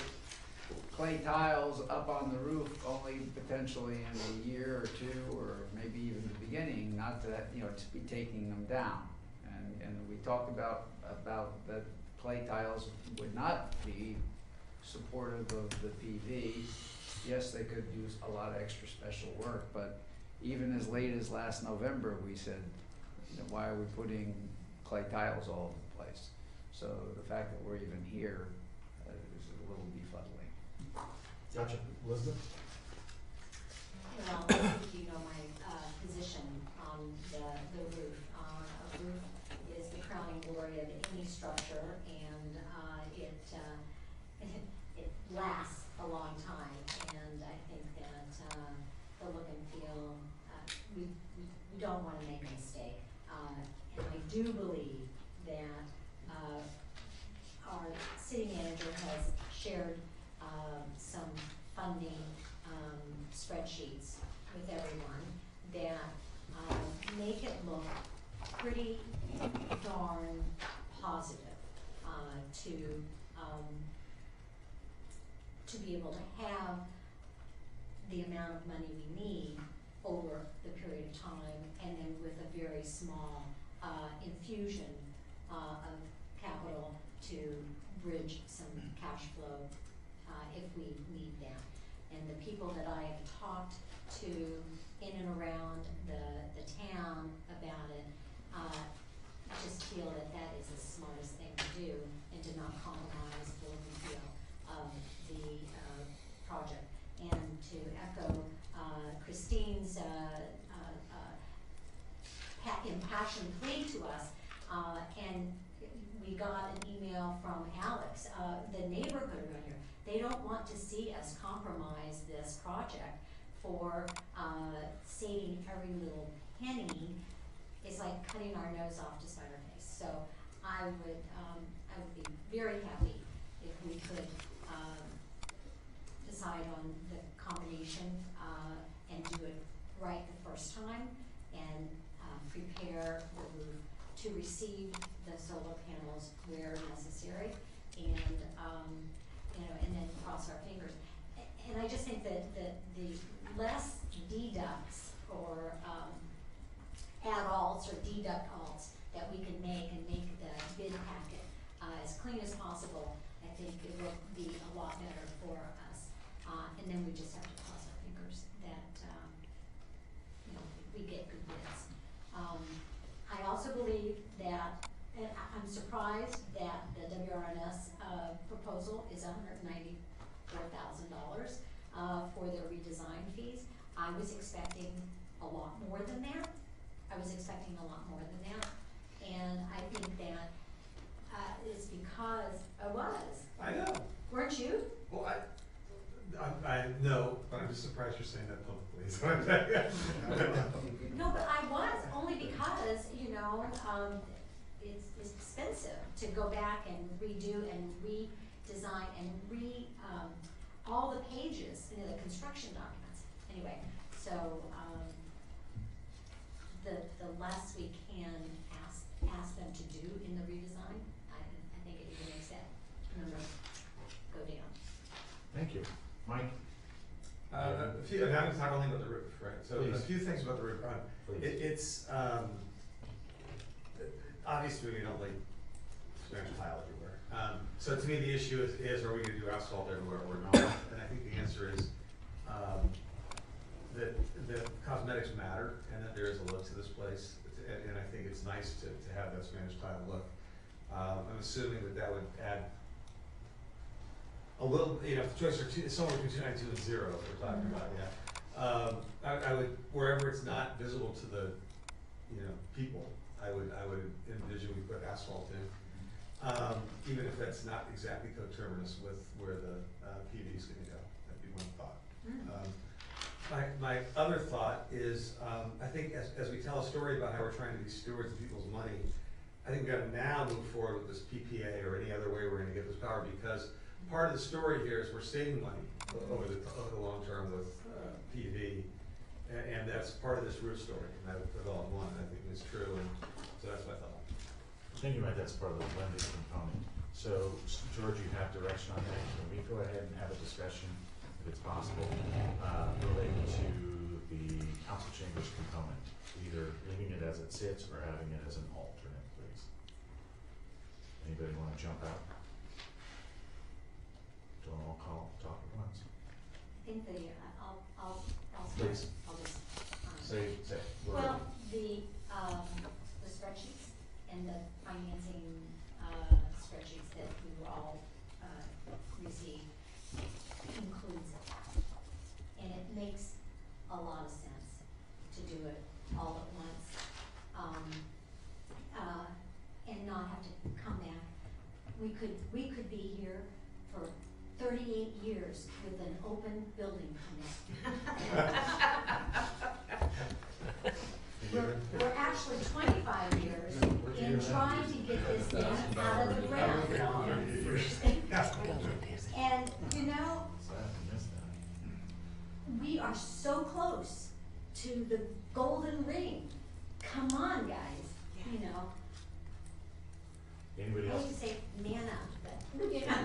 Speaker 8: clay tiles up on the roof only potentially in a year or two, or maybe even the beginning, not to, to be taking them down. And we talked about that clay tiles would not be supportive of the PV. Yes, they could use a lot of extra special work, but even as late as last November, we said, why are we putting clay tiles all over the place? So the fact that we're even here is a little befuddling.
Speaker 5: Gotcha. Elizabeth?
Speaker 4: Well, I think you know my position on the roof. A roof is the crowning glory of any structure, and it lasts a long time. And I think that the look and feel, we don't want to make a mistake. do believe that our city manager has shared some funding spreadsheets with everyone that make it look pretty darn positive to be able to have the amount of money we need over the period of time, and then with a very small infusion of capital to bridge some cash flow if we need that. And the people that I have talked to in and around the town about it just feel that that is the smartest thing to do, and to not compromise the look and feel of the project. And to echo Christine's impassioned plea to us, and we got an email from Alex, the neighborhood around here, they don't want to see us compromise this project for saving every little penny. It's like cutting our nose off to spite our face. So I would be very happy if we could decide on the combination and do it right the first time, and prepare the roof to receive the solar panels where necessary, and and then cross our fingers. And I just think that the less deducts or add-alts or deduct-alts that we can make, and make the bid packet as clean as possible, I think it will be a lot better for us. And then we just have to cross our fingers that we get good bids. I also believe that, and I'm surprised that the WRNS proposal is $194,000 for their redesign fees. I was expecting a lot more than that. And I think that is because I was.
Speaker 9: I know.
Speaker 4: Weren't you?
Speaker 9: Well, I know, but I'm just surprised you're saying that publicly.
Speaker 4: No, but I was, only because, it's expensive to go back and redo and redesign and all the pages, the construction documents. Anyway, so the less we can ask them to do in the redesign, I think it even makes that number go down.
Speaker 5: Thank you. Mike?
Speaker 9: I'm going to talk only about the roof, right? So
Speaker 5: Please.
Speaker 9: A few things about the roof. It's obviously we don't like Spanish tile everywhere. So to me the issue is are we going to do asphalt everywhere or not? And I think the answer is that cosmetics matter, and that there is a look to this place, and I think it's nice to have that Spanish tile look. I'm assuming that would add a little, if the choice are somewhere between 292 and 0, if we're talking about, I would, wherever it's not visible to the, people, I would envision we put asphalt in, even if that's not exactly coterminous with where the PV is going to go. That'd be one thought. My other thought is, I think as we tell a story about how we're trying to be stewards of people's money, I think we've got to now move forward with this PPA or any other way we're going to get this power, because part of the story here is we're saving money over the long term with PV, and that's part of this roof story, and that all in one, I think is true, and so that's my thought.
Speaker 5: Thinking about that's part of the blended component. So, George, you have direction on that. Can we go ahead and have a discussion, if it's possible, related to the council chambers component, either leaving it as it sits or having it as an alternate, please? Anybody want to jump out? Don't all talk at once.
Speaker 4: I think I'll
Speaker 5: Please.
Speaker 4: I'll just,
Speaker 5: Say.
Speaker 4: well, the spreadsheets and the financing spreadsheets that we will all receive includes it. And it makes a lot of sense to do it all at once, and not have to come back. We could be here for 38 years with an open building permit. We're actually 25 years in trying to get this thing out of the ground. And, you know, we are so close to the golden ring. Come on, guys, you know.
Speaker 5: Anybody
Speaker 4: I
Speaker 5: else?
Speaker 4: hate to say man up, but, you know.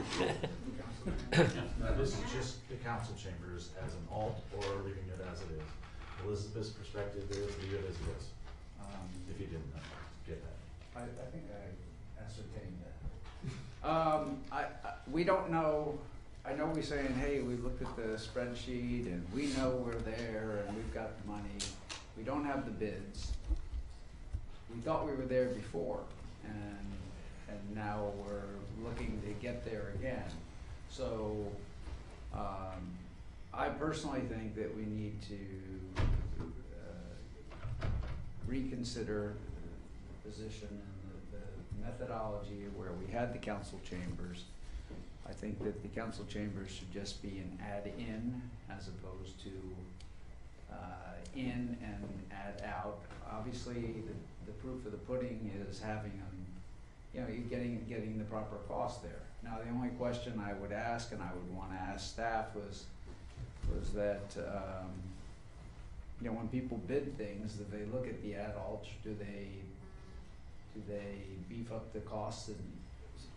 Speaker 5: No, this is just the council chambers as an alt or leaving it as it is. Elizabeth's perspective is leave it as it is. If you didn't get that.
Speaker 8: I think I ascertained that. We don't know, I know we're saying, hey, we looked at the spreadsheet and we know we're there and we've got the money. We don't have the bids. We thought we were there before and now we're looking to get there again. So, I personally think that we need to reconsider the position and the methodology where we had the council chambers. I think that the council chambers should just be an add-in as opposed to in and add out. Obviously, the proof of the pudding is having them, you know, getting the proper cost there. Now, the only question I would ask, and I would want to ask staff, was that, you know, when people bid things, do they look at the adults? Do they beef up the costs and,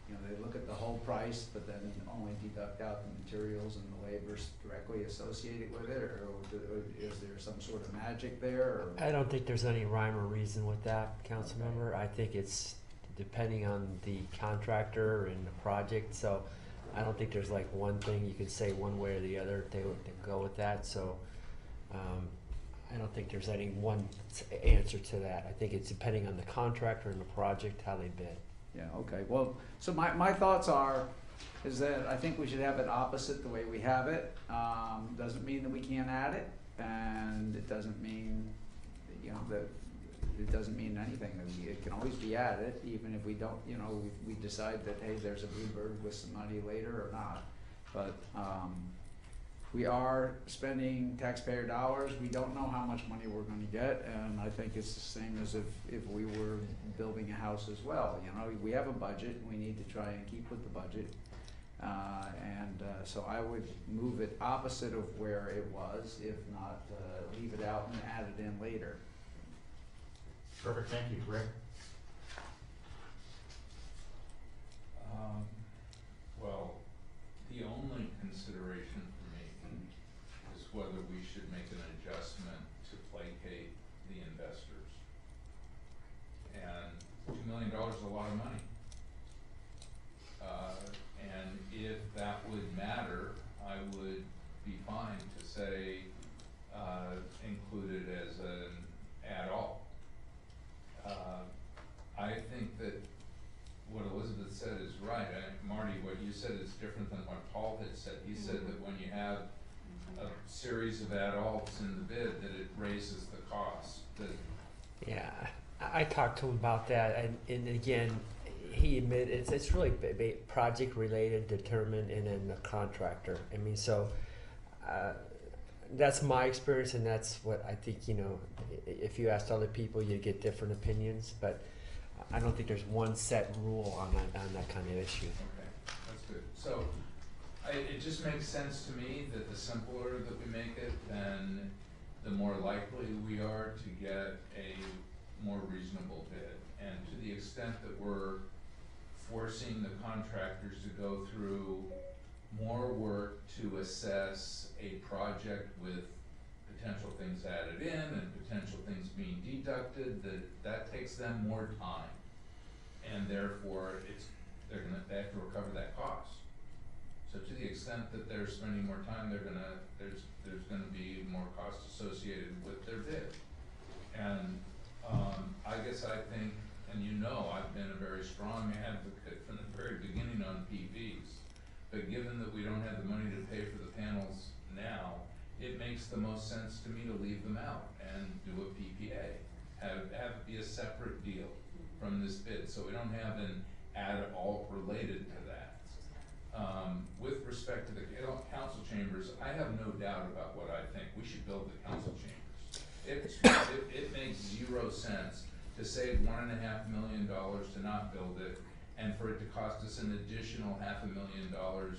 Speaker 8: you know, they look at the whole price, but then only deduct out the materials and the labor directly associated with it, or is there some sort of magic there? Or?
Speaker 12: I don't think there's any rhyme or reason with that, council member. I think it's depending on the contractor and the project, so I don't think there's like one thing you could say one way or the other they would go with that. So I don't think there's any one answer to that. I think it's depending on the contractor and the project, how they bid.
Speaker 8: Yeah, okay. Well, so my thoughts is that I think we should have it opposite the way we have it. Doesn't mean that we can't add it, and it doesn't mean, you know, that it doesn't mean anything. It can always be added, even if we don't, you know, we decide that, hey, there's a bluebird with some money later or not. But we are spending taxpayer dollars. We don't know how much money we're going to get, and I think it's the same as if we were building a house as well. You know, we have a budget. We need to try and keep with the budget. So I would move it opposite of where it was, if not leave it out and add it in later.
Speaker 5: Perfect, thank you, Rick.
Speaker 7: Well, the only consideration for me is whether we should make an adjustment to placate the investors. And $2 million is a lot of money. And if that would matter, I would be fine to say include it as an add-all. I think that what Elizabeth said is right. Marty, what you said is different than what Paul had said. He said that when you have a series of add-alls in the bid, that it raises the cost.
Speaker 12: Yeah, I talked to him about that, and again, he admitted it's really project related, determined, and then the contractor. I mean, so that's my experience, and that's what I think. You know, if you asked other people, you'd get different opinions, but I don't think there's one set rule on that kind of issue.
Speaker 7: Okay, that's good. So it just makes sense to me that the simpler that we make it, then the more likely we are to get a more reasonable bid. And to the extent that we're forcing the contractors to go through more work to assess a project with potential things added in and potential things being deducted, that takes them more time. And therefore, they have to recover that cost. So to the extent that they're spending more time, there's gonna be more cost associated with their bid. And I guess I think, and you know, I've been a very strong advocate from the very beginning on PVs. But given that we don't have the money to pay for the panels now, it makes the most sense to me to leave them out and do a PPA. Have it be a separate deal from this bid, so we don't have an add-all related to that. With respect to the council chambers, I have no doubt about what I think. We should build the council chambers. It makes 0 sense to save $1.5 million to not build it, and for it to cost us an additional $500,000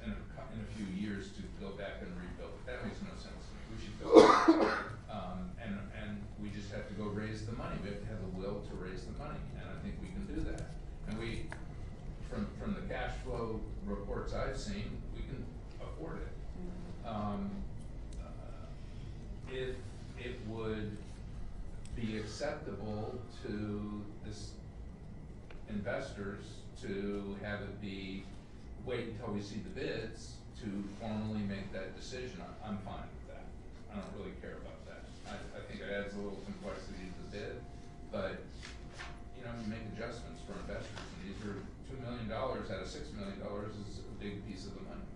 Speaker 7: in a few years to go back and rebuild it. That makes no sense to me. We should build it. And we just have to go raise the money. We have to have the will to raise the money, and I think we can do that. And we, from the cash flow reports I've seen, we can afford it. If it would be acceptable to this investors to have it be, wait until we see the bids to formally make that decision, I'm fine with that. I don't really care about that. I think it adds a little complexity to the bid, but, you know, you make adjustments for investors, and these are $2 million out of $6 million is a big piece of the money.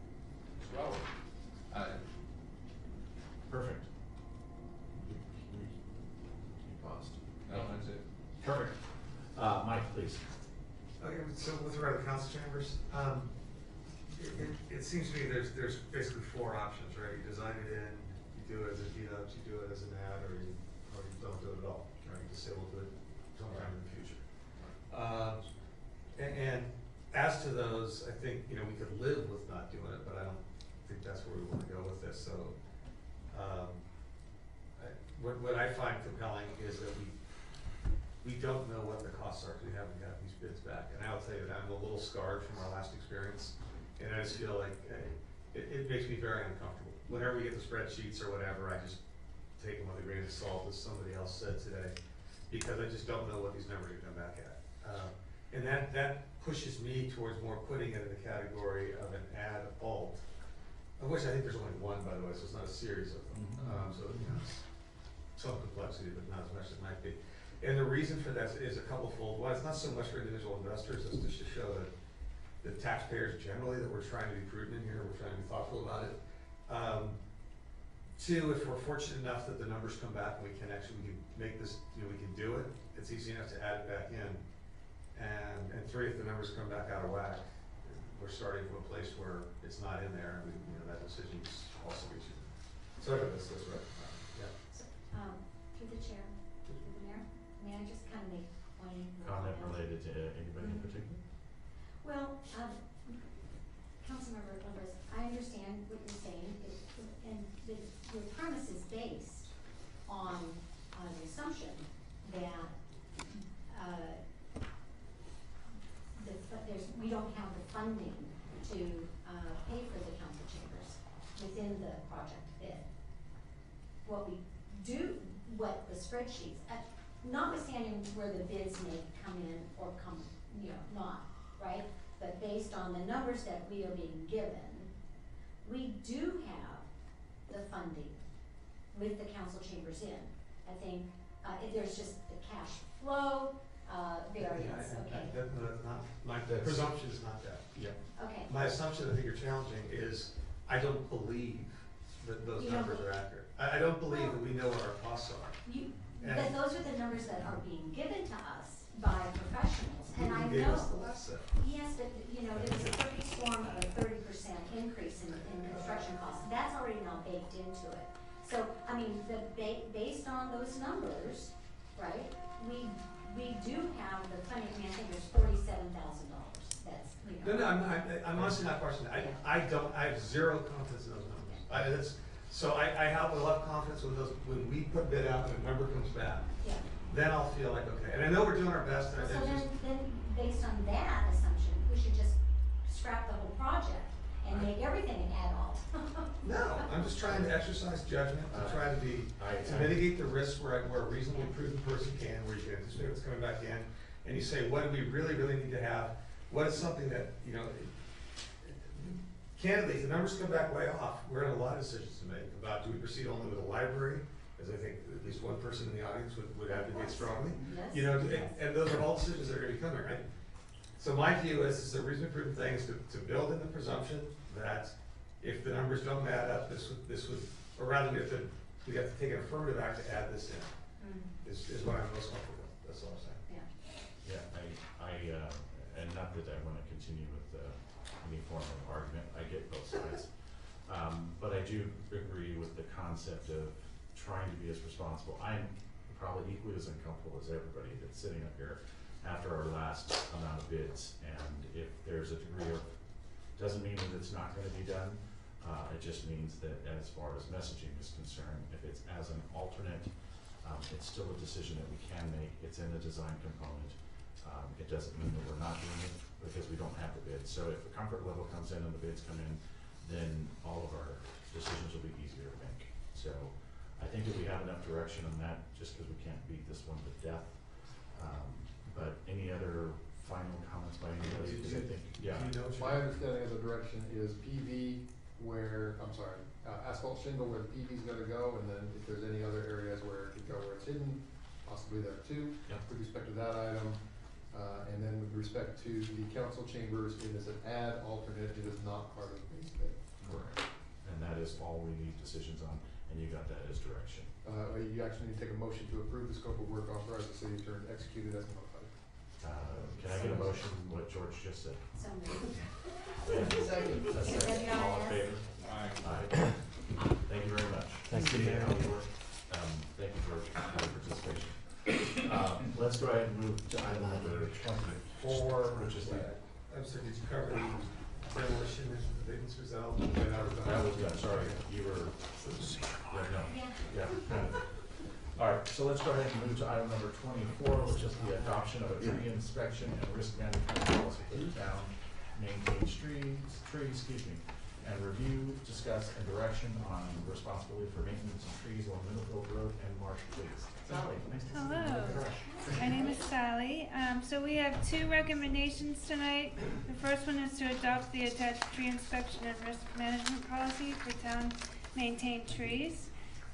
Speaker 7: It's relevant.
Speaker 5: Perfect. You paused.
Speaker 7: No, that's it.
Speaker 5: Perfect. Mike, please.
Speaker 9: Okay, so with regard to the council chambers, it seems to me there's basically 4 options, right? You design it in, you do it as a deduct, you do it as an ad, or you don't do it at all, right? You just say we'll do it sometime in the future. And as to those, I think, you know, we could live with not doing it, but I don't think that's where we want to go with this. So what I find compelling is that we don't know what the costs are because we haven't got these bids back. And I'll tell you that I'm a little scarred from our last experience, and I just feel like it makes me very uncomfortable. Whenever we get the spreadsheets or whatever, I just take them with a grain of salt, as somebody else said today, because I just don't know what these numbers are going to come back at. And that pushes me towards more putting it in the category of an ad alt, of which I think there's only one, by the way, so it's not a series of them. So, you know, some complexity, but not as much as it might be. And the reason for that is a couple-fold. One, it's not so much for individual investors as just to show that the taxpayers generally that we're trying to be prudent in here, we're trying to be thoughtful about it. 2, if we're fortunate enough that the numbers come back and we can make this, you know, we can do it, it's easy enough to add it back in. And 3, if the numbers come back out of whack, we're starting from a place where it's not in there, and you know, that decision's also easier. So that's right. Yeah.
Speaker 4: So, through the chair, through the mayor, may I just kind of make one
Speaker 5: Comment related to anybody in particular?
Speaker 4: Well, Councilmember Lumbers, I understand what you're saying, and your premise is based on the assumption that we don't have the funding to pay for the council chambers within the project bid. What we do, what the spreadsheets, notwithstanding where the bids may come in or come, you know, not, right? But based on the numbers that we are being given, we do have the funding with the council chambers in. I think there's just the cash flow variance, okay.
Speaker 9: That's not, my presumption is not that.
Speaker 5: Yeah.
Speaker 4: Okay.
Speaker 9: My assumption, I think you're challenging, is I don't believe that those numbers are accurate. I don't believe that we know what our costs are.
Speaker 4: But those are the numbers that are being given to us by professionals, and I
Speaker 9: You gave
Speaker 4: know.
Speaker 9: us the last set.
Speaker 4: Yes, but you know, there was a perfect storm of a 30% increase in construction costs. That's already now baked into it. So, I mean, based on those numbers, right, we do have the funding. I mean, I think there's $47,000. That's, you know.
Speaker 9: No, I'm honestly not questioning that. I have zero confidence in those numbers. So I have a lot of confidence when we put bid out and a number comes back.
Speaker 4: Yeah.
Speaker 9: Then I'll feel like, okay. And I know we're doing our best. And
Speaker 4: So
Speaker 9: it's
Speaker 4: then based on that assumption, we should just scrap the whole project and make everything an ad-alt.
Speaker 9: No, I'm just trying to exercise judgment, to try to mitigate the risks where a reasonably prudent person can, where you can anticipate what's coming back in, and you say, what do we really, really need to have? What is something that, you know, candidly, if the numbers come back way off, we're gonna have a lot of decisions to make about, do we proceed only with a library, as I think at least one person in the audience would advocate strongly.
Speaker 4: Yes.
Speaker 9: You know, and those are all decisions that are gonna be coming, right? So my view is a reasonably prudent thing is to build in the presumption that if the numbers don't add up, this would, or rather we have to take an affirmative act to add this in, is what I'm most comfortable with. That's all I'm saying.
Speaker 5: Yeah, and not that I want to continue with any form of argument, I get both sides. But I do agree with the concept of trying to be as responsible. I'm probably equally as uncomfortable as everybody that's sitting up here after our last amount of bids. And if there's a degree of, doesn't mean that it's not gonna be done, it just means that as far as messaging is concerned, if it's as an alternate, it's still a decision that we can make. It's in the design component. It doesn't mean that we're not doing it because we don't have the bids. So if the comfort level comes in and the bids come in, then all of our decisions will be easier to make. So I think that we have enough direction on that just because we can't beat this one to death. But any other final comments by anybody? Because I think, yeah.
Speaker 19: My understanding of the direction is PV where, asphalt shingle where the PV's gonna go, and then if there's any other areas where it could go where it's hidden, possibly there too, with respect to that item. And then with respect to the council chambers, it is an add alternate, it is not part of the base bid.
Speaker 5: Correct. And that is all we need decisions on, and you got that as direction.
Speaker 19: You actually need to take a motion to approve the scope of work, authorize the city attorney to execute it as notified.
Speaker 5: Can I get a motion, what George just said?
Speaker 4: So moved.
Speaker 19: Second.
Speaker 5: A second. All in favor? Aye. Thank you very much.
Speaker 12: Thank you, Mayor.
Speaker 5: Thank you for your participation. Let's go ahead and move to item number 24, which is the.
Speaker 9: I'm sorry, did you cover the demolition and the vacancy result?
Speaker 5: That was done, sorry, you were, yeah. All right, so let's go ahead and move to item number 24, which is the adoption of a tree inspection and risk management policy for the town, maintain trees, and review, discuss, and direction on responsibility for maintenance of trees along Middlefield Road and Marsh Place. Sally, nice to see you.
Speaker 20: Hello, my name is Sally. So we have two recommendations tonight. The first one is to adopt the attached tree inspection and risk management policy for town maintained trees.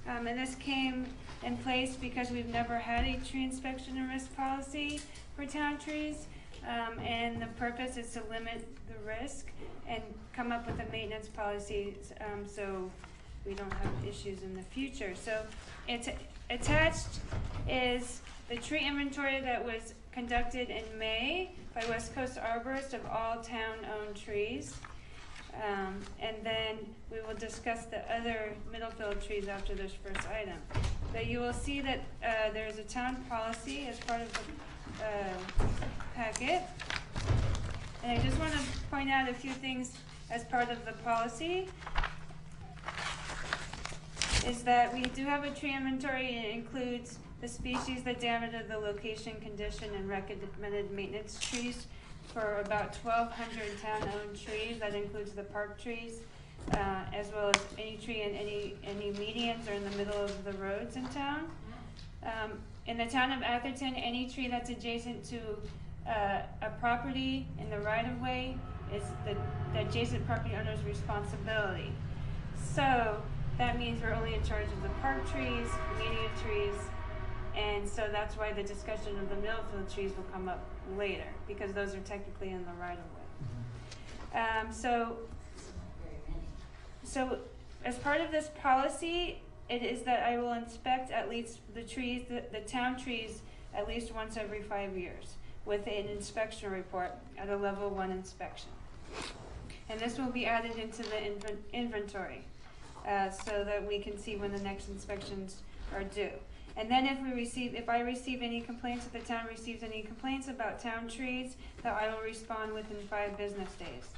Speaker 20: And this came in place because we've never had a tree inspection and risk policy for town trees. And the purpose is to limit the risk and come up with a maintenance policy so we don't have issues in the future. So it's attached is the tree inventory that was conducted in May by West Coast Arborists of all town-owned trees. And then we will discuss the other Middlefield trees after this first item. But you will see that there's a town policy as part of the packet. And I just want to point out a few things as part of the policy. Is that we do have a tree inventory, and it includes the species, the diameter, the location, condition, and recommended maintenance trees for about 1,200 town-owned trees. That includes the park trees, as well as any tree in any medians or in the middle of the roads in town. In the town of Atherton, any tree that's adjacent to a property in the right-of-way is the adjacent property owner's responsibility. So that means we're only in charge of the park trees, median trees, and so that's why the discussion of the Middlefield trees will come up later, because those are technically in the right-of-way. So as part of this policy, it is that I will inspect at least the trees, the town trees, at least once every 5 years with an inspection report at a level 1 inspection. And this will be added into the inventory so that we can see when the next inspections are due. And then if I receive any complaints, if the town receives any complaints about town trees, that I will respond within 5 business days.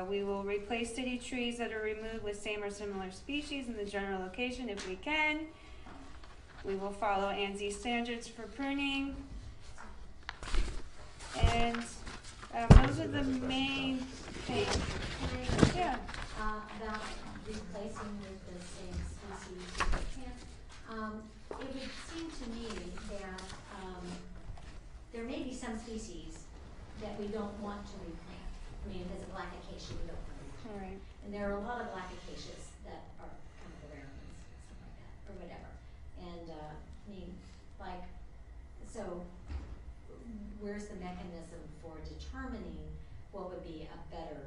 Speaker 20: We will replace city trees that are removed with same or similar species in the general location if we can. We will follow ANSI standards for pruning. And those are the main things. Yeah.
Speaker 4: About replacing with the same species if we can. It would seem to me that there may be some species that we don't want to replant. I mean, if there's a black acacia, we don't want to replant.
Speaker 20: All right.
Speaker 4: And there are a lot of black acacias that are kind of the rare ones, something like that, or whatever. And so where's the mechanism for determining what would be a better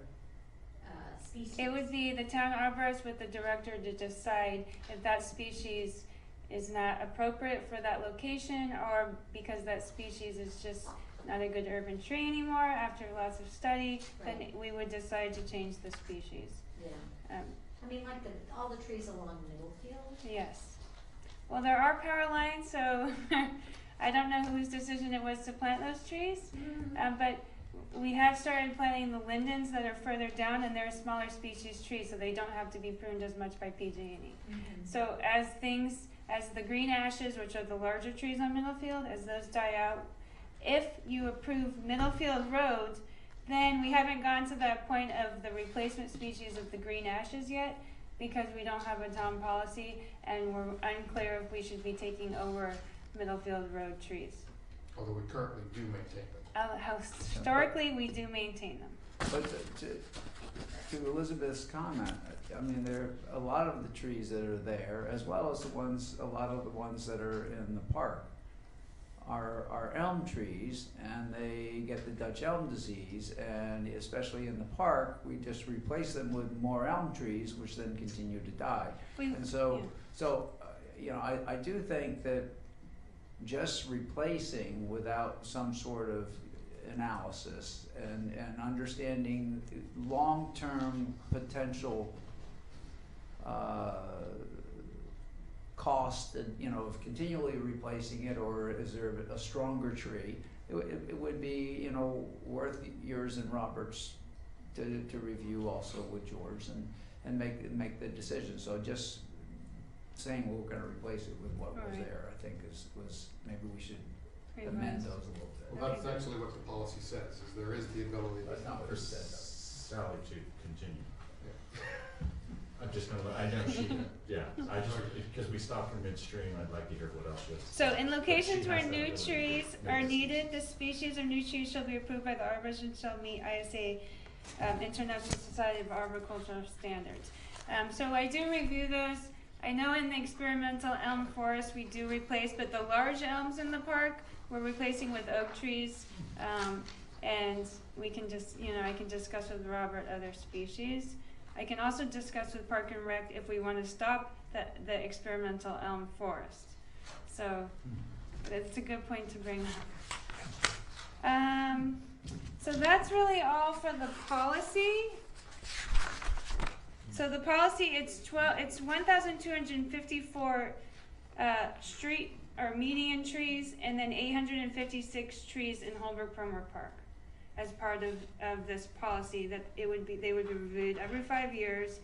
Speaker 4: species?
Speaker 20: It would be the town arborist with the director to decide if that species is not appropriate for that location, or because that species is just not a good urban tree anymore after lots of study, then we would decide to change the species.
Speaker 4: Yeah. I mean, like all the trees along Middlefield?
Speaker 20: Yes. Well, there are power lines, so I don't know whose decision it was to plant those trees, but we have started planting the lindens that are further down, and they're a smaller species tree, so they don't have to be pruned as much by PG&E. So as the green ashes, which are the larger trees on Middlefield, as those die out, if you approve Middlefield Road, then we haven't gone to that point of the replacement species of the green ashes yet, because we don't have a town policy, and we're unclear if we should be taking over Middlefield Road trees.
Speaker 19: Although we currently do maintain them.
Speaker 20: Historically, we do maintain them.
Speaker 8: But to Elizabeth's comment, I mean, there are a lot of the trees that are there, as well as a lot of the ones that are in the park, are elm trees, and they get the Dutch elm disease, and especially in the park, we just replace them with more elm trees, which then continue to die. And so, you know, I do think that just replacing without some sort of analysis and understanding long-term potential cost, you know, of continually replacing it, or is there a stronger tree? It would be, you know, worth yours and Robert's to review also with George and make the decision. So just saying we're going to replace it with what was there, I think was maybe we should amend those a little bit.
Speaker 19: Well, that's actually what the policy says, is there is the ability.
Speaker 5: That's not what it said, Sally, to continue. I'm just gonna, I know she, I just, because we stopped her midstream, I'd like to hear what else she has.
Speaker 20: So in locations where new trees are needed, the species of new trees shall be approved by the arborist and shall meet ISA, International Society of Arboricultural Standards. So I do review those. I know in the experimental elm forest we do replace, but the large elms in the park we're replacing with oak trees, and we can just, you know, I can discuss with Robert other species. I can also discuss with Park and Rec if we want to stop the experimental elm forest. So that's a good point to bring up. So that's really all for the policy. So the policy, it's 1,254 street or median trees, and then 856 trees in Holbrook-Pembroke Park as part of this policy. That they would be reviewed every 5 years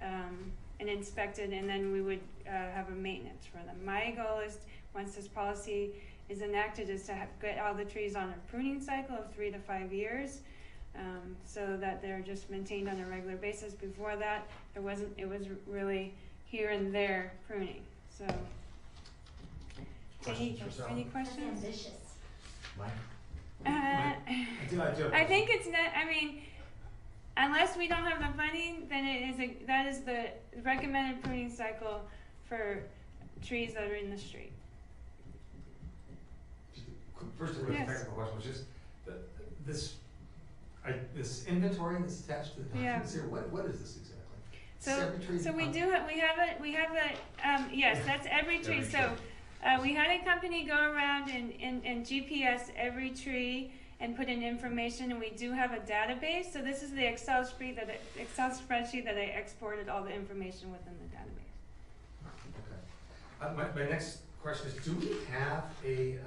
Speaker 20: and inspected, and then we would have a maintenance for them. My goal is, once this policy is enacted, is to get all the trees on a pruning cycle of 3 to 5 years. So that they're just maintained on a regular basis. Before that, it was really here and there pruning. So, any questions?
Speaker 4: Ambitious.
Speaker 5: Mike?
Speaker 20: I think it's not. I mean, unless we don't have the funding, then that is the recommended pruning cycle for trees that are in the street.
Speaker 9: First of all, technical question was just this inventory that's attached to the documents here. What is this exactly?
Speaker 20: So we have a yes, that's every tree. So we had a company go around and GPS every tree and put in information, and we do have a database. So this is the Excel spreadsheet that I exported all the information within the database.
Speaker 9: Okay. My next question is: do we have a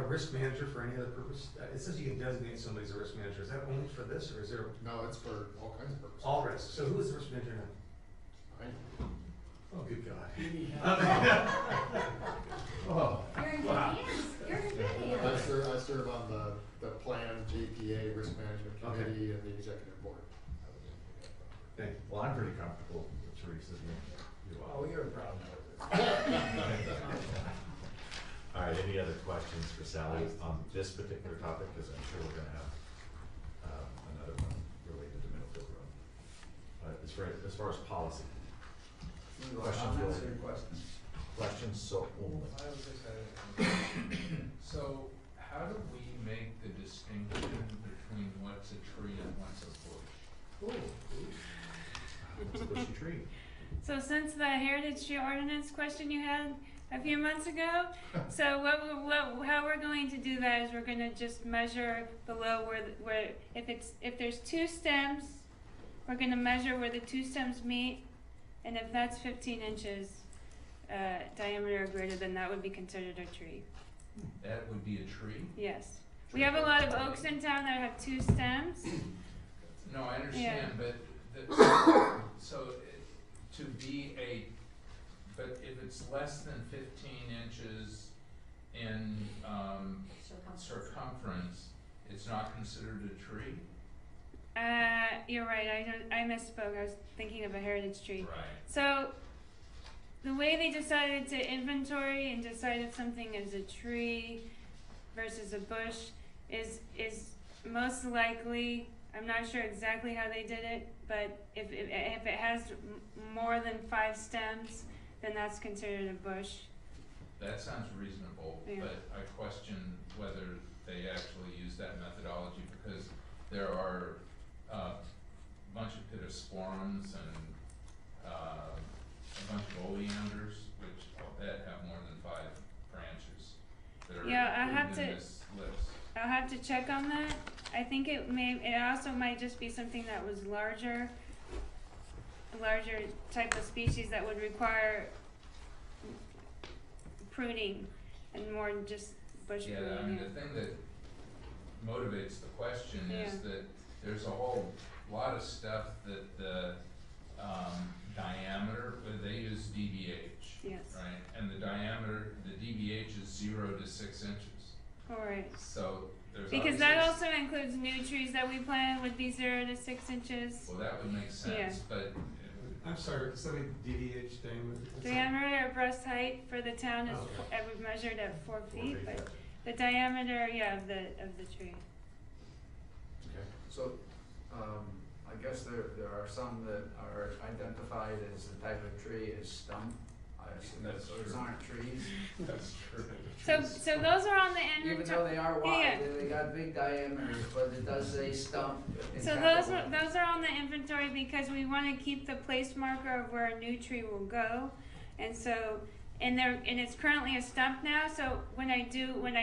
Speaker 9: risk manager for any other purpose? It says you can designate somebody as a risk manager. Is that only for this, or is there?
Speaker 19: No, it's for all kinds of purposes.
Speaker 9: All risks. So who is the risk manager now? Oh, good God.
Speaker 4: Oh. You're in good hands. You're in good hands.
Speaker 19: I serve on the plan, JPA, Risk Management Committee, and the Executive Board.
Speaker 5: Thank you. Well, I'm pretty comfortable with Teresa. You are.
Speaker 8: Oh, you're a problem.
Speaker 5: All right, any other questions for Sally on this particular topic? Because I'm sure we're going to have another one related to Middlefield Road. As far as policy. Questions so only.
Speaker 7: So how do we make the distinction between what's a tree and what's a bush?
Speaker 5: It's a bushy tree.
Speaker 20: So since the Heritage Tree Ordinance question you had a few months ago, so how we're going to do that is we're going to just measure below where if there's 2 stems, we're going to measure where the 2 stems meet, and if that's 15 inches diameter or greater, then that would be considered a tree.
Speaker 7: That would be a tree?
Speaker 20: Yes. We have a lot of oaks in town that have 2 stems.
Speaker 7: No, I understand,
Speaker 20: Yeah.
Speaker 7: but to be but if it's less than 15 inches in circumference, it's not considered a tree?
Speaker 20: You're right. I misspoke. I was thinking of a heritage tree.
Speaker 7: Right.
Speaker 20: So the way they decided to inventory and decide if something is a tree versus a bush is most likely. I'm not sure exactly how they did it, but if it has more than 5 stems, then that's considered a bush.
Speaker 7: That sounds reasonable,
Speaker 20: Yeah.
Speaker 7: but I question whether they actually use that methodology because there are a bunch of pittosporums and a bunch of oleanders, which I'll bet have more than 5 branches that are included in this list.
Speaker 20: I'll have to check on that. I think it also might just be something that was a larger type of species that would require pruning and more than just bush pruning.
Speaker 7: Yeah, I mean, the thing that motivates the question is that there's a whole lot of stuff that the diameter, they use DBH,
Speaker 20: yes.
Speaker 7: right? And the diameter, the DBH is 0 to 6 inches.
Speaker 20: All right.
Speaker 7: So there's
Speaker 20: because that also includes new trees that we plant would be 0 to 6 inches.
Speaker 7: Well, that would make sense, but
Speaker 9: I'm sorry, somebody DDH thing.
Speaker 20: Diameter or breast height for the town is measured at 4 feet, but the diameter, of the tree.
Speaker 8: So, I guess there are some that are identified as the type of tree as stump. I assume those aren't trees.
Speaker 7: That's true.
Speaker 20: So those are on the inventory.
Speaker 8: Even though they are wide, they got big diameters, but it does say stump.
Speaker 20: So those are on the inventory because we want to keep the place marker of where a new tree will go, and so and it's currently a stump now. So when I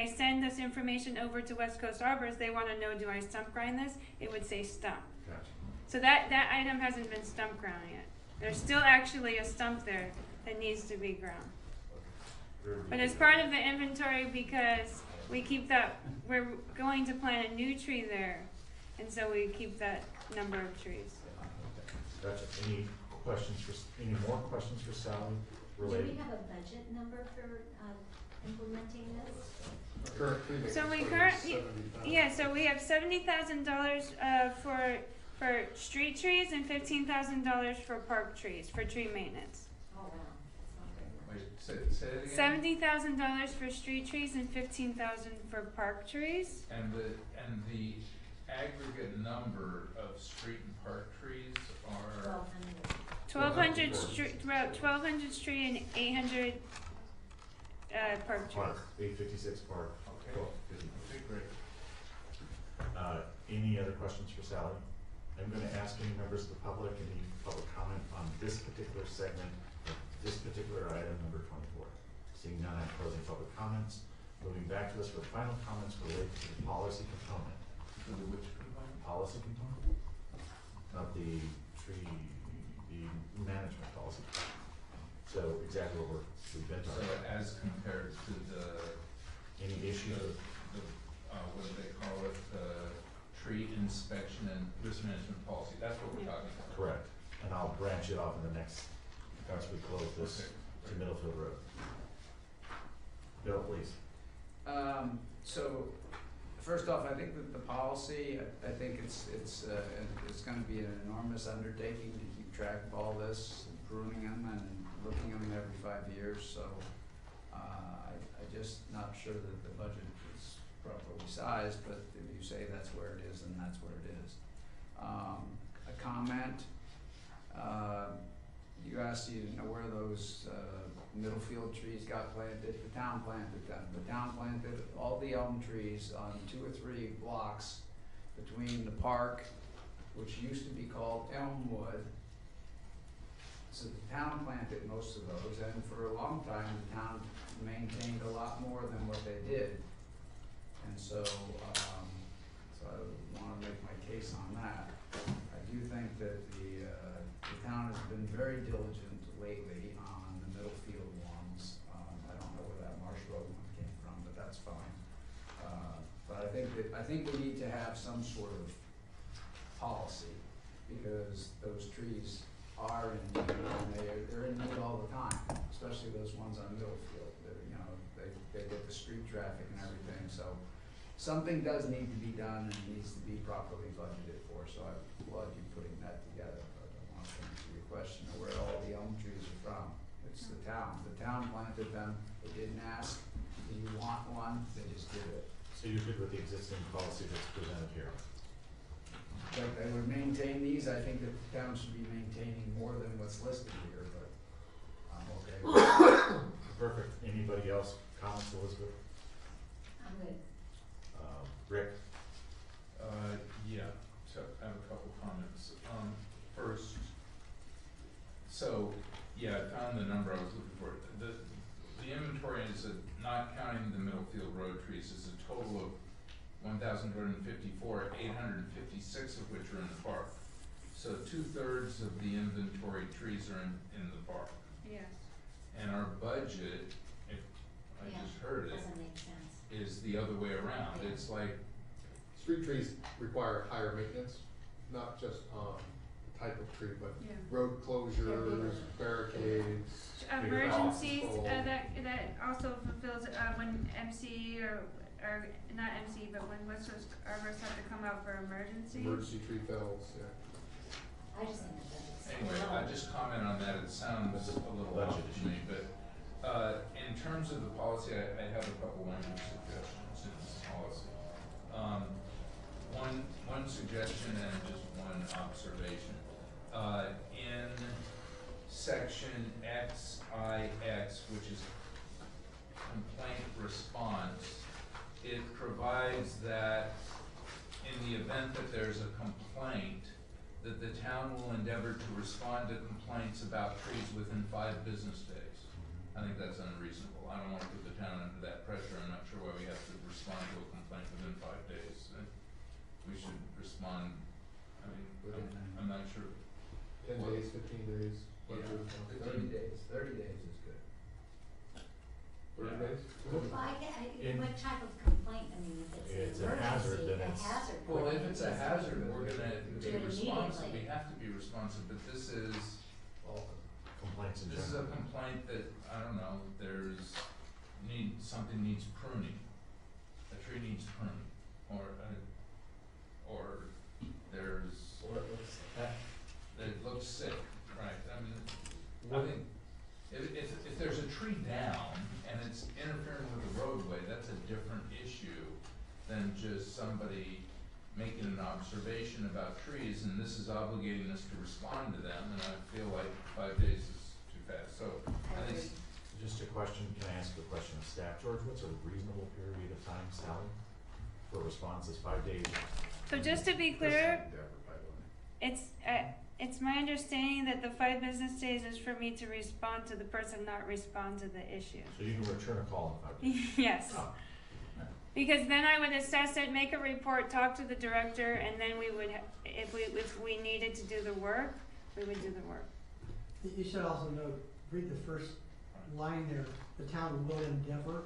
Speaker 20: send this information over to West Coast Arbors, they want to know, do I stump grind this? It would say stump.
Speaker 9: Gotcha.
Speaker 20: So that item hasn't been stump ground yet. There's still actually a stump there that needs to be ground. But as part of the inventory, because we keep that, we're going to plant a new tree there, and so we keep that number of trees.
Speaker 5: Gotcha. Any more questions for Sally related?
Speaker 4: Do we have a budget number for implementing this?
Speaker 20: So we have $70,000 for street trees and $15,000 for park trees for tree maintenance.
Speaker 4: Oh wow, that's not very much.
Speaker 7: Wait, say it again.
Speaker 20: $70,000 for street trees and $15,000 for park trees.
Speaker 7: And the aggregate number of street and park trees are
Speaker 20: 1,200 street and 800 park trees.
Speaker 5: 856 park.
Speaker 7: Okay.
Speaker 5: Cool.
Speaker 7: Okay, great.
Speaker 5: Any other questions for Sally? I'm going to ask any members of the public, any public comment on this particular segment, this particular item, number 24. Seeing none, I'm closing public comments. Moving back to us for the final comments related to the policy component.
Speaker 7: Which component?
Speaker 5: Policy component of the management policy. So exactly what we've been talking about.
Speaker 7: So as compared to
Speaker 5: any issue,
Speaker 7: what do they call it, the tree inspection and risk management policy, that's what we're talking about.
Speaker 5: correct. And I'll branch it off in the next, once we close this to Middlefield Road. Bill, please.
Speaker 8: So, first off, I think that the policy, I think it's gonna be an enormous undertaking to keep track of all this, and pruning them and looking at them every 5 years, so, I'm just not sure that the budget is properly sized, but if you say that's where it is, then that's where it is. A comment, you asked, where those, Middlefield trees got planted. The town planted them. The town planted all the elm trees on 2 or 3 blocks between the park, which used to be called Elmwood. So the town planted most of those, and for a long time, the town maintained a lot more than what they did. And so, I wanna make my case on that. I do think that the town has been very diligent lately on the Middlefield ones. I don't know where that Marsh Road one came from, but that's fine. I think we need to have some sort of policy, because those trees are in need, and they're in need all the time, especially those ones on Middlefield. They're, you know, they get the street traffic and everything, so something does need to be done and needs to be properly budgeted for, so I applaud you putting that together. But I want to answer your question of where all the elm trees are from. It's the town. The town planted them. They didn't ask, do you want one? They just did it.
Speaker 5: So you're good with the existing policy that's presented here?
Speaker 8: But they would maintain these. I think that the town should be maintaining more than what's listed here, but I'm okay with it.
Speaker 5: Perfect. Anybody else? Comments, Elizabeth?
Speaker 4: I'm good.
Speaker 5: Rick?
Speaker 7: Yeah, so I have a couple comments. First, so, yeah, I found the number I was looking for. The inventory is, not counting the Middlefield Road trees, is a total of 1,254, 856 of which are in the park. So 2/3 of the inventory trees are in the park.
Speaker 20: Yes.
Speaker 7: And our budget, if I just heard it,
Speaker 4: Doesn't make sense.
Speaker 7: is the other way around.
Speaker 4: Yeah.
Speaker 7: It's like,
Speaker 19: Street trees require higher maintenance, not just, type of tree, but
Speaker 20: Yeah.
Speaker 19: road closures, barricades.
Speaker 20: Emergencies,
Speaker 19: control.
Speaker 20: that also fulfills, when MC or not MC, but when West Coast Arborists have to come out for emergencies.
Speaker 19: Emergency tree fells, yeah.
Speaker 4: I just think that that's.
Speaker 7: anyway, I just comment on that. It sounds a little odd to me, but in terms of the policy, I have a couple language suggestions in this policy. One suggestion and just one observation. In section XIX, which is complaint response, it provides that in the event that there's a complaint, that the town will endeavor to respond to complaints about trees within 5 business days. I think that's unreasonable. I don't want to put the town under that pressure. I'm not sure why we have to respond to a complaint within 5 days. We should respond, I mean, I'm not sure.
Speaker 19: 10 days, 15 days.
Speaker 7: Yeah.
Speaker 8: 30 days. 30 days is good.
Speaker 19: 30
Speaker 7: Yeah.
Speaker 19: days?
Speaker 4: Well, what type of complaint, I mean, if
Speaker 5: It's
Speaker 4: it's
Speaker 5: a
Speaker 4: an
Speaker 5: hazard,
Speaker 4: emergency,
Speaker 5: then
Speaker 4: a
Speaker 5: it's-
Speaker 4: hazard.
Speaker 7: Well, if
Speaker 4: complaint,
Speaker 7: it's a hazard, we're gonna
Speaker 4: Do
Speaker 7: be
Speaker 4: it
Speaker 7: responsive.
Speaker 4: immediately.
Speaker 7: We have to be responsive, but this is,
Speaker 5: Complaints in
Speaker 7: this is a
Speaker 5: general.
Speaker 7: complaint that, I don't know, something needs pruning. A tree needs pruning, or there's, it looks sick, right? I mean, I think, if there's a tree down and it's interfering with the roadway, that's a different issue than just somebody making an observation about trees, and this is obligating us to respond to them, and I feel like 5 days is too fast, so I think.
Speaker 5: Just a question, can I ask a question of staff? George, what's a reasonable period of time, Sally, for responses? 5 days?
Speaker 20: So just to be clear, it's my understanding that the 5 business days is for me to respond to the person, not respond to the issue.
Speaker 5: So you can return a call in 5 days?
Speaker 20: Yes.
Speaker 5: Oh.
Speaker 20: Because then I would assess it, make a report, talk to the director, and then we would, if we needed to do the work, we would do the work.
Speaker 14: You should also note, read the first line there, the town will endeavor.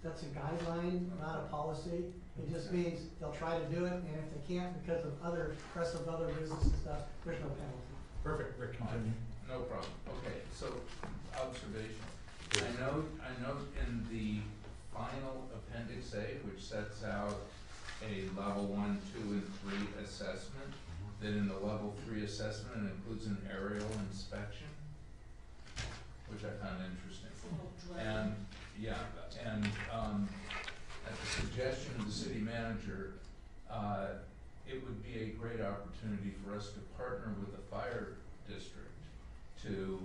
Speaker 14: That's a guideline, not a policy. It just means they'll try to do it, and if they can't because of other, press of other business and stuff, there's no penalty.
Speaker 5: Perfect, Rick, continue.
Speaker 7: No problem. Okay, so observation. I note in the final appendix A, which sets out a level 1, 2, and 3 assessment, that in the level 3 assessment, it includes an aerial inspection, which I found interesting. And, yeah, and at the suggestion of the city manager, it would be a great opportunity for us to partner with the fire district to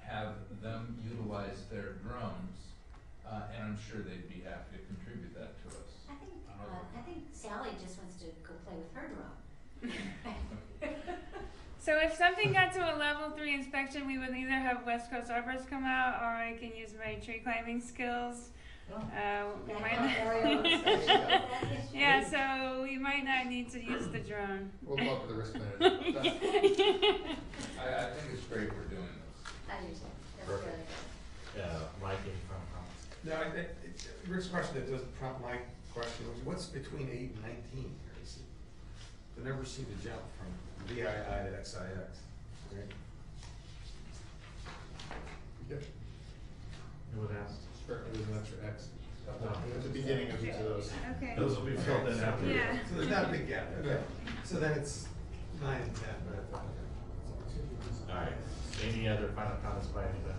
Speaker 7: have them utilize their drones, and I'm sure they'd be happy to contribute that to us.
Speaker 4: I think Sally just wants to go play with her drone.
Speaker 20: So if something got to a level 3 inspection, we would either have West Coast Arborists come out, or I can use my tree climbing skills. We might yeah, so we might not need to use the drone.
Speaker 19: We'll talk to the risk manager.
Speaker 7: I think it's great we're doing this.
Speaker 4: I do too. That's
Speaker 5: Perfect.
Speaker 4: really good.
Speaker 5: Mike, any final comments?
Speaker 10: No, I think Rick's question that doesn't prompt my
Speaker 9: question, what's between 8 and 19 here? The numbers seem to jump from VII to XIX, right?
Speaker 19: Yep.
Speaker 5: Who would ask?
Speaker 19: There's an extra X. At the beginning of each of those.
Speaker 20: Okay.
Speaker 5: Those will be filled in after.
Speaker 20: Yeah.
Speaker 9: So there's not a big gap, okay. So then it's 9 and 10, but.
Speaker 5: All right, any other final comments by anybody?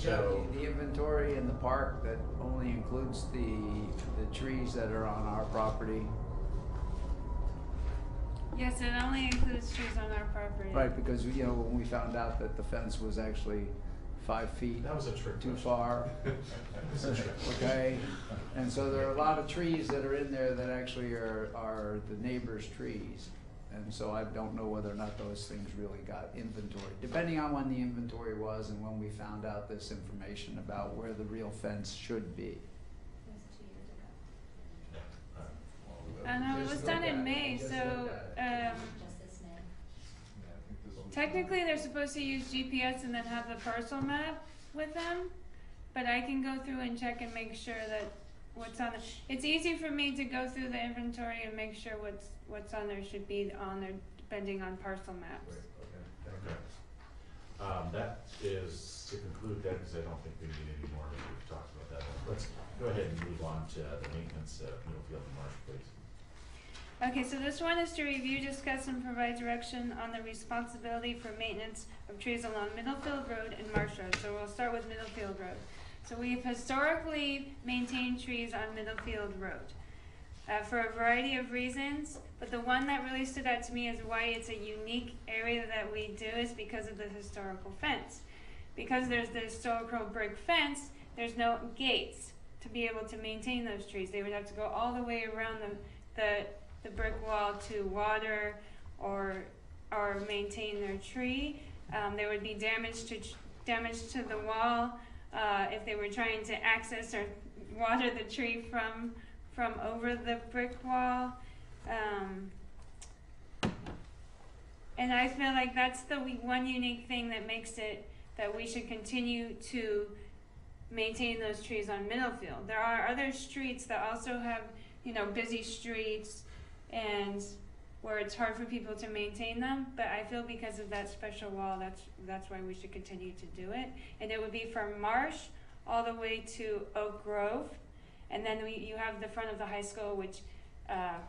Speaker 8: Yeah,
Speaker 5: So,
Speaker 8: the inventory in the park, that only includes the trees that are on our property.
Speaker 20: Yes, it only includes trees on our property.
Speaker 8: Right, because, you know, when we found out that the fence was actually 5 feet
Speaker 5: that was a trick
Speaker 8: too
Speaker 5: question.
Speaker 8: far. Okay, and so there are a lot of trees that are in there that actually are the neighbor's trees. And so I don't know whether or not those things really got inventory, depending on when the inventory was and when we found out this information about where the real fence should be.
Speaker 20: No, it was done in May, so,
Speaker 4: Just this May.
Speaker 20: technically they're supposed to use GPS and then have the parcel map with them, but I can go through and check and make sure that what's on it. It's easy for me to go through the inventory and make sure what's on there should be on there, depending on parcel maps.
Speaker 5: Okay. That is to conclude that, because I don't think we need any more, we've talked about that. Let's go ahead and move on to the maintenance of Middlefield and Marsh, please.
Speaker 20: Okay, so this one is to review, discuss, and provide direction on the responsibility for maintenance of trees along Middlefield Road and Marsh Road. So we'll start with Middlefield Road. So we've historically maintained trees on Middlefield Road for a variety of reasons, but the one that really stood out to me is why it's a unique area that we do is because of the historical fence. Because there's the historical brick fence, there's no gates to be able to maintain those trees. They would have to go all the way around the brick wall to water or maintain their tree. There would be damage to the wall if they were trying to access or water the tree from over the brick wall. And I feel like that's the one unique thing that makes it that we should continue to maintain those trees on Middlefield. There are other streets that also have, busy streets and where it's hard for people to maintain them, but I feel because of that special wall, that's why we should continue to do it. And it would be from Marsh all the way to Oak Grove, and then you have the front of the high school, which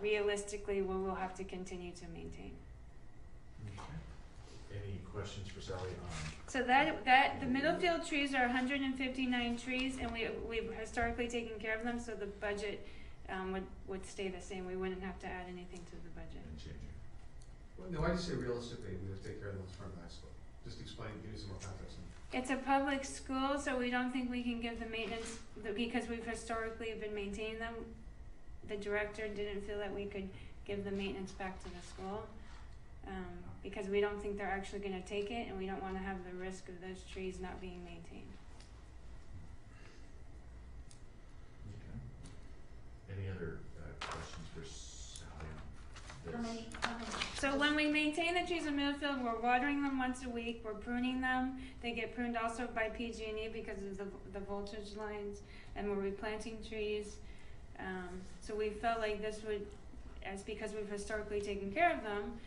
Speaker 20: realistically we will have to continue to maintain.
Speaker 5: Okay. Any questions for Sally on?
Speaker 20: So the Middlefield trees are 159 trees, and we've historically taken care of them, so the budget would stay the same. We wouldn't have to add anything to the budget.
Speaker 5: And changing.
Speaker 9: Well, no, I just say realistically, we have to take care of them in front of the high school. Just explain, give me some more context.
Speaker 20: It's a public school, so we don't think we can give the maintenance, because we've historically been maintaining them. The director didn't feel that we could give the maintenance back to the school, because we don't think they're actually gonna take it, and we don't wanna have the risk of those trees not being maintained.
Speaker 5: Okay. Any other questions for Sally on this?
Speaker 4: How many?
Speaker 20: So when we maintain the trees in Middlefield, we're watering them once a week, we're pruning them. They get pruned also by PG&E because of the voltage lines, and we're replanting trees. So we felt like this would, because we've historically taken care of them,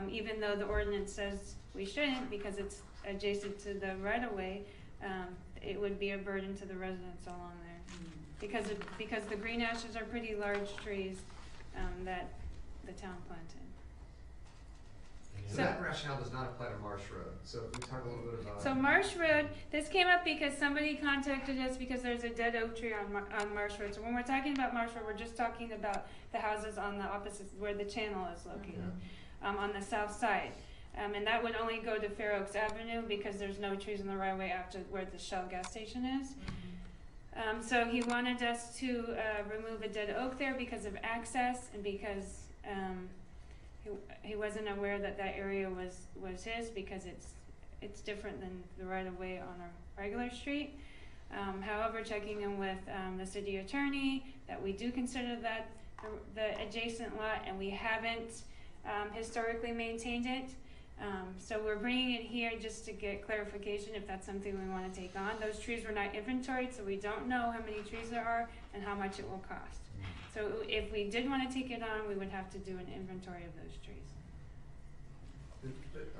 Speaker 20: even though the ordinance says we shouldn't because it's adjacent to the right-of-way, it would be a burden to the residents along there. Because the green ashes are pretty large trees that the town planted.
Speaker 9: So that rationale does not apply to Marsh Road. So can we talk a little bit about.
Speaker 20: So Marsh Road, this came up because somebody contacted us because there's a dead oak tree on Marsh Road. So when we're talking about Marsh Road, we're just talking about the houses on the opposite, where the channel is located, on the south side. And that would only go to Fair Oaks Avenue because there's no trees in the right of way after where the Shell gas station is. So he wanted us to remove a dead oak there because of access and because he wasn't aware that area was his because it's different than the right of way on a regular street. However, checking in with the city attorney, that we do consider that the adjacent lot, and we haven't historically maintained it. So we're bringing it here just to get clarification if that's something we want to take on. Those trees were not inventoried, so we don't know how many trees there are and how much it will cost. So if we did wanna take it on, we would have to do an inventory of those trees.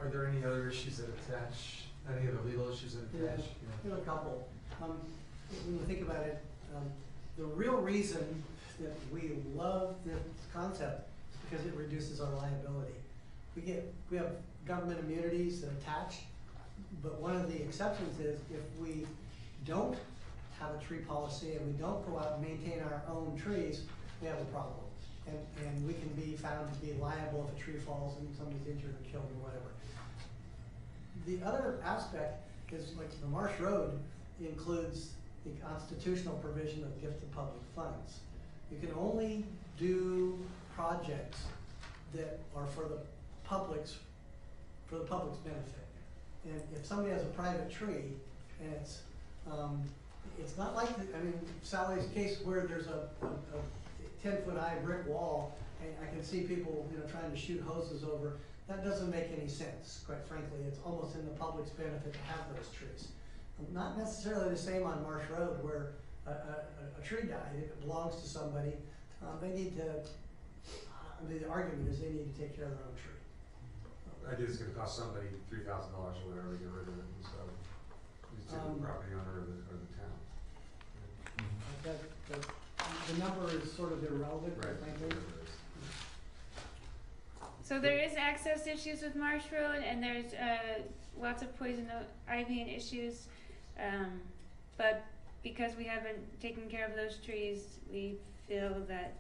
Speaker 9: Are there any other issues that attach, any other legal issues that attach?
Speaker 14: There are a couple. When you think about it, the real reason that we love this concept is because it reduces our liability. We have government immunities that attach, but one of the exceptions is if we don't have a tree policy and we don't go out and maintain our own trees, we have a problem. And we can be found to be liable if a tree falls and somebody's injured or killed or whatever. The other aspect is like the Marsh Road includes the constitutional provision of gift of public funds. You can only do projects that are for the public's benefit. And if somebody has a private tree and it's not like, Sally's case where there's a 10-foot high brick wall, and I can see people, trying to shoot hoses over. That doesn't make any sense, quite frankly. It's almost in the public's benefit to have those trees. Not necessarily the same on Marsh Road where a tree died, if it belongs to somebody, they need to, the argument is they need to take care of their own tree.
Speaker 9: I do, it's gonna cost somebody $3,000 or whatever to get rid of it, and so it's either the property owner or the town.
Speaker 14: The number is sort of irrelevant, frankly.
Speaker 20: So there is access issues with Marsh Road, and there's lots of poison ivy and issues, but because we haven't taken care of those trees, we feel that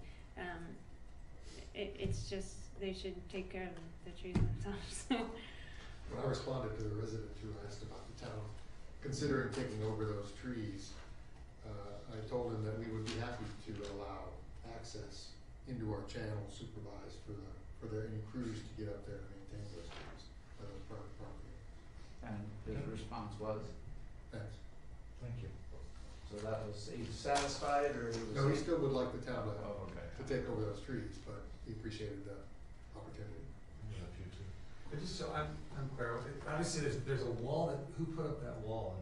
Speaker 20: it's just they should take care of the trees themselves.
Speaker 19: When I responded to the resident who asked about the town considering taking over those trees, I told him that we would be happy to allow access into our channel supervised for any crews to get up there and maintain those trees, those private property.
Speaker 8: And his response was?
Speaker 19: Thanks.
Speaker 8: Thank you. So that was, he's satisfied, or he was?
Speaker 19: No, he still would like the town
Speaker 8: to
Speaker 19: take over those trees, but he appreciated the opportunity.
Speaker 9: But just so I'm clear, obviously there's a wall who put up that wall?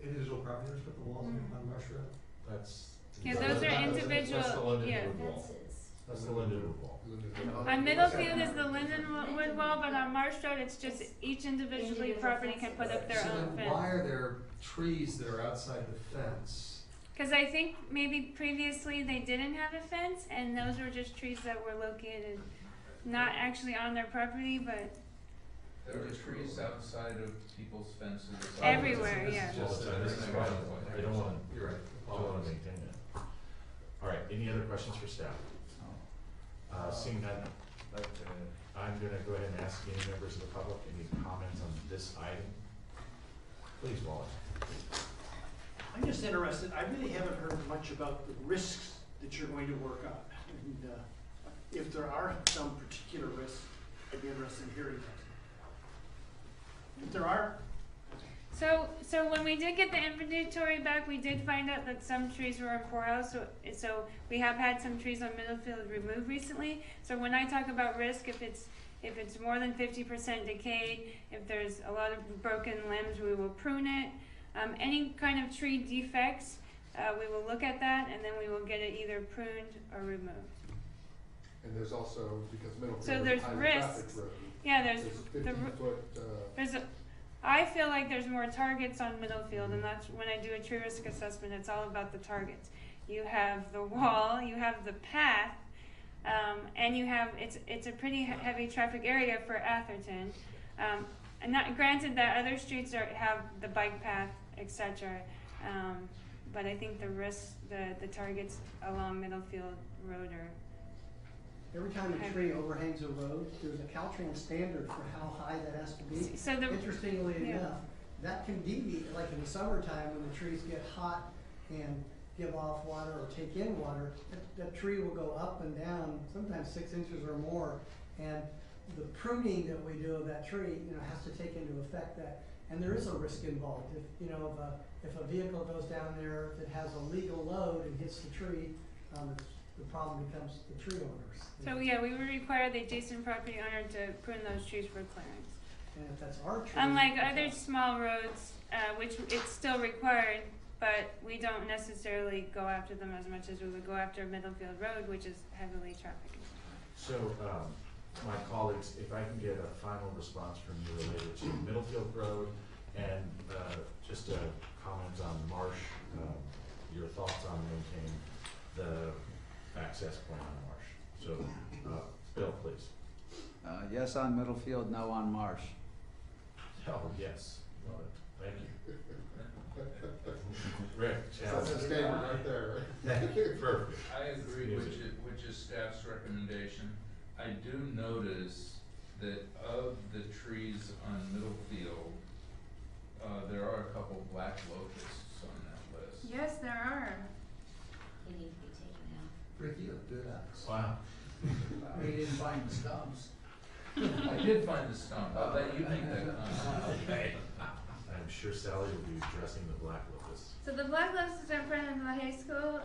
Speaker 9: Individual property owners put the walls on Marsh Road?
Speaker 20: Yeah, those are individual,
Speaker 2: That's the Lindenwood
Speaker 20: yeah.
Speaker 2: wall. That's the Lindenwood wall.
Speaker 20: On Middlefield is the Lindenwood wall, but on Marsh Road, it's just each individually property can put up their
Speaker 9: So
Speaker 20: own
Speaker 9: then
Speaker 20: fence.
Speaker 9: why are there trees that are outside the fence?
Speaker 20: Because I think maybe previously they didn't have a fence, and those were just trees that were located not actually on their property, but
Speaker 7: There are trees outside of people's fences.
Speaker 20: everywhere, yeah.
Speaker 2: Just, they don't want,
Speaker 9: You're right.
Speaker 2: don't want to maintain it. All right, any other questions for staff? Seeing none, I'm gonna go ahead and ask any members of the public, any comments on this item? Please, Wallace.
Speaker 14: I'm just interested, I really haven't heard much about the risks that you're going to work on. And if there are some particular risks, I'd be interested in hearing that. If there are,
Speaker 20: So when we did get the inventory back, we did find out that some trees were in poor health, so we have had some trees on Middlefield removed recently. So when I talk about risk, if it's more than 50% decayed, if there's a lot of broken limbs, we will prune it. Any kind of tree defects, we will look at that, and then we will get it either pruned or removed.
Speaker 19: And there's also, because Middlefield
Speaker 20: So
Speaker 19: is a
Speaker 20: there's
Speaker 19: highly
Speaker 20: risks.
Speaker 19: trafficked road.
Speaker 20: Yeah, there's
Speaker 19: 15-foot,
Speaker 20: I feel like there's more targets on Middlefield, and that's when I do a tree risk assessment, it's all about the targets. You have the wall, you have the path, and you have, it's a pretty heavy traffic area for Atherton. And not granted that other streets have the bike path, etc. But I think the risks, the targets along Middlefield Road are.
Speaker 14: every time a tree overhangs a road, there's a Caltrans standard for how high that has to be.
Speaker 20: So
Speaker 14: Interestingly
Speaker 20: yeah.
Speaker 14: enough, that can deviate, like in the summertime when the trees get hot and give off water or take in water, that tree will go up and down, sometimes 6 inches or more. And the pruning that we do of that tree, has to take into effect that. And there is a risk involved. If a vehicle goes down there that has a legal load and hits the tree, the problem becomes the tree owners.
Speaker 20: So yeah, we would require the adjacent property owner to prune those trees for clearance.
Speaker 14: And if that's our tree.
Speaker 20: Unlike other small roads, which it's still required but we don't necessarily go after them as much as we would go after Middlefield Road, which is heavily trafficked.
Speaker 5: So, my colleagues, if I can get a final response from you related to Middlefield Road and just a comment on Marsh, your thoughts on maintaining the access point on Marsh. So, Bill, please.
Speaker 8: Yes on Middlefield, no on Marsh.
Speaker 5: Oh, yes. Love it. Thank you. Rick,
Speaker 19: That's a statement right there.
Speaker 5: Perfect.
Speaker 7: I agree, which is staff's recommendation. I do notice that of the trees on Middlefield, there are a couple black locusts on that list.
Speaker 20: Yes, there are.
Speaker 4: They need to be taken out.
Speaker 9: Ricky, you'll do that.
Speaker 5: Wow.
Speaker 8: We didn't find the stumps.
Speaker 7: I did find the stump. I'll let you make that comment.
Speaker 5: Okay. I'm sure Sally will be addressing the black locusts.
Speaker 20: So the black locusts are in front of the high school.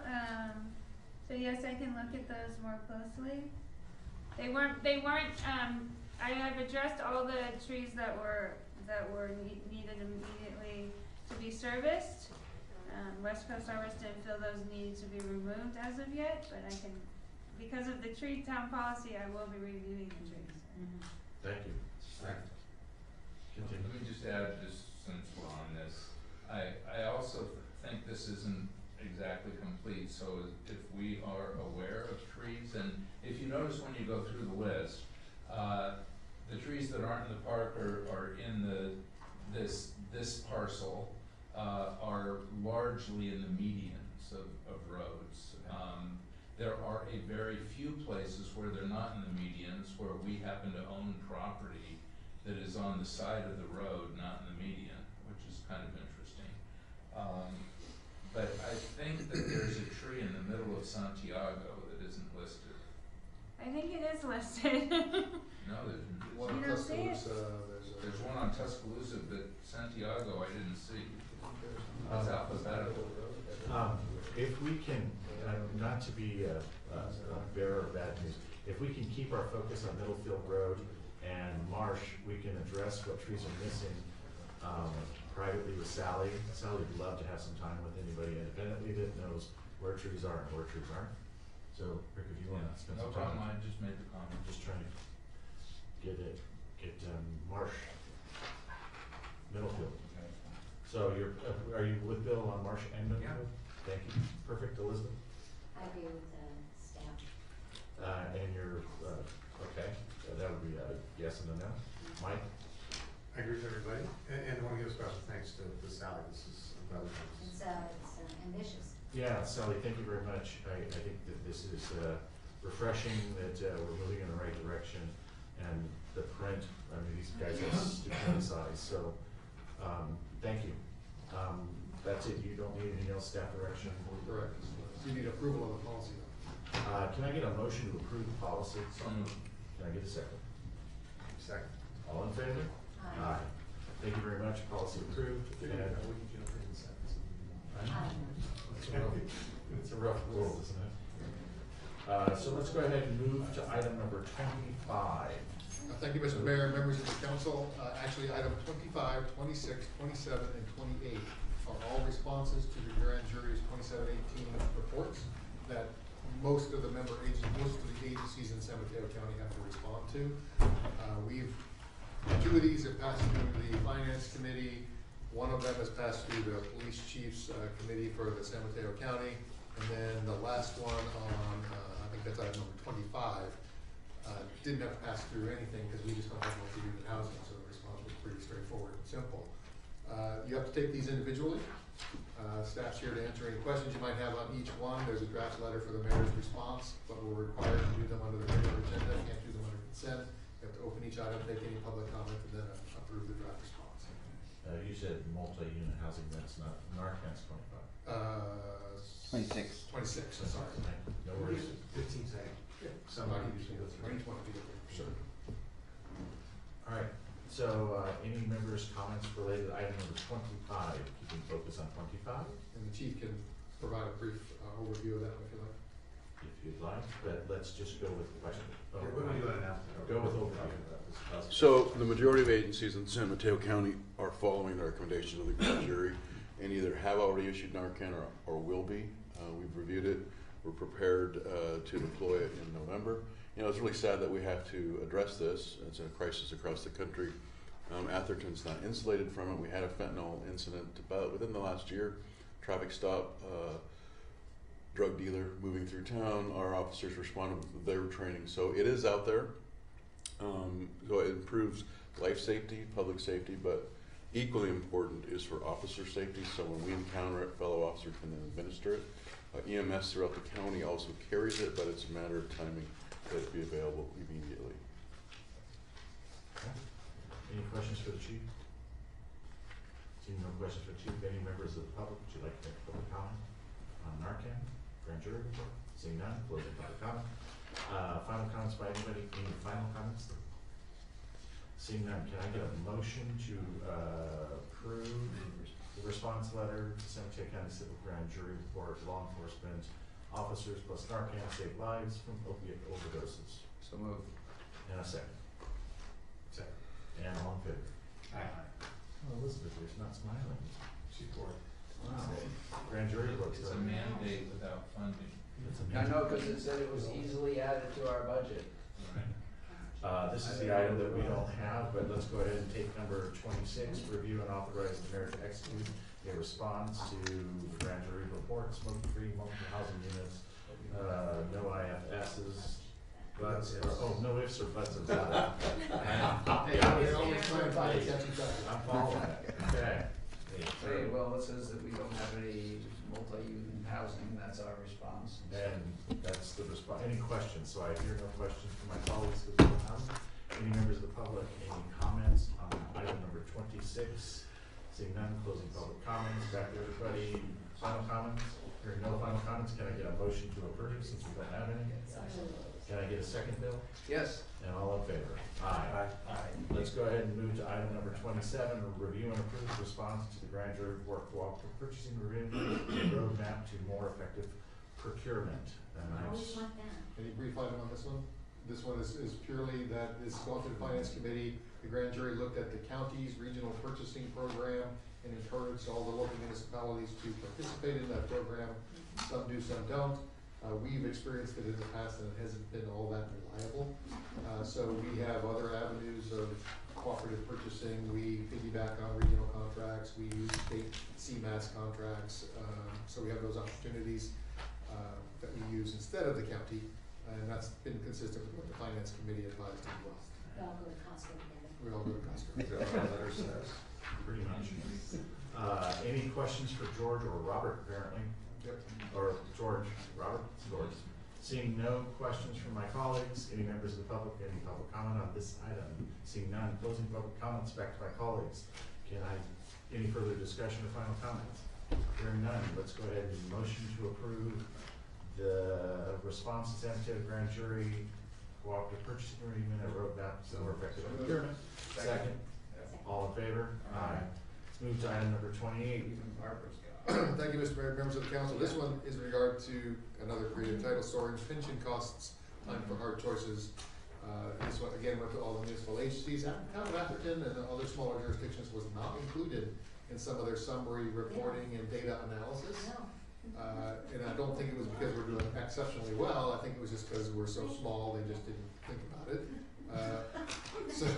Speaker 20: So yes, I can look at those more closely. They weren't. I have addressed all the trees that were needed immediately to be serviced. West Coast Harvest didn't feel those needed to be removed as of yet, but I can, because of the tree town policy, I will be reviewing the trees.
Speaker 5: Thank you. Continue.
Speaker 7: Let me just add, just since we're on this, I also think this isn't exactly complete, so if we are aware of trees, and if you notice when you go through the list, the trees that aren't in the park are in this parcel, are largely in the medians of roads. There are a very few places where they're not in the medians, where we happen to own property that is on the side of the road, not in the median, which is kind of interesting. But I think that there's a tree in the middle of Santiago that isn't listed.
Speaker 20: I think it is listed.
Speaker 7: No, there's
Speaker 19: One on
Speaker 20: You don't see it?
Speaker 19: Tuscaloosa,
Speaker 7: there's one on Tuscaloosa, but Santiago I didn't see. It's alphabetical.
Speaker 5: If we can, not to be a bearer of bad news, if we can keep our focus on Middlefield Road and Marsh, we can address what trees are missing privately with Sally. Sally would love to have some time with anybody independently that knows where trees are and where trees aren't. So, Rick, if you want to spend
Speaker 7: No
Speaker 5: some time.
Speaker 7: problem, I just made the comment.
Speaker 5: Just trying to get Marsh, Middlefield. So are you with Bill on Marsh and Middlefield? Thank you. Perfect, Elizabeth.
Speaker 4: I agree with the staff.
Speaker 5: And you're, okay, that would be a yes and a no. Mike?
Speaker 9: I agree with everybody, and I want to give a special thanks to Sally. This is another.
Speaker 4: It's ambitious.
Speaker 5: Yeah, Sally, thank you very much. I think that this is refreshing, that we're moving in the right direction, and the print, I mean, these guys are stupendous eyes, so thank you. That's it, you don't need anything else, staff direction?
Speaker 19: correct. You need approval of the policy.
Speaker 5: Can I get a motion to approve the policy? Can I get a second?
Speaker 9: Second.
Speaker 5: All in favor?
Speaker 4: Aye.
Speaker 5: Thank you very much, policy approved. And it's a rough world, isn't it? So let's go ahead and move to item number 25.
Speaker 19: Thank you, Mr. Mayor, members of the council. Actually, item 25, 26, 27, and 28 are all responses to the grand jury's 2718 reports that most of the agencies in San Mateo County have to respond to. Two of these have passed through the finance committee. One of them has passed through the police chief's committee for the San Mateo County. And then the last one on, I think that's item number 25, didn't have to pass through anything because we just don't have multi-unit housing, so the response was pretty straightforward and simple. You have to take these individually. Staff's here to answer any questions you might have on each one. There's a draft letter for the mayor's response, but we're required to do them under the regular agenda, can't do them under consent. You have to open each item, take any public comment, and then approve the draft response.
Speaker 5: You said multi-unit housing, that's not, Narcan's 25.
Speaker 8: 26.
Speaker 19: 26, sorry.
Speaker 5: No worries.
Speaker 9: 15 seconds.
Speaker 19: Somebody usually goes through. 20 to get there. Sure.
Speaker 5: All right, so any members' comments related to item number 25, keeping focus on 25?
Speaker 19: And the chief can provide a brief overview of that if you like.
Speaker 5: If you'd like, but let's just go with question.
Speaker 9: Go
Speaker 5: Go with overview.
Speaker 10: So the majority of agencies in San Mateo County are following the recommendation of the grand jury. and either have already issued Narcan or will be. We've reviewed it. We're prepared to deploy it in November. You know, it's really sad that we have to address this. It's a crisis across the country. Atherton's not insulated from it. We had a fentanyl incident about within the last year. Traffic stop, drug dealer moving through town. Our officers responded with their training. So it is out there. So it improves life safety, public safety, but equally important is for officer safety. So when we encounter it, fellow officers can then administer it. EMS throughout the county also carries it, but it's a matter of timing that it be available immediately.
Speaker 5: Okay. Any questions for the chief? Seeing no questions for the chief, any members of the public, would you like to make a public comment on Narcan, grand jury report? Seeing none, closing public comment. Final comments by anybody? Any final comments? Seeing none, can I get a motion to approve the response letter to San Mateo County Civil Grand Jury report, law enforcement officers plus Narcan save lives from opiate overdoses?
Speaker 8: So moved.
Speaker 5: And a second. Second. And all in favor? Aye. Oh, Elizabeth, you're not smiling. She's bored. Wow. Grand jury looks
Speaker 7: It's a mandate without funding.
Speaker 8: I know, because it said it was easily added to our budget.
Speaker 5: This is the item that we don't have, but let's go ahead and take number 26, review and authorize the mayor to execute a response to the grand jury report, smoke-free multiple housing units, no IFSs, buts, no ifs or buts about it. I'm following it. Okay.
Speaker 8: Okay, well, it says that we don't have any multi-unit housing, that's our response.
Speaker 5: And that's the response. Any questions? So I hear no questions from my colleagues. Any members of the public, any comments on item number 26? Seeing none, closing public comments. Back to everybody. Final comments? Hearing no final comments, can I get a motion to approve since we don't have any? Can I get a second, Bill?
Speaker 8: Yes.
Speaker 5: And all in favor? Aye. Aye. Let's go ahead and move to item number 27, review and approve response to the grand jury report cooperative purchasing agreement, roadmap to more effective procurement. And
Speaker 4: I always want that.
Speaker 19: Any brief item on this one? This one is purely that it's gone to the finance committee. The grand jury looked at the county's regional purchasing program and encouraged all the local municipalities to participate in that program. Some do, some don't. We've experienced it in the past and it hasn't been all that reliable. So we have other avenues of cooperative purchasing. We piggyback on regional contracts. We use state CMAS contracts. So we have those opportunities that we use instead of the county. And that's been consistent with what the finance committee advised as well.
Speaker 4: We all go to Costco together.
Speaker 19: We all go to Costco. That's what our letter says.
Speaker 5: Pretty much. Any questions for George or Robert, apparently?
Speaker 19: Yep.
Speaker 5: Or George, Robert, George. Seeing no questions from my colleagues, any members of the public, any public comment on this item? Seeing none, closing public comments, back to my colleagues. Any further discussion or final comments? Hearing none, let's go ahead and motion to approve the response to San Mateo Grand Jury cooperative purchasing agreement and roadmap to more effective procurement. Second. All in favor? Aye. Let's move to item number 28.
Speaker 19: Thank you, Mr. Mayor, members of the council. This one is in regard to another creative title, soaring pension costs, time for hard choices. This one, again, went to all the municipal agencies. Town of Atherton and other smaller jurisdictions was not included in some of their summary reporting and data analysis. And I don't think it was because we're doing exceptionally well. I think it was just because we're so small, they just didn't think about it. This has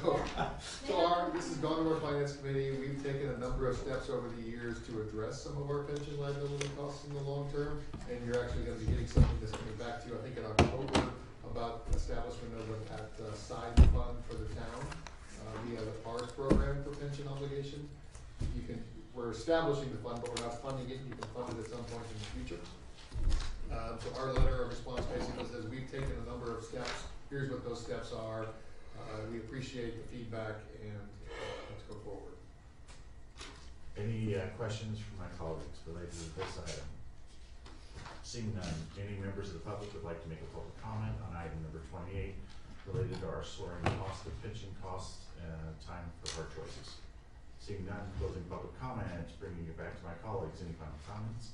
Speaker 19: gone to our finance committee. We've taken a number of steps over the years to address some of our pension liability costs in the long term. And you're actually going to be getting something that's coming back to you, I think, in October about establishment of a side fund for the town. We have a PARS program for pension obligation. We're establishing the fund, but we're not funding it. You can fund it at some point in the future. So our letter of response basically says we've taken a number of steps. Here's what those steps are. We appreciate the feedback and let's go forward.
Speaker 5: Any questions from my colleagues related to this item? Seeing none, any members of the public would like to make a public comment on item number 28 related to our soaring cost of pension costs, time for hard choices. Seeing none, closing public comments, bringing it back to my colleagues. Any final comments?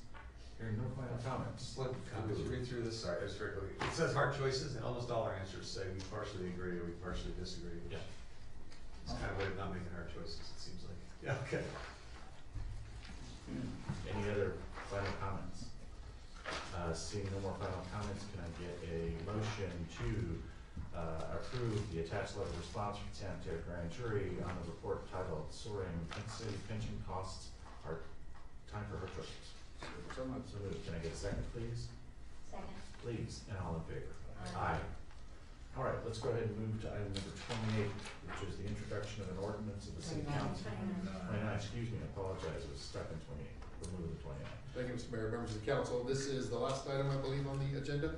Speaker 5: Hearing no final comments.
Speaker 9: Just read through this, sorry, just very quickly. It says hard choices, and almost all our answers say we partially agree or we partially disagree.
Speaker 5: Yeah.
Speaker 9: It's kind of a way of not making hard choices, it seems like. Yeah, okay.
Speaker 5: Any other final comments? Seeing no more final comments, can I get a motion to approve the attached letter of response from sanitary grand jury on the report titled Soaring City Pension Costs Are Time for Her Choices? So moved. Can I get a second, please?
Speaker 4: Second.
Speaker 5: Please, and all in favor? Aye. All right, let's go ahead and move to item number 28, which is the introduction of an ordinance of the city council. 29, excuse me, I apologize, it was stuck in 28. We'll move to 29.
Speaker 19: Thank you, Mr. Mayor, members of the council. This is the last item, I believe, on the agenda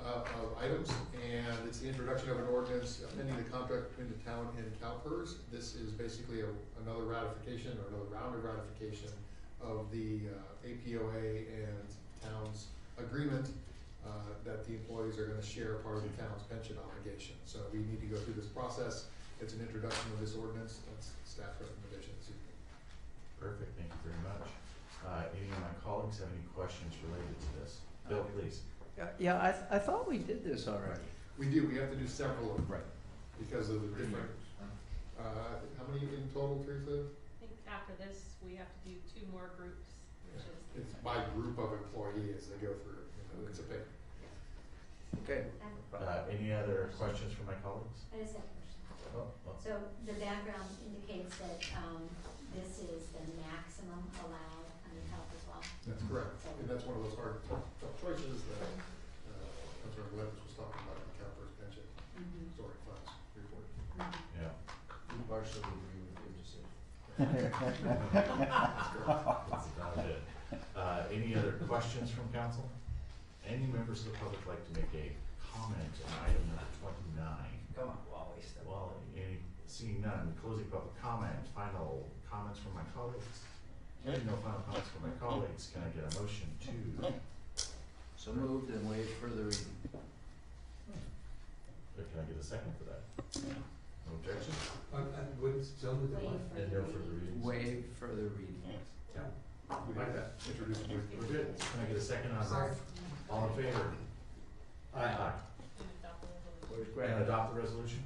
Speaker 19: of items, and it's the introduction of an ordinance amending the contract between the town and CalPERS. This is basically another ratification, or another round of ratification of the APOA and town's agreement that the employees are going to share part of the town's pension obligation. So we need to go through this process. It's an introduction of this ordinance. That's staff recommendation this evening.
Speaker 5: Perfect, thank you very much. Any of my colleagues have any questions related to this? Bill, please.
Speaker 8: Yeah, I thought we did this already.
Speaker 19: We do. We have to do several of them.
Speaker 8: Right.
Speaker 19: Because of the different, how many in total, Teresa?
Speaker 3: I think after this, we have to do 2 more groups, which is.
Speaker 19: It's by group of employees they go through, it's a pain.
Speaker 8: Okay.
Speaker 5: Any other questions from my colleagues?
Speaker 4: I just have a question.
Speaker 5: Oh,
Speaker 4: So the background indicates that this is the maximum allowed under health as well?
Speaker 19: That's correct. And that's one of those hard, tough choices that Councilor Levis was talking about in the CalPERS pension story funds report.
Speaker 5: Yeah.
Speaker 8: We partially agree with your decision.
Speaker 5: That's about it. Any other questions from council? Any members of the public like to make a comment on item number 29?
Speaker 8: Come on, Wally, step up.
Speaker 5: Wally, seeing none, closing public comment, final comments from my colleagues? Hearing no final comments from my colleagues, can I get a motion to?
Speaker 8: So moved and waive further reading.
Speaker 5: Can I get a second for that? No objection? And no further readings?
Speaker 8: Waive further reading.
Speaker 5: Yeah. We like that. We're good. Can I get a second on that? All in favor? Aye. And adopt the resolution?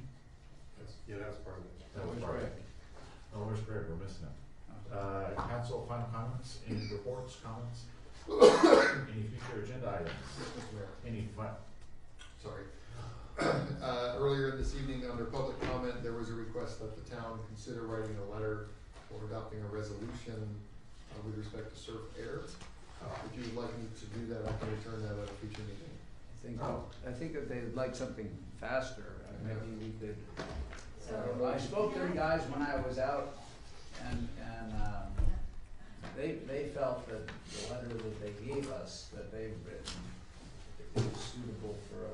Speaker 19: Yeah, that was part of it.
Speaker 5: That was part of it. Oh, where's Greg? We're missing him. Council, final comments? Any reports, comments? Any future agenda items? Any
Speaker 19: Sorry. Earlier this evening, under public comment, there was a request that the town consider writing a letter or adopting a resolution with respect to surf air. If you would like me to do that, I can return that at a future meeting.
Speaker 8: I think if they'd like something faster, maybe we could. I spoke to the guys when I was out, and they felt that the letter that they gave us, that they've written, was suitable for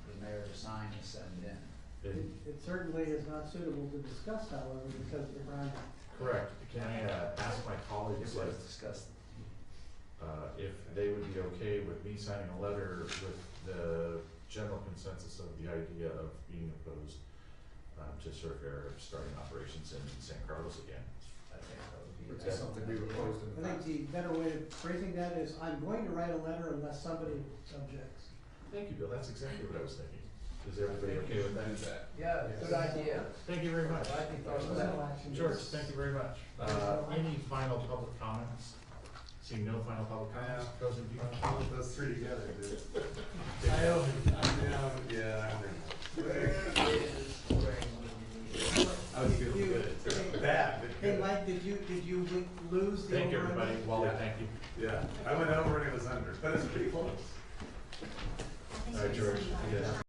Speaker 8: the mayor to sign and send in.
Speaker 14: It certainly is not suitable to discuss, however, because of the ground.
Speaker 5: Correct. Can I ask my colleagues
Speaker 8: Let's discuss.
Speaker 5: if they would be okay with me signing a letter with the general consensus of the idea of being opposed to surf air starting operations in San Carlos again?
Speaker 8: I think that would be.
Speaker 19: That's something we've opposed in the
Speaker 14: I
Speaker 19: past.
Speaker 14: think the better way of phrasing that is, I'm going to write a letter unless somebody objects.
Speaker 5: Thank you, Bill. That's exactly what I was thinking. Is everybody okay with that?
Speaker 8: Yeah, good idea.
Speaker 5: Thank you very much.
Speaker 8: I think that was that.
Speaker 5: George, thank you very much. Any final public comments? Seeing no final public comments, President Buchanan?
Speaker 9: Those three together, dude.
Speaker 5: I was feeling good. Bad.
Speaker 14: Hey, Mike, did you lose the?
Speaker 5: Thank you,
Speaker 14: override?
Speaker 5: everybody. Wally, thank you.
Speaker 9: Yeah, I went over and it was under, but it's pretty close.
Speaker 5: All right, George. Yes.